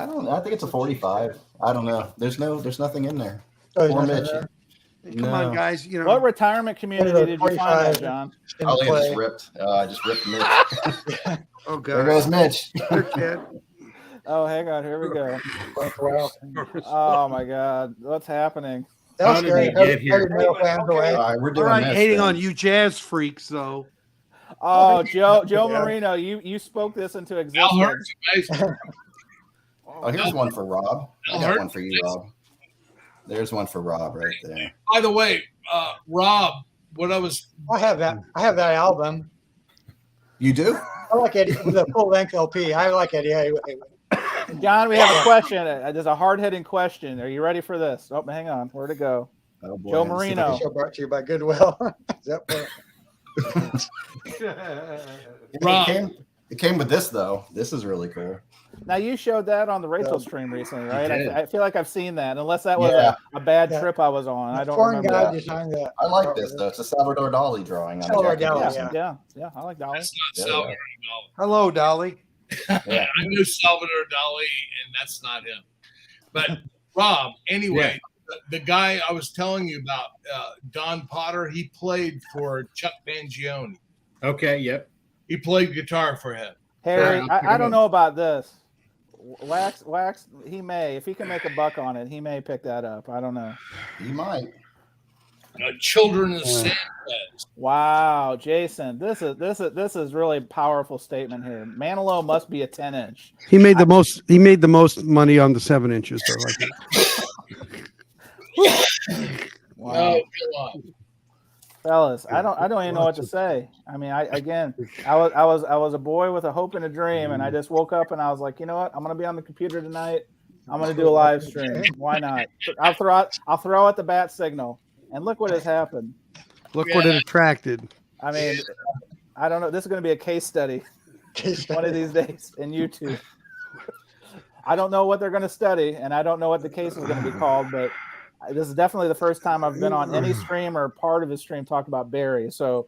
don't know. I think it's a 45. I don't know. There's nothing in there. Oh, Mitch. Hey, come on, guys. What retirement community did you find that, John? I just ripped. I just ripped Mitch. Oh God. There goes Mitch. Oh, hang on. Here we go. Oh my God, what's happening? That's great. Get here? All right, we're doing this, hating then. on you jazz freaks, though. Oh, Joe Marino, you spoke this into existence. Oh, here's one for Rob. I got one for you, Rob. There's one for Rob right there. By the way, Rob, I have that. I have that album. You do? I like it with a full length LP. I like it. Yeah. John, we have a question. There's a hard-hitting question. Are you ready for this? Oh, hang on. Where'd it go? Oh, boy. Joe Marino. Brought to you by Goodwill. It came with this, though. This is really cool. Now, you showed that on the Rachel stream recently, right? I feel like I've seen that, unless that was a bad trip I was on. I don't remember that. Designed that. I like this, though. It's a Salvador Dali drawing. Salvador Dali, yeah. I like Dali. That's not Salvador Dali. Hello, Dolly. I knew Salvador Dali, and that's not him. But Rob, anyway, the guy I was telling you about, Don Potter, he played for Chuck Mangione. Okay, yep. He played guitar for him. Harry, I don't know about this. Wax, he may. If he can make a buck on it, he may pick that up. I don't know. He might. Children of Sanchez. Wow, Jason, this is really powerful statement here. Manilow must be a 10-inch. He made the most. He made the most money on the 7 inches, though. Wow. No, come on. fellas, I don't even know what to say. I mean, I was a boy with a hope and a dream, and I just woke up and I was like, you know what? I'm gonna be on the computer tonight. I'm gonna do a live stream. Why not? I'll throw out the bat signal, and look what has happened. Look what it attracted. I mean, I don't know. This is gonna be a case study one of these days in YouTube. I don't know what they're gonna study, and I don't know what the case is gonna be called, but this is definitely the first time I've been on any stream or part of his stream talk about Barry. So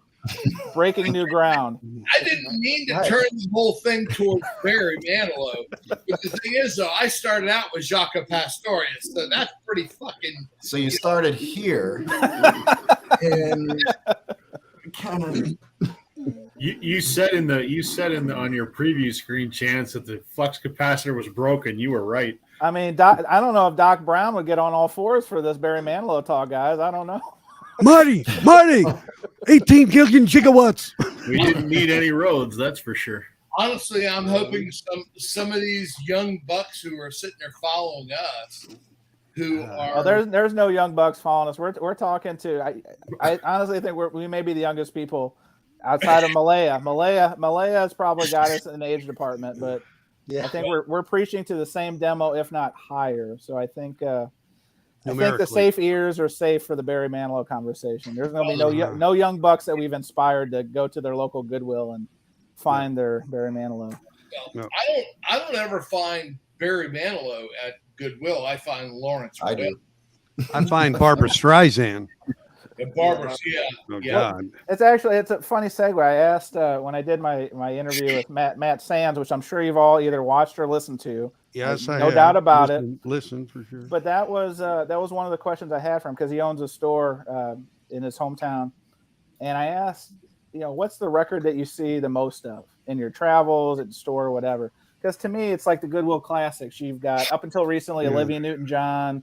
breaking new ground. I didn't mean to turn the whole thing towards Barry Manilow. But the thing is, though, I started out with Jaco Pastorius, so that's pretty fucking. So you started here, and kind of. You said on your preview screen, Chance, that the flux capacitor was broken. You were right. I mean, I don't know if Doc Brown would get on all fours for this Barry Manilow talk, guys. I don't know. Marty, 18 gigawatts. We didn't need any roads, that's for sure. Honestly, I'm hoping some of these young bucks who are sitting there following us, who are there's no young bucks following us. We're talking to. I honestly think we may be the youngest people outside of Malaya. Malaya has probably got us in the age department, but I think we're preaching to the same demo, if not higher. So I think the safe ears are safe for the Barry Manilow conversation. There's going to be no young bucks that we've inspired to go to their local Goodwill and find their Barry Manilow. No. I don't ever find Barry Manilow at Goodwill. I find Lawrence. I do. I find Barbara Streisand. Barbara, Oh God! It's a funny segue. I asked when I did my interview with Matt Sands, which I'm sure you've all either watched or listened to. Yes, I no have. doubt about it. Listen for sure. But that was one of the questions I had for him because he owns a store in his hometown, and I asked, what's the record that you see the most of in your travels at the store or whatever? Because to me, it's like the Goodwill classics. You've got up until recently Olivia Newton-John,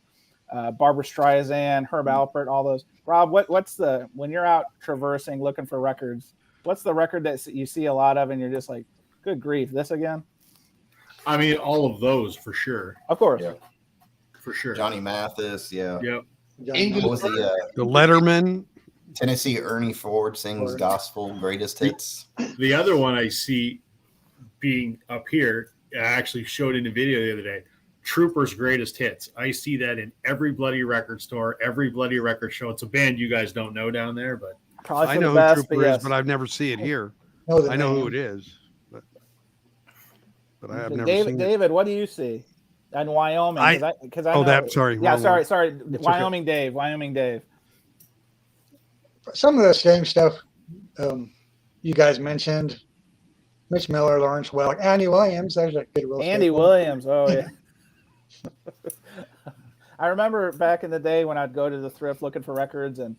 Barbara Streisand, Herb Alpert, all those. Rob, what's when you're out traversing looking for records, what's the record that you see a lot of and you're just like, good grief, this again? I mean, all of those for sure. Of course. Yeah. For sure. Johnny Mathis, yeah. Yep. What was the Letterman? Tennessee Ernie Ford sings gospel greatest hits. The other one I see being up here, I actually showed in the video the other day, Trooper's Greatest Hits. I see that in every bloody record store, every bloody record show. It's a band you guys don't know down there, but I know who Trooper is, but I've never seen it here. I know who it is, but I have never seen it. David, what do you see in Wyoming? Sorry. Yeah, sorry. Wyoming Dave. Some of the same stuff you guys mentioned. Mitch Miller, Lawrence Welk, Andy Williams. There's a good role. Andy Williams. Oh, yeah. I remember back in the day when I'd go to the thrift looking for records, and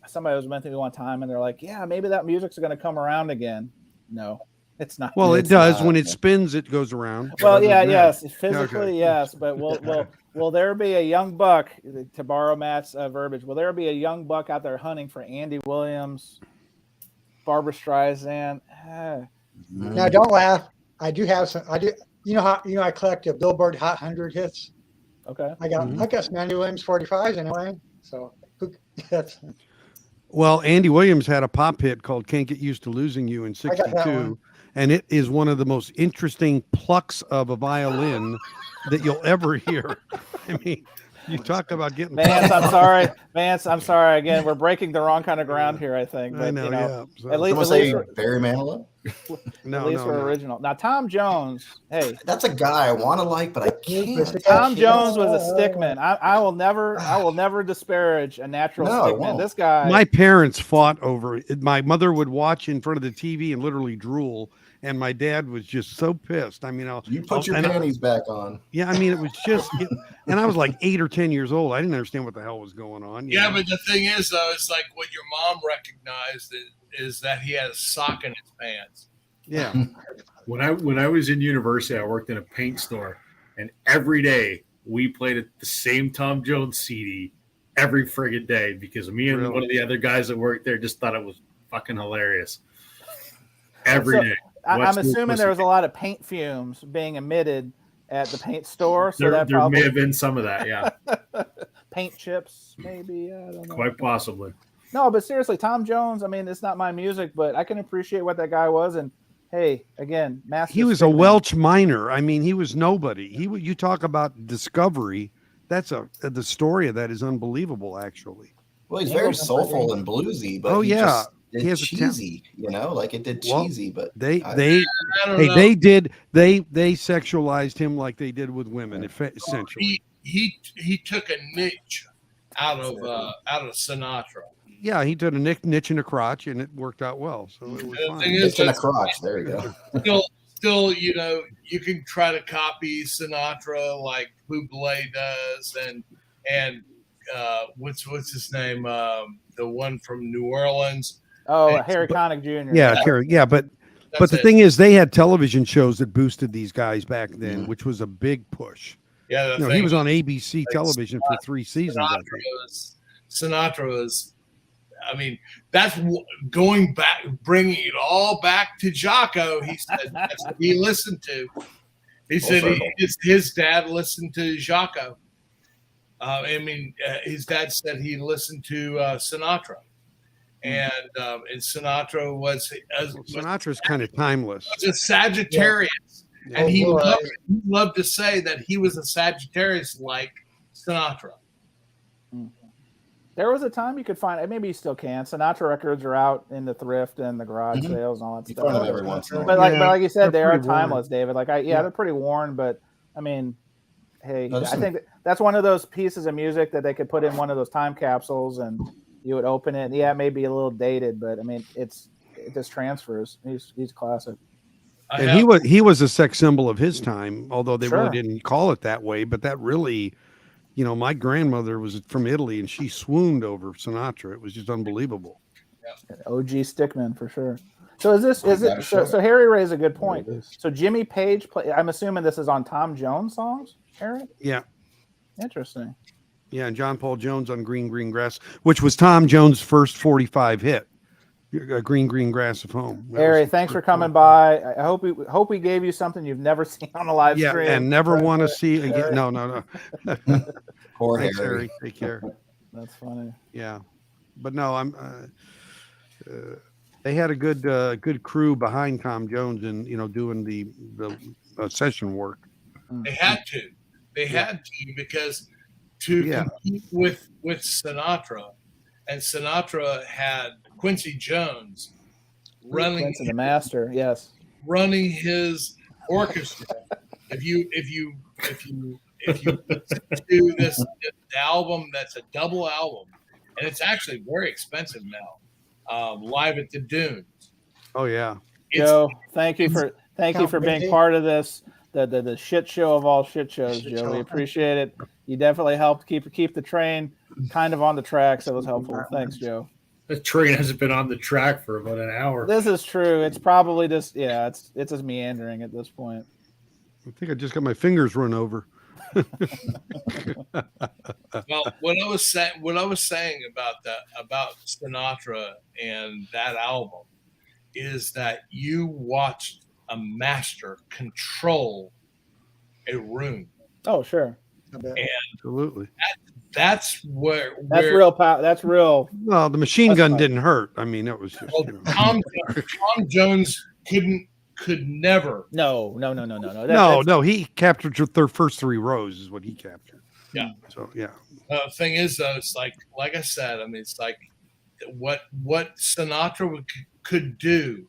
somebody was mentioning me one time, and they're like, "Yeah, maybe that music's going to come around again." No, it's not. Well, it does. When it spins, it goes around. Well, yes, physically, yes, but will there be a young buck, to borrow Matt's verbiage? Will there be a young buck out there hunting for Andy Williams, Barbara Streisand? Now, don't laugh. I do have some. I do. You know how I collect a Billboard Hot 100 hits. Okay. I got some Andy Williams 45s anyway. So that's. Well, Andy Williams had a pop hit called "Can't Get Used to Losing You" in '62, and it is one of the most interesting plucks of a violin that you'll ever hear. I mean, you talk about getting. Vance, I'm sorry. Again, we're breaking the wrong kind of ground here, I think. But, I know. Yeah. So. At least Barry Manilow. At least we're original. Now, Tom Jones. Hey, that's a guy I want to like, but I can't. Tom Jones was a stickman. I will never disparage a natural stickman. This guy. My parents fought over it. My mother would watch in front of the TV and literally drool. And my dad was just so pissed. I mean, you put your panties back on. Yeah, I mean, it was just, and I was like 8 or 10 years old. I didn't understand what the hell was going on. Yeah, but the thing is, though, it's like what your mom recognized is that he had a sock in his pants. Yeah. When I was in university, I worked in a paint store, and every day we played the same Tom Jones CD every friggin' day because me and one of the other guys that worked there just thought it was fucking hilarious. Every day. I'm assuming there was a lot of paint fumes being emitted at the paint store. So there may have been some of that, yeah. Paint chips, maybe. I don't know. Quite possibly. No, but seriously, Tom Jones. I mean, it's not my music, but I can appreciate what that guy was. And hey, again, master. He was a Welch miner. I mean, he was nobody. You talk about discovery. That's the story of that is unbelievable, actually. Well, he's very soulful and bluesy, but he has cheesy, like it did cheesy, but they sexualized him like they did with women, essentially. He took a niche out of Sinatra. Yeah, he did a niche in a crotch, and it worked out well. So it was fine. Niche in a crotch. There you go. Still, you can try to copy Sinatra like Bublé does, and what's his name? The one from New Orleans. Oh, Harry Connick Jr. Yeah, but the thing is, they had television shows that boosted these guys back then, which was a big push. Yeah, he was on ABC television for 3 seasons. Sinatra was. I mean, that's going back, bringing it all back to Jaco. He said that's what he listened to. He said his dad listened to Jaco. His dad said he listened to Sinatra, and Sinatra was Sinatra's kind of timeless. He was a Sagittarius, and he loved to say that he was a Sagittarius like Sinatra. There was a time you could find, maybe you still can. Sinatra records are out in the thrift and the garage sales and all that stuff. Find them every once in a while. But like you said, they are timeless, David. They're pretty worn, but I mean, hey, I think that's one of those pieces of music that they could put in one of those time capsules and you would open it. Yeah, it may be a little dated, but I mean, it just transfers. He's classic. And he was a sex symbol of his time, although they really didn't call it that way. But that really, my grandmother was from Italy, and she swooned over Sinatra. It was just unbelievable. Yeah. OG Stickman for sure. So so Harry raised a good point. So Jimmy Page I'm assuming this is on Tom Jones songs, Harry? Yeah. Interesting. Yeah, and John Paul Jones on Green Green Grass, which was Tom Jones' first 45 hit. Green Green Grass of Home. Harry, thanks for coming by. I hope we gave you something you've never seen on a live stream. Yeah, and never want to see again. No. Poor Thanks, Harry. Take care. That's funny. Yeah, but no, they had a good crew behind Tom Jones and doing the session work. They had to. Because to compete with Sinatra, and Sinatra had Quincy Jones running the master, running his orchestra. If you do this album, that's a double album, and it's actually very expensive now. Live at the Dunes. Oh yeah, Joe, thank you for being part of this. The shit show of all shit shows, Joe. We appreciate it. You definitely helped keep the train kind of on the tracks. That was helpful. Thanks, Joe. The train hasn't been on the track for about an hour. This is true. It's probably just it's just meandering at this point. I think I just got my fingers run over. Well, what I was saying about Sinatra and that album is that you watched a master control a room. Oh, sure. And absolutely. That's real power. That's real. Well, the machine gun didn't hurt. I mean, it was just. Tom Jones could never. No. He captured their first 3 rows, is what he captured. Yeah. So yeah. The thing is, though, it's like I said. I mean, it's like what Sinatra could do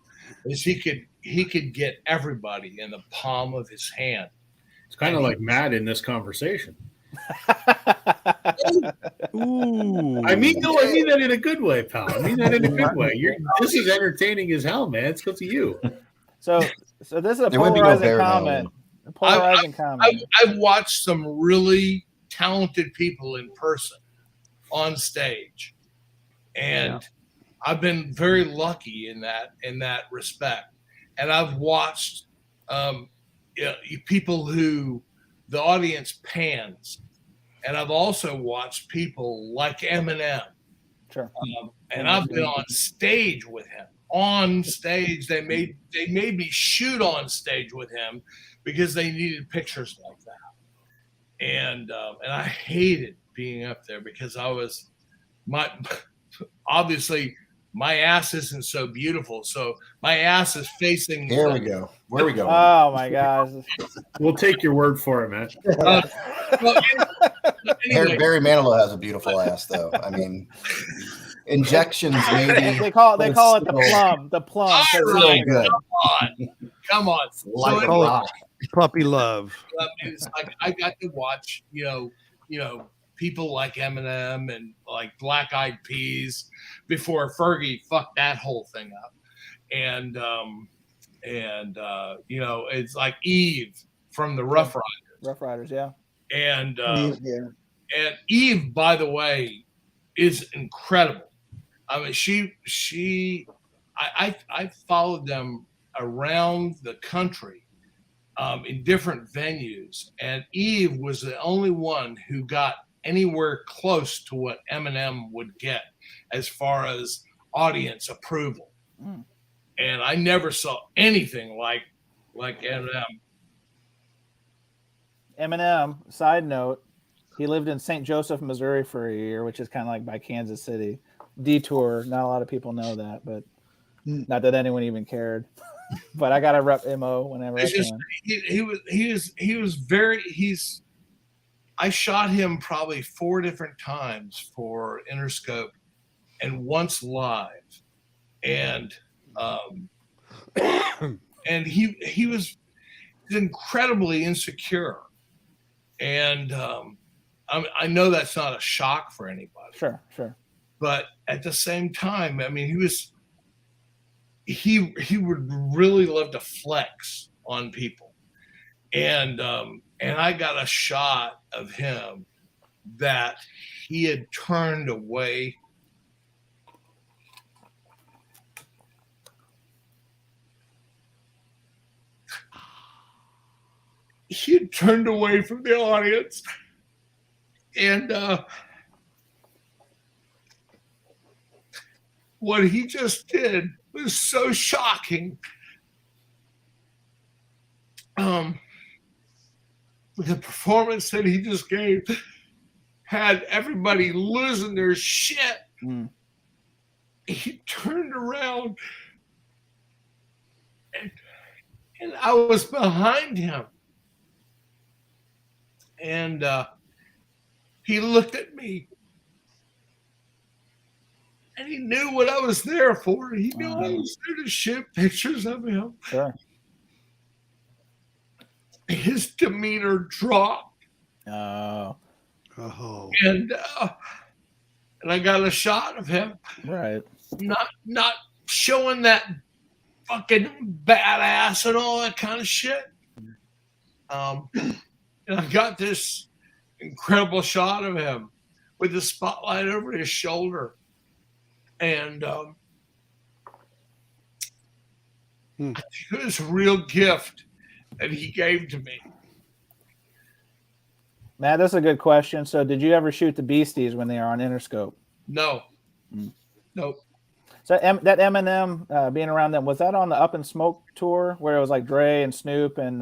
is he could get everybody in the palm of his hand. It's kind of like Matt in this conversation. Ooh. I mean that in a good way, pal. I mean that in a good way. This is entertaining as hell, man. It's good to you. So this is a polarizing comment. I've watched some really talented people in person on stage, and I've been very lucky in that respect. And I've watched people who the audience pans, and I've also watched people like Eminem. Sure. And I've been on stage with him. On stage, they made me shoot on stage with him because they needed pictures like that. And I hated being up there because obviously my ass isn't so beautiful, so my ass is facing. Here we go. Where we go? Oh my gosh. We'll take your word for it, man. Well, anyway, Barry Manilow has a beautiful ass, though. I mean, injections maybe. They call it the plum. The plum. all right, good. come on. Like So a rock. Puppy love. it's like I got to watch, people like Eminem and like Black Eyed Peas before Fergie fucked that whole thing up, and it's like Eve from the Rough Riders. Rough Riders, yeah. And Yeah. and Eve, by the way, is incredible. I mean, I followed them around the country in different venues, and Eve was the only one who got anywhere close to what Eminem would get as far as audience approval. And I never saw anything like Eminem. Eminem, side note, he lived in St. Joseph, Missouri for a year, which is kind of like by Kansas City. Detour. Not a lot of people know that, but not that anyone even cared. But I got to rep MO whenever I can. I shot him probably 4 different times for Interscope and once live. And and he was incredibly insecure. And I know that's not a shock for anybody. Sure. But at the same time, I mean, he would really love to flex on people. And I got a shot of him that he had turned away. He had turned away from the audience. And what he just did was so shocking. The performance that he just gave had everybody losing their shit. He turned around and I was behind him. And he looked at me and he knew what I was there for. He knew I was there to shoot pictures of him. Sure. His demeanor dropped. Oh. And I got a shot of him. Right. Not showing that fucking badass and all that kind of shit. And I got this incredible shot of him with the spotlight over his shoulder. And I think it was a real gift that he gave to me. Matt, that's a good question. So did you ever shoot the Beasties when they are on Interscope? No. Nope. So that Eminem being around them, was that on the Up in Smoke tour where it was like Dre and Snoop and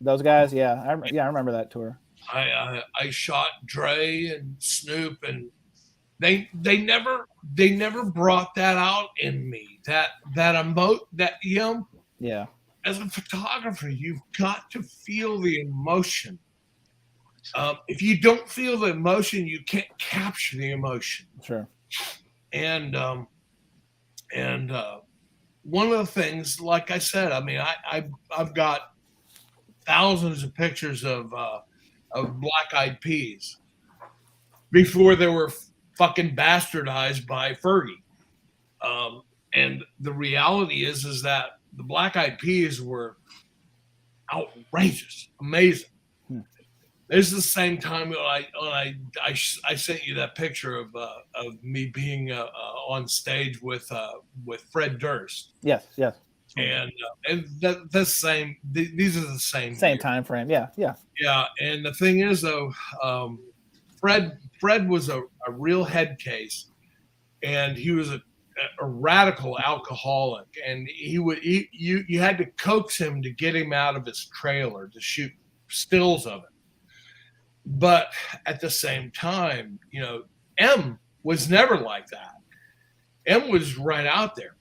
those guys? Yeah, I remember that tour. I shot Dre and Snoop, and they never brought that out in me. Yeah. As a photographer, you've got to feel the emotion. If you don't feel the emotion, you can't capture the emotion. Sure. And one of the things, like I said, I mean, I've got thousands of pictures of Black Eyed Peas before they were fucking bastardized by Fergie. And the reality is that the Black Eyed Peas were outrageous, amazing. This is the same time when I sent you that picture of me being on stage with Fred Durst. Yes. And the same. These are the same time frame. Yeah. Yeah. And the thing is, though, Fred was a real head case, and he was a radical alcoholic, and you had to coax him to get him out of his trailer to shoot stills of it. But at the same time, M was never like that. M was right out there.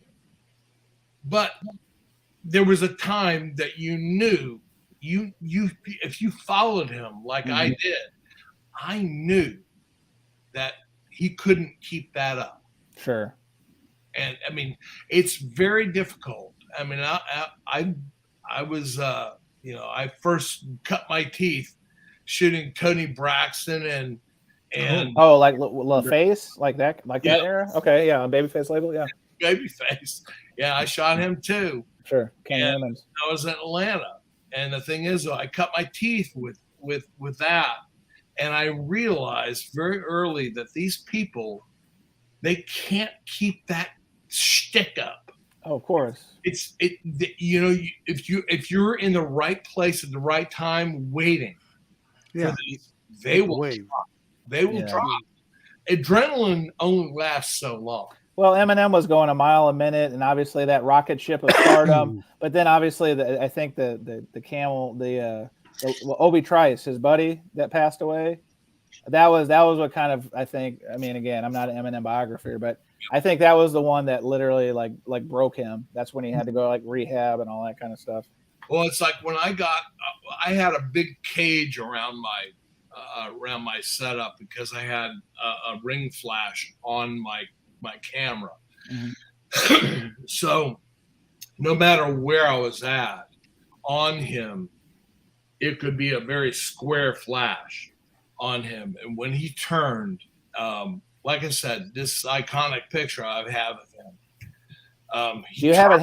But there was a time that you knew you if you followed him like I did, I knew that he couldn't keep that up. Sure. And I mean, it's very difficult. I mean, I was I first cut my teeth shooting Tony Braxton and like LaFace, like that era. Okay, yeah, on Babyface label, yeah. Babyface, yeah, I shot him too. Sure, and I was in Atlanta, and the thing is, I cut my teeth with that, and I realized very early that these people, they can't keep that shtick up. Oh, of course. If you're in the right place at the right time, waiting, they will drop. They will drop. Adrenaline only lasts so long. Well, Eminem was going a mile a minute, and obviously that rocket ship of stardom. But then obviously, I think the camel, Obi Trice, his buddy that passed away. That was what kind of, I think. I mean, again, I'm not an Eminem biographer, but I think that was the one that literally like broke him. That's when he had to go like rehab and all that kind of stuff. Well, it's like when I had a big cage around my setup because I had a ring flash on my camera. So no matter where I was at on him, it could be a very square flash on him. And when he turned, like I said, this iconic picture I have of him. Do you have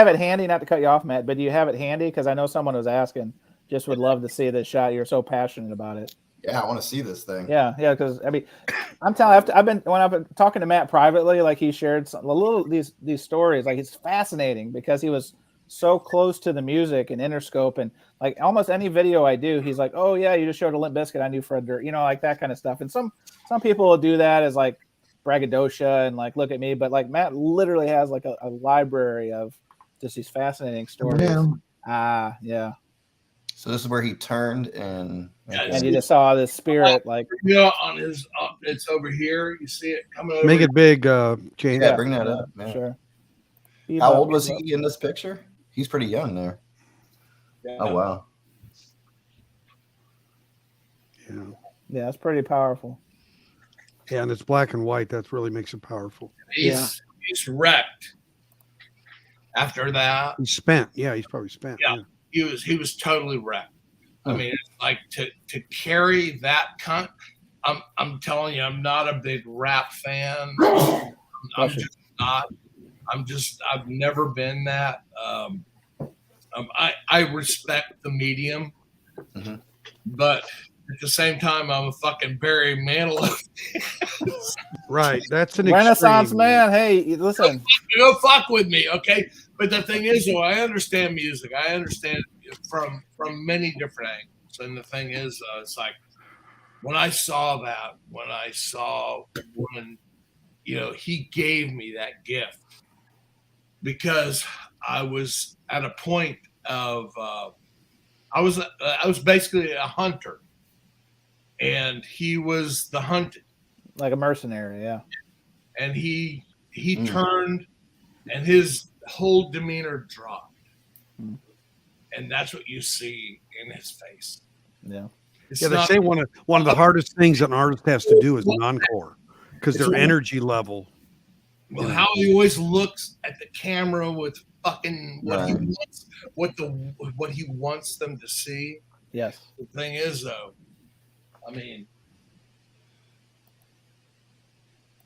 it handy? Not to cut you off, Matt, but do you have it handy? Because I know someone was asking. Just would love to see this shot. You're so passionate about it. Yeah, I want to see this thing. Yeah. Because I mean, I'm telling you, when I've been talking to Matt privately, like he shared these stories. Like it's fascinating because he was so close to the music and Interscope, and like almost any video I do, he's like, "Oh yeah, you just showed a Limp Bizkit. I knew Fred Durst," like that kind of stuff. And some people will do that as like braggadocio and like look at me, but like Matt literally has like a library of just these fascinating stories. Yeah. So this is where he turned and you just saw this spirit like on his it's over here. You see it coming over. Make it big, James. Yeah, bring that up. Man. Sure. How old was he in this picture? He's pretty young there. Yeah. Oh wow. Yeah, it's pretty powerful. Yeah, and it's black and white. That really makes it powerful. He's wrecked. After that, he's spent. Yeah, he's probably spent. Yeah. He was totally wrecked. I mean, it's like to carry that I'm telling you, I'm not a big rap fan. I'm just not. I've never been that. I respect the medium, but at the same time, I'm a fucking Barry Manilow. Right, that's an Renaissance extreme. Man. Hey, listen, go fuck with me, okay? But the thing is, though, I understand music. I understand it from many different angles. And the thing is, it's like when I saw that, when he gave me that gift, because I was at a point of I was basically a hunter, and he was the hunted, like a mercenary, yeah. And he turned, and his whole demeanor dropped, and that's what you see in his face. Yeah. They say one of the hardest things an artist has to do is an encore, because their energy level. Well, how he always looks at the camera with fucking what he wants them to see. Yes. The thing is, though, I mean,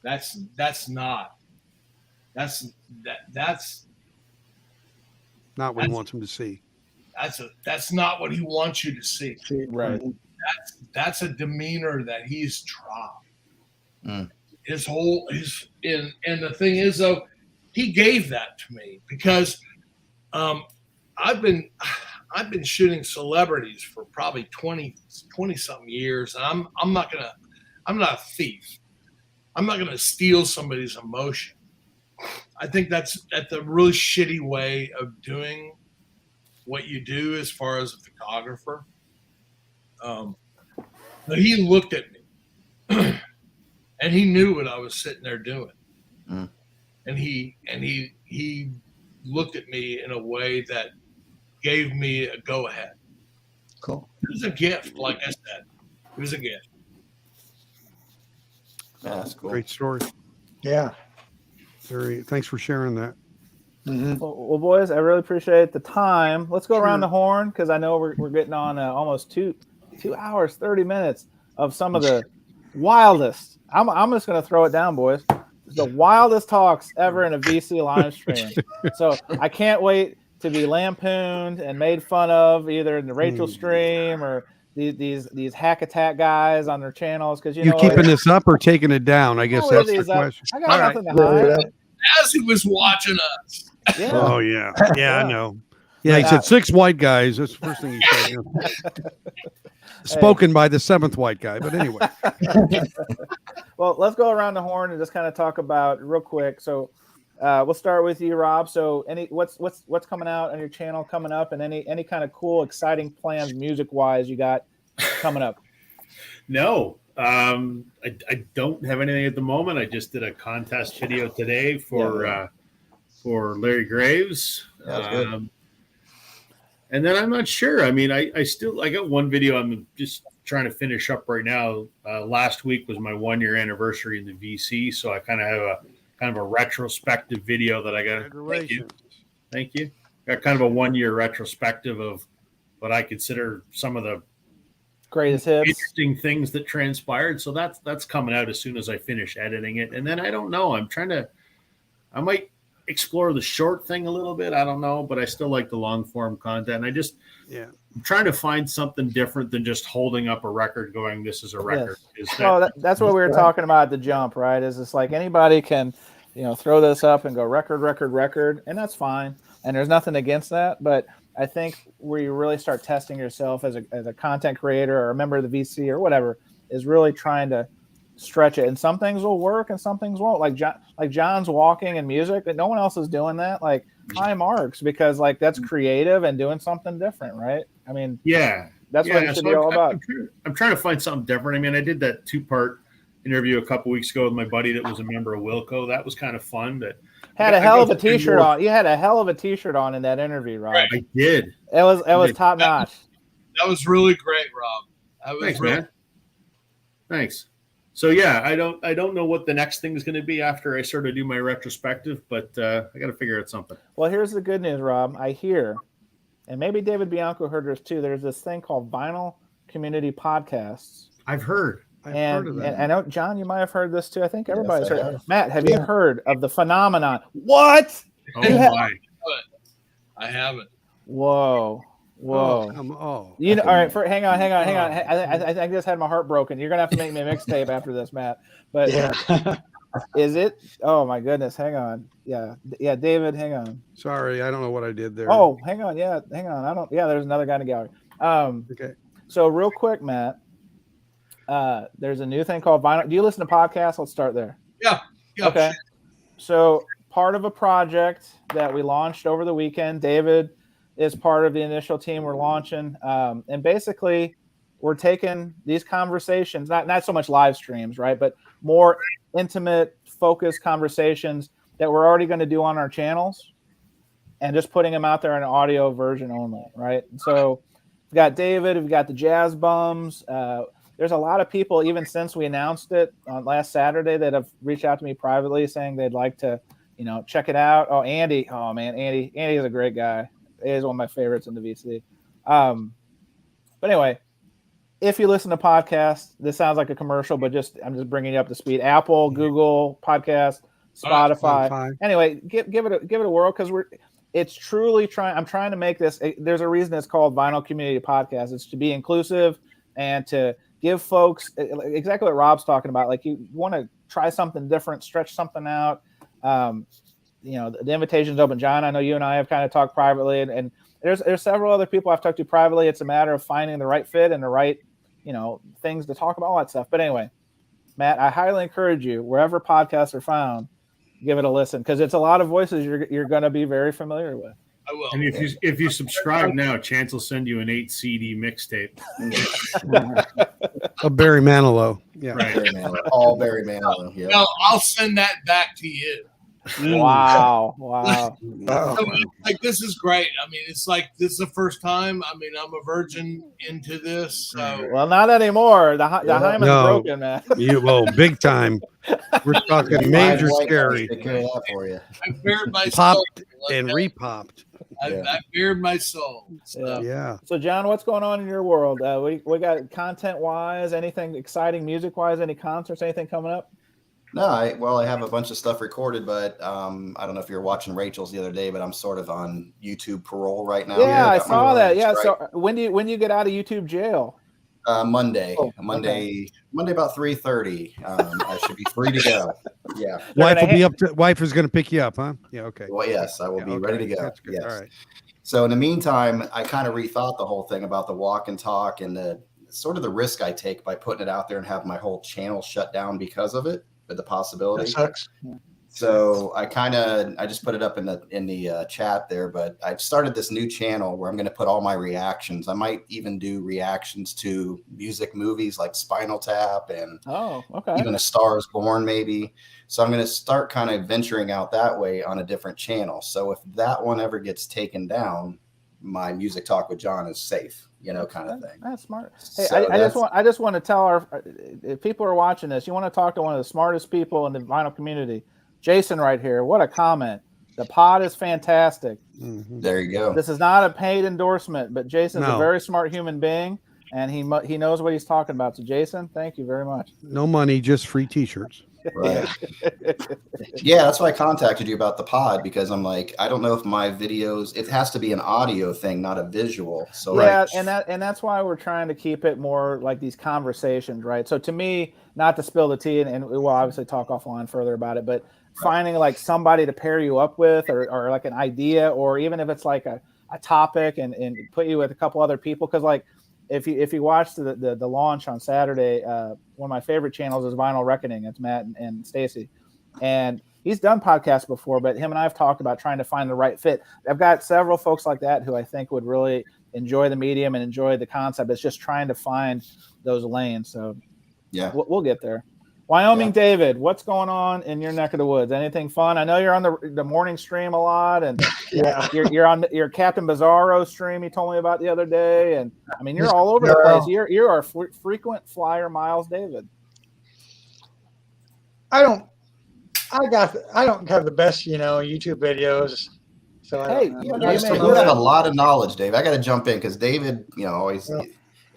that's not what he wants them to see. That's not what he wants you to see. Right. That's a demeanor that he's dropped. And the thing is, though, he gave that to me because I've been shooting celebrities for probably 20 something years, and I'm not a thief. I'm not gonna steal somebody's emotion. I think that's a really shitty way of doing what you do as far as a photographer. He looked at me and he knew what I was sitting there doing. Mm. And he looked at me in a way that gave me a go ahead. Cool. It was a gift, like I said. It was a gift. Yeah, that's cool. Great story. Yeah. Thanks for sharing that. Mm-hmm. Well, boys, I really appreciate the time. Let's go around the horn because I know we're getting on almost 2 hours, 30 minutes of some of the wildest. I'm just going to throw it down, boys. The wildest talks ever in a VC live stream. So I can't wait to be lampooned and made fun of either in the Rachel stream or these hack attack guys on their channels because you keeping this up or taking it down? I guess that's the question. I got nothing to hide. As he was watching us. Yeah. Oh yeah, I know. Yeah, he said 6 white guys. That's the first thing he said. Spoken by the 7th white guy, but anyway. Well, let's go around the horn and just kind of talk about real quick. So we'll start with you, Rob. So what's coming out on your channel coming up, and any kind of cool, exciting plans music wise you got coming up? No, I don't have anything at the moment. I just did a contest video today for Larry Graves. And then I'm not sure. I mean, I got one video I'm just trying to finish up right now. Last week was my 1-year anniversary in the VC, so I kind of have a retrospective video that I got. Thank you. Got kind of a 1-year retrospective of what I consider some of the greatest hits, interesting things that transpired. So that's coming out as soon as I finish editing it. And then I don't know. I might explore the short thing a little bit. I don't know, but I still like the long form content. I'm trying to find something different than just holding up a record going, this is a record. Yes. That's what we were talking about at the jump, right? Is it's like anybody can, throw this up and go record, and that's fine. And there's nothing against that. But I think where you really start testing yourself as a content creator or a member of the VC or whatever is really trying to stretch it, and some things will work and some things won't. Like John's walking and music, that no one else is doing that. Like high marks because that's creative and doing something different, right? I mean, that's what it should be all about. I'm trying to find something different. I mean, I did that 2-part interview a couple weeks ago with my buddy that was a member of Wilco. That was kind of fun. That had a hell of a t-shirt on. You had a hell of a t-shirt on in that interview, Rob. Right. I did. It was top notch. That was really great, Rob. Thanks, man. Thanks. So yeah, I don't know what the next thing is going to be after I sort of do my retrospective, but I got to figure out something. Well, here's the good news, Rob. I hear, and maybe David Bianco heard this too. There's this thing called Vinyl Community Podcasts. I've heard of that. And I know, John, you might have heard this too. I think everybody's heard. Matt, have you heard of the phenomenon? What? Oh my! I haven't. Whoa. All right. Hang on. I just had my heart broken. You're gonna have to make me a mixtape after this, Matt. But is it? Oh my goodness. Hang on. Yeah. David, hang on. Sorry, I don't know what I did there. Oh, hang on. Yeah, hang on. I don't. Yeah, there's another guy in the gallery. Okay. So real quick, Matt. There's a new thing called vinyl. Do you listen to podcasts? Let's start there. Yeah. Okay. So part of a project that we launched over the weekend, David is part of the initial team we're launching. And basically we're taking these conversations, not so much live streams, right? But more intimate, focused conversations that we're already going to do on our channels and just putting them out there in an audio version only, right? So we've got David, we've got the Jazz Bums. There's a lot of people, even since we announced it on last Saturday, that have reached out to me privately saying they'd like to, check it out. Oh, Andy. Oh man, Andy is a great guy. He is one of my favorites in the VC. But anyway, if you listen to podcasts, this sounds like a commercial, but I'm just bringing you up to speed. Apple, Google Podcast, Spotify. Anyway, give it a whirl because it's truly I'm trying to make this. There's a reason it's called Vinyl Community Podcast. It's to be inclusive and to give folks exactly what Rob's talking about. Like you want to try something different, stretch something out. The invitation's open. John, I know you and I have kind of talked privately, and there's several other people I've talked to privately. It's a matter of finding the right fit and the right, things to talk about, all that stuff. But anyway, Matt, I highly encourage you, wherever podcasts are found, give it a listen because it's a lot of voices you're going to be very familiar with. I will. And if you subscribe now, Chance will send you an 8 CD mixtape. Barry Manilow. Yeah. Right. Barry Manilow. All Barry Manilow. Yeah. No, I'll send that back to you. Wow. Wow. So, like, this is great. I mean, it's like this is the first time. I mean, I'm a virgin into this. So Well, not anymore. The hymen's broken, man. Big time. We're talking major scary. Take care of that for you. I bared my Popped soul. and repopped. I bared my soul. So. Yeah. So, John, what's going on in your world? We got content-wise, anything exciting music-wise, any concerts, anything coming up? No, I have a bunch of stuff recorded, but I don't know if you were watching Rachel's the other day, but I'm sort of on YouTube parole right now. Yeah, I saw that. Yeah, so when do you get out of YouTube jail? Monday about 3:30. I should be free to go. Yeah. Wife is going to pick you up, huh? Yeah. Okay. Well, yes, I will be ready to go. Yes. All right. So in the meantime, I kind of rethought the whole thing about the walk and talk and the sort of the risk I take by putting it out there and have my whole channel shut down because of it. But the possibility. That sucks. So I just put it up in the chat there, but I've started this new channel where I'm going to put all my reactions. I might even do reactions to music movies like Spinal Tap and even A Star Is Born maybe. So I'm going to start kind of venturing out that way on a different channel. So if that one ever gets taken down, my Music Talk with John is safe, kind of thing. That's smart. Hey, so I just want to tell if people are watching this, you want to talk to one of the smartest people in the vinyl community, Jason right here. What a comment. The pod is fantastic. Mm-hmm. There you go. This is not a paid endorsement, but Jason's a very smart human being, and he knows what he's talking about. So Jason, thank you very much. No money, just free t-shirts. Right. Yeah, that's why I contacted you about the pod, because I'm like, I don't know if my videos, it has to be an audio thing, not a visual. So and that's why we're trying to keep it more like these conversations, right? So to me, not to spill the tea, and we'll obviously talk offline further about it, but finding like somebody to pair you up with, or like an idea, or even if it's like a topic and put you with a couple other people, because like if you watch the launch on Saturday, one of my favorite channels is Vinyl Reckoning. It's Matt and Stacy, and he's done podcasts before, but him and I have talked about trying to find the right fit. I've got several folks like that who I think would really enjoy the medium and enjoy the concept. It's just trying to find those lanes. So yeah, we'll get there. Wyoming, David, what's going on in your neck of the woods? Anything fun? I know you're on the morning stream a lot, and you're on your Captain Bizarro stream you told me about the other day, and I mean you're all over the place. You're our frequent flyer, Miles David. I don't have the best YouTube videos. So you have a lot of knowledge, Dave. I got to jump in because David, always. Yeah.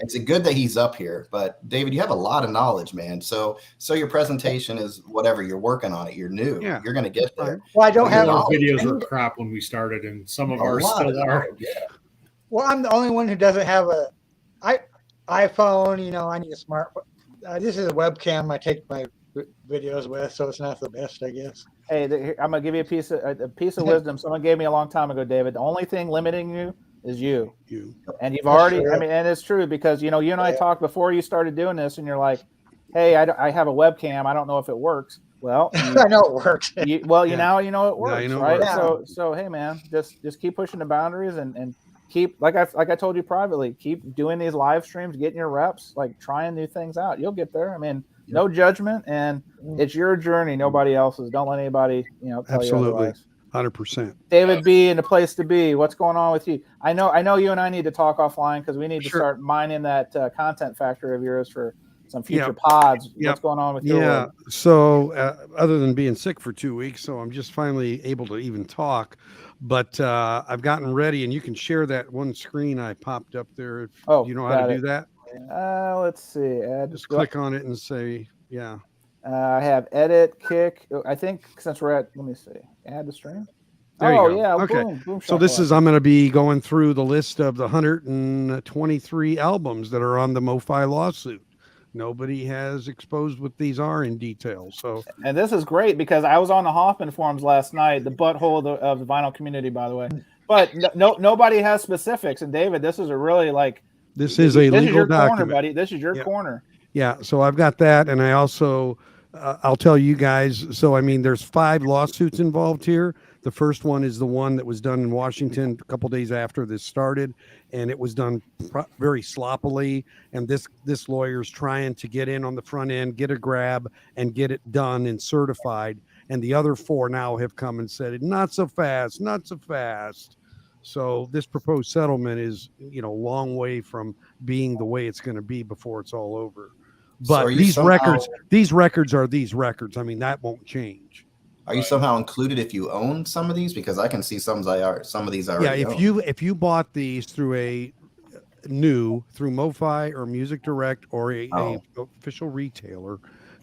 It's good that he's up here, but David, you have a lot of knowledge, man. So your presentation is whatever you're working on it. You're new. Yeah. You're going to get there. Well, I don't have our videos were crap when we started, and some of ours still are. Yeah. Well, I'm the only one who doesn't have a iPhone. I need a smart. This is a webcam I take my videos with, so it's not the best, I guess. Hey, I'm gonna give you a piece of wisdom someone gave me a long time ago, David. The only thing limiting you is you. And you've already, and it's true because, you and I talked before you started doing this, and you're like, hey, I have a webcam. I don't know if it works. Well, I know it works. Now you know it works, right? So, hey, man, just keep pushing the boundaries and keep, like I told you privately, keep doing these live streams, getting your reps, like trying new things out. You'll get there. I mean, no judgment, and it's your journey, nobody else's. Don't let anybody, tell you otherwise. 100%. David B in the place to be. What's going on with you? I know you and I need to talk offline because we need to start mining that content factory of yours for some future pods. What's going on with your work? So other than being sick for 2 weeks, so I'm just finally able to even talk. But I've gotten ready, and you can share that one screen I popped up there. If you know how to do that. Let's see. Just click on it and say, I have edit, kick. I think since we're at, let me see, add the stream. There you go. Yeah. Okay. Boom, so this is, I'm going to be going through the list of the 123 albums that are on the MoFi lawsuit. Nobody has exposed what these are in detail. So, and this is great because I was on the Hoffman forums last night, the butthole of the vinyl community, by the way. But nobody has specifics. And David, this is a really this is a legal document, corner, buddy. This is your corner. Yeah. So I've got that, and I also I'll tell you guys. So I mean, there's 5 lawsuits involved here. The first one is the one that was done in Washington a couple days after this started, and it was done very sloppily. And this lawyer's trying to get in on the front end, get a grab, and get it done and certified. And the other 4 now have come and said, not so fast, not so fast. So this proposed settlement is, a long way from being the way it's going to be before it's all over. But So these records are these records. I mean, that won't change. Are you somehow included if you own some of these? Because I can see some of these are. Yeah, if you bought these through MoFi or Music Direct or a official retailer,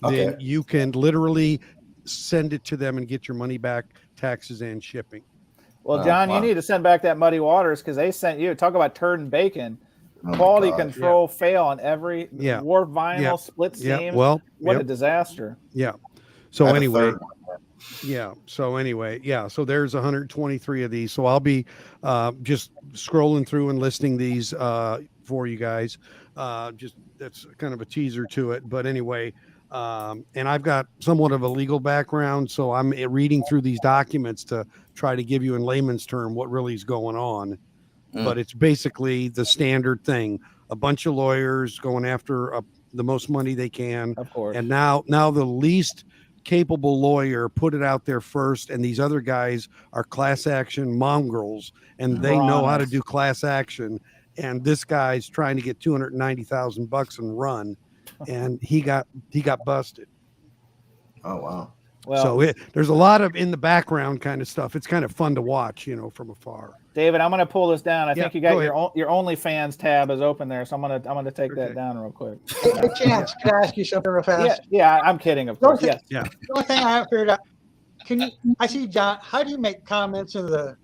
then you can literally send it to them and get your money back, taxes and shipping. Well, John, you need to send back that Muddy Waters because they sent you. Talk about turd and bacon. Quality control fail on every warp vinyl, split seams. Yeah. Well, what a disaster. Yeah. So anyway. So there's 123 of these. So I'll be just scrolling through and listing these for you guys. Just that's kind of a teaser to it. But anyway, and I've got somewhat of a legal background, so I'm reading through these documents to try to give you in layman's term what really is going on. But it's basically the standard thing: a bunch of lawyers going after the most money they can. Of course. And now the least capable lawyer put it out there first, and these other guys are class action mongrels, and they know how to do class action. And this guy's trying to get $290,000 and run, and he got busted. Oh wow! Well, so there's a lot of in the background kind of stuff. It's kind of fun to watch, from afar. David, I'm going to pull this down. I think you got your OnlyFans tab is open there, so I'm going to take that down real quick. Hey, Chance, can I ask you something real fast? Yeah, I'm kidding, of course. Yes. The only thing I haven't figured out. I see John. How do you make comments in the?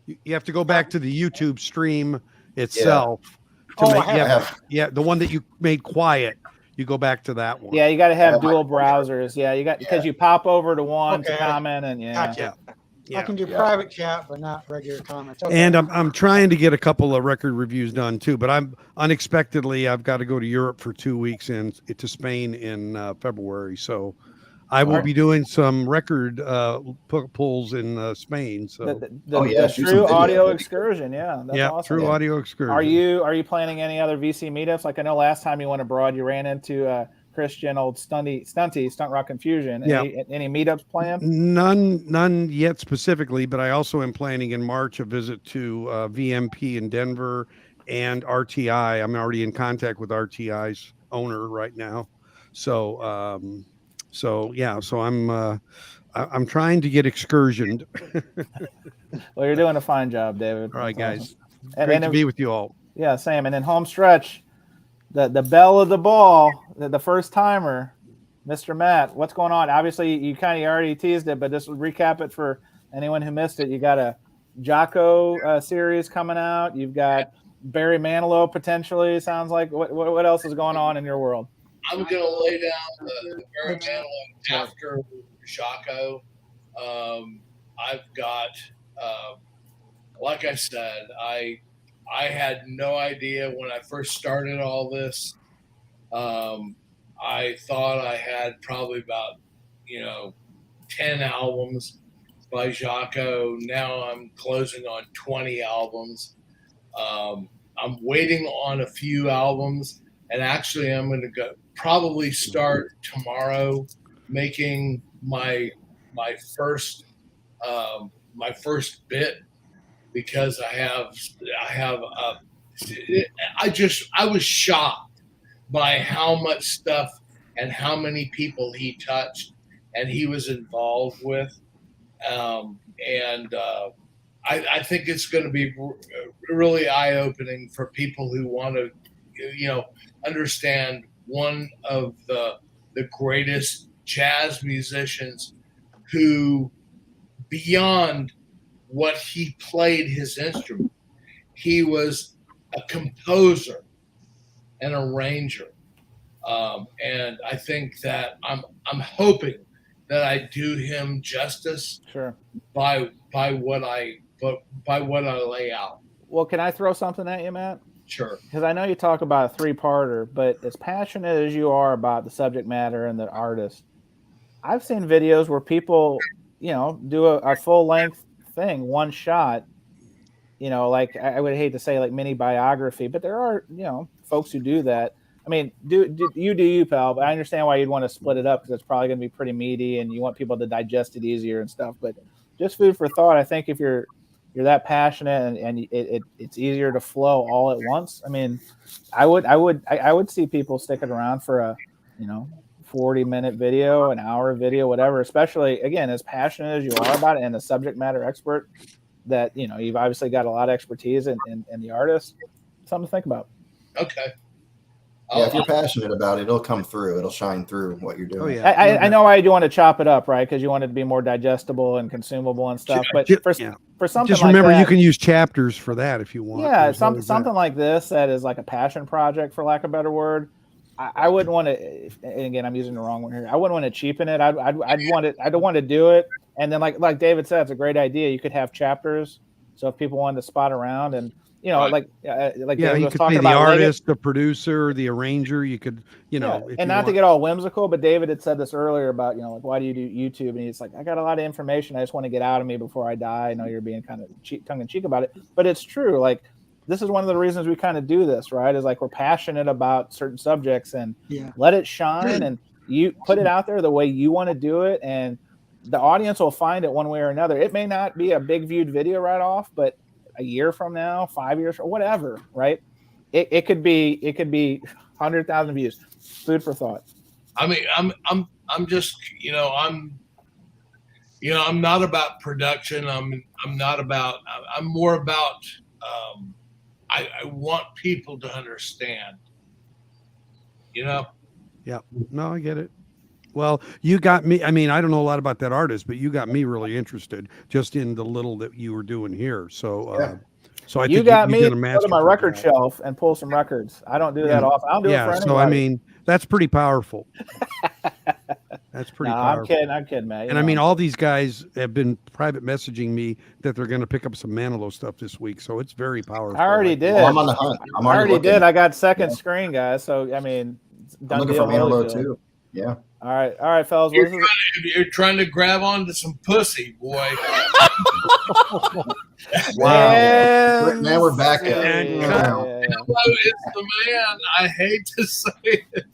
You have to go back to the YouTube stream itself. The one that you made quiet. You go back to that one. Yeah, you got to have dual browsers. Yeah, you got because you pop over to one to comment and Gotcha. I can do private chat, but not regular comments. Okay. And I'm trying to get a couple of record reviews done too, but I've got to go to Europe for 2 weeks and to Spain in February. So I will be doing some record pulls in Spain. So the True Audio Excursion. Yeah, that's awesome. True Audio Excursion. Are you planning any other VC meetups? Like I know last time you went abroad, you ran into Christian, old Stunt Rock Confusion. Any meetups planned? None yet specifically, but I also am planning in March a visit to VMP in Denver and RTI. I'm already in contact with RTI's owner right now. So I'm trying to get excursioned. Well, you're doing a fine job, David. All right, guys. Awesome. Great to be with you all. Yeah, same. And then home stretch. The belle of the ball, the first timer, Mr. Matt. What's going on? Obviously, you kind of already teased it, but just recap it for anyone who missed it. You got a Jaco series coming out. You've got Barry Manilow potentially. Sounds like. What else is going on in your world? I'm going to lay down the Barry Manilow after Jaco. I've got, like I said, I had no idea when I first started all this. I thought I had probably about, 10 albums by Jaco. Now I'm closing on 20 albums. I'm waiting on a few albums, and actually I'm going to probably start tomorrow making my first bit. Because I was shocked by how much stuff and how many people he touched and he was involved with. I think it's going to be really eye-opening for people who want to, understand one of the greatest jazz musicians who, beyond what he played his instrument, he was a composer, an arranger, and I think that I'm hoping that I do him justice. Sure. By what I lay out. Well, can I throw something at you, Matt? Sure. Because I know you talk about a 3-parter, but as passionate as you are about the subject matter and the artist, I've seen videos where people do a full length thing, one shot. Like I would hate to say like mini biography, but there are, folks who do that. I mean, do you, pal, but I understand why you'd want to split it up because it's probably going to be pretty meaty and you want people to digest it easier and stuff. But just food for thought. I think if you're that passionate and it's easier to flow all at once. I mean, I would see people sticking around for a, 40-minute video, an hour video, whatever, especially again, as passionate as you are about it and a subject matter expert that, you've obviously got a lot of expertise in the artist. Something to think about. Okay. Yeah, if you're passionate about it, it'll come through. It'll shine through what you're doing. Oh, yeah. I know why you want to chop it up, right? Because you want it to be more digestible and consumable and stuff. But for something just like remember, that, you can use chapters for that if you want. Yeah, something like this that is like a passion project, for lack of a better word. I wouldn't want to. And again, I'm using the wrong one here. I wouldn't want to cheapen it. I'd want it. I don't want to do it. And then, like David said, it's a great idea. You could have chapters, so if people wanted to spot around and. Like David you was could talking pay the about artist, the producer, the arranger. You could, and not to get all whimsical, but David had said this earlier about, like, why do you do YouTube? And he's like, I got a lot of information. I just want to get out of me before I die. I know you're being kind of tongue in cheek about it, but it's true. Like, this is one of the reasons we kind of do this, right? Is like, we're passionate about certain subjects and let it shine and you put it out there the way you want to do it. And the audience will find it one way or another. It may not be a big viewed video right off, but a year from now, 5 years or whatever, right? It could be 100,000 views. Food for thought. I mean, I'm just, I'm not about production. I'm more about, I want people to understand, Yeah. No, I get it. Well, you got me. I mean, I don't know a lot about that artist, but you got me really interested just in the little that you were doing here. So, I you think got me to to go to my record shelf and pull some records. I don't do that often. I don't do it for anybody. So I mean, that's pretty powerful. That's pretty powerful. I'm kidding, man. And I mean, all these guys have been private messaging me that they're going to pick up some Manilow stuff this week. So it's very powerful. I already did. Well, I'm on the hunt. I already did. I got second screen, guys. So I mean, I'm looking for Manilow too. Yeah. All right, fellas. You're trying to grab onto some pussy, boy. Wow. Now we're back up. It's the man. I hate to say it.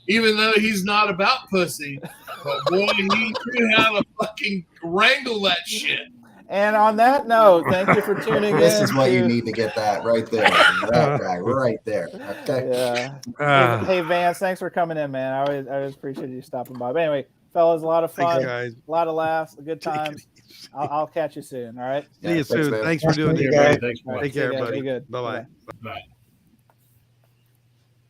Even though he's not about pussy, but boy, he knew how to fucking wrangle that shit. And on that note, thank you for tuning in. This is what you need to get that right there. That guy right there. Okay. Yeah. Hey, Vance, thanks for coming in, man. I always appreciate you stopping by. But anyway, fellas, a lot of fun, guys. A lot of laughs, a good time. I'll catch you soon. All right. See you soon. Thanks for doing it. Thanks, Take care, buddy. Be good. Bye-bye. Bye.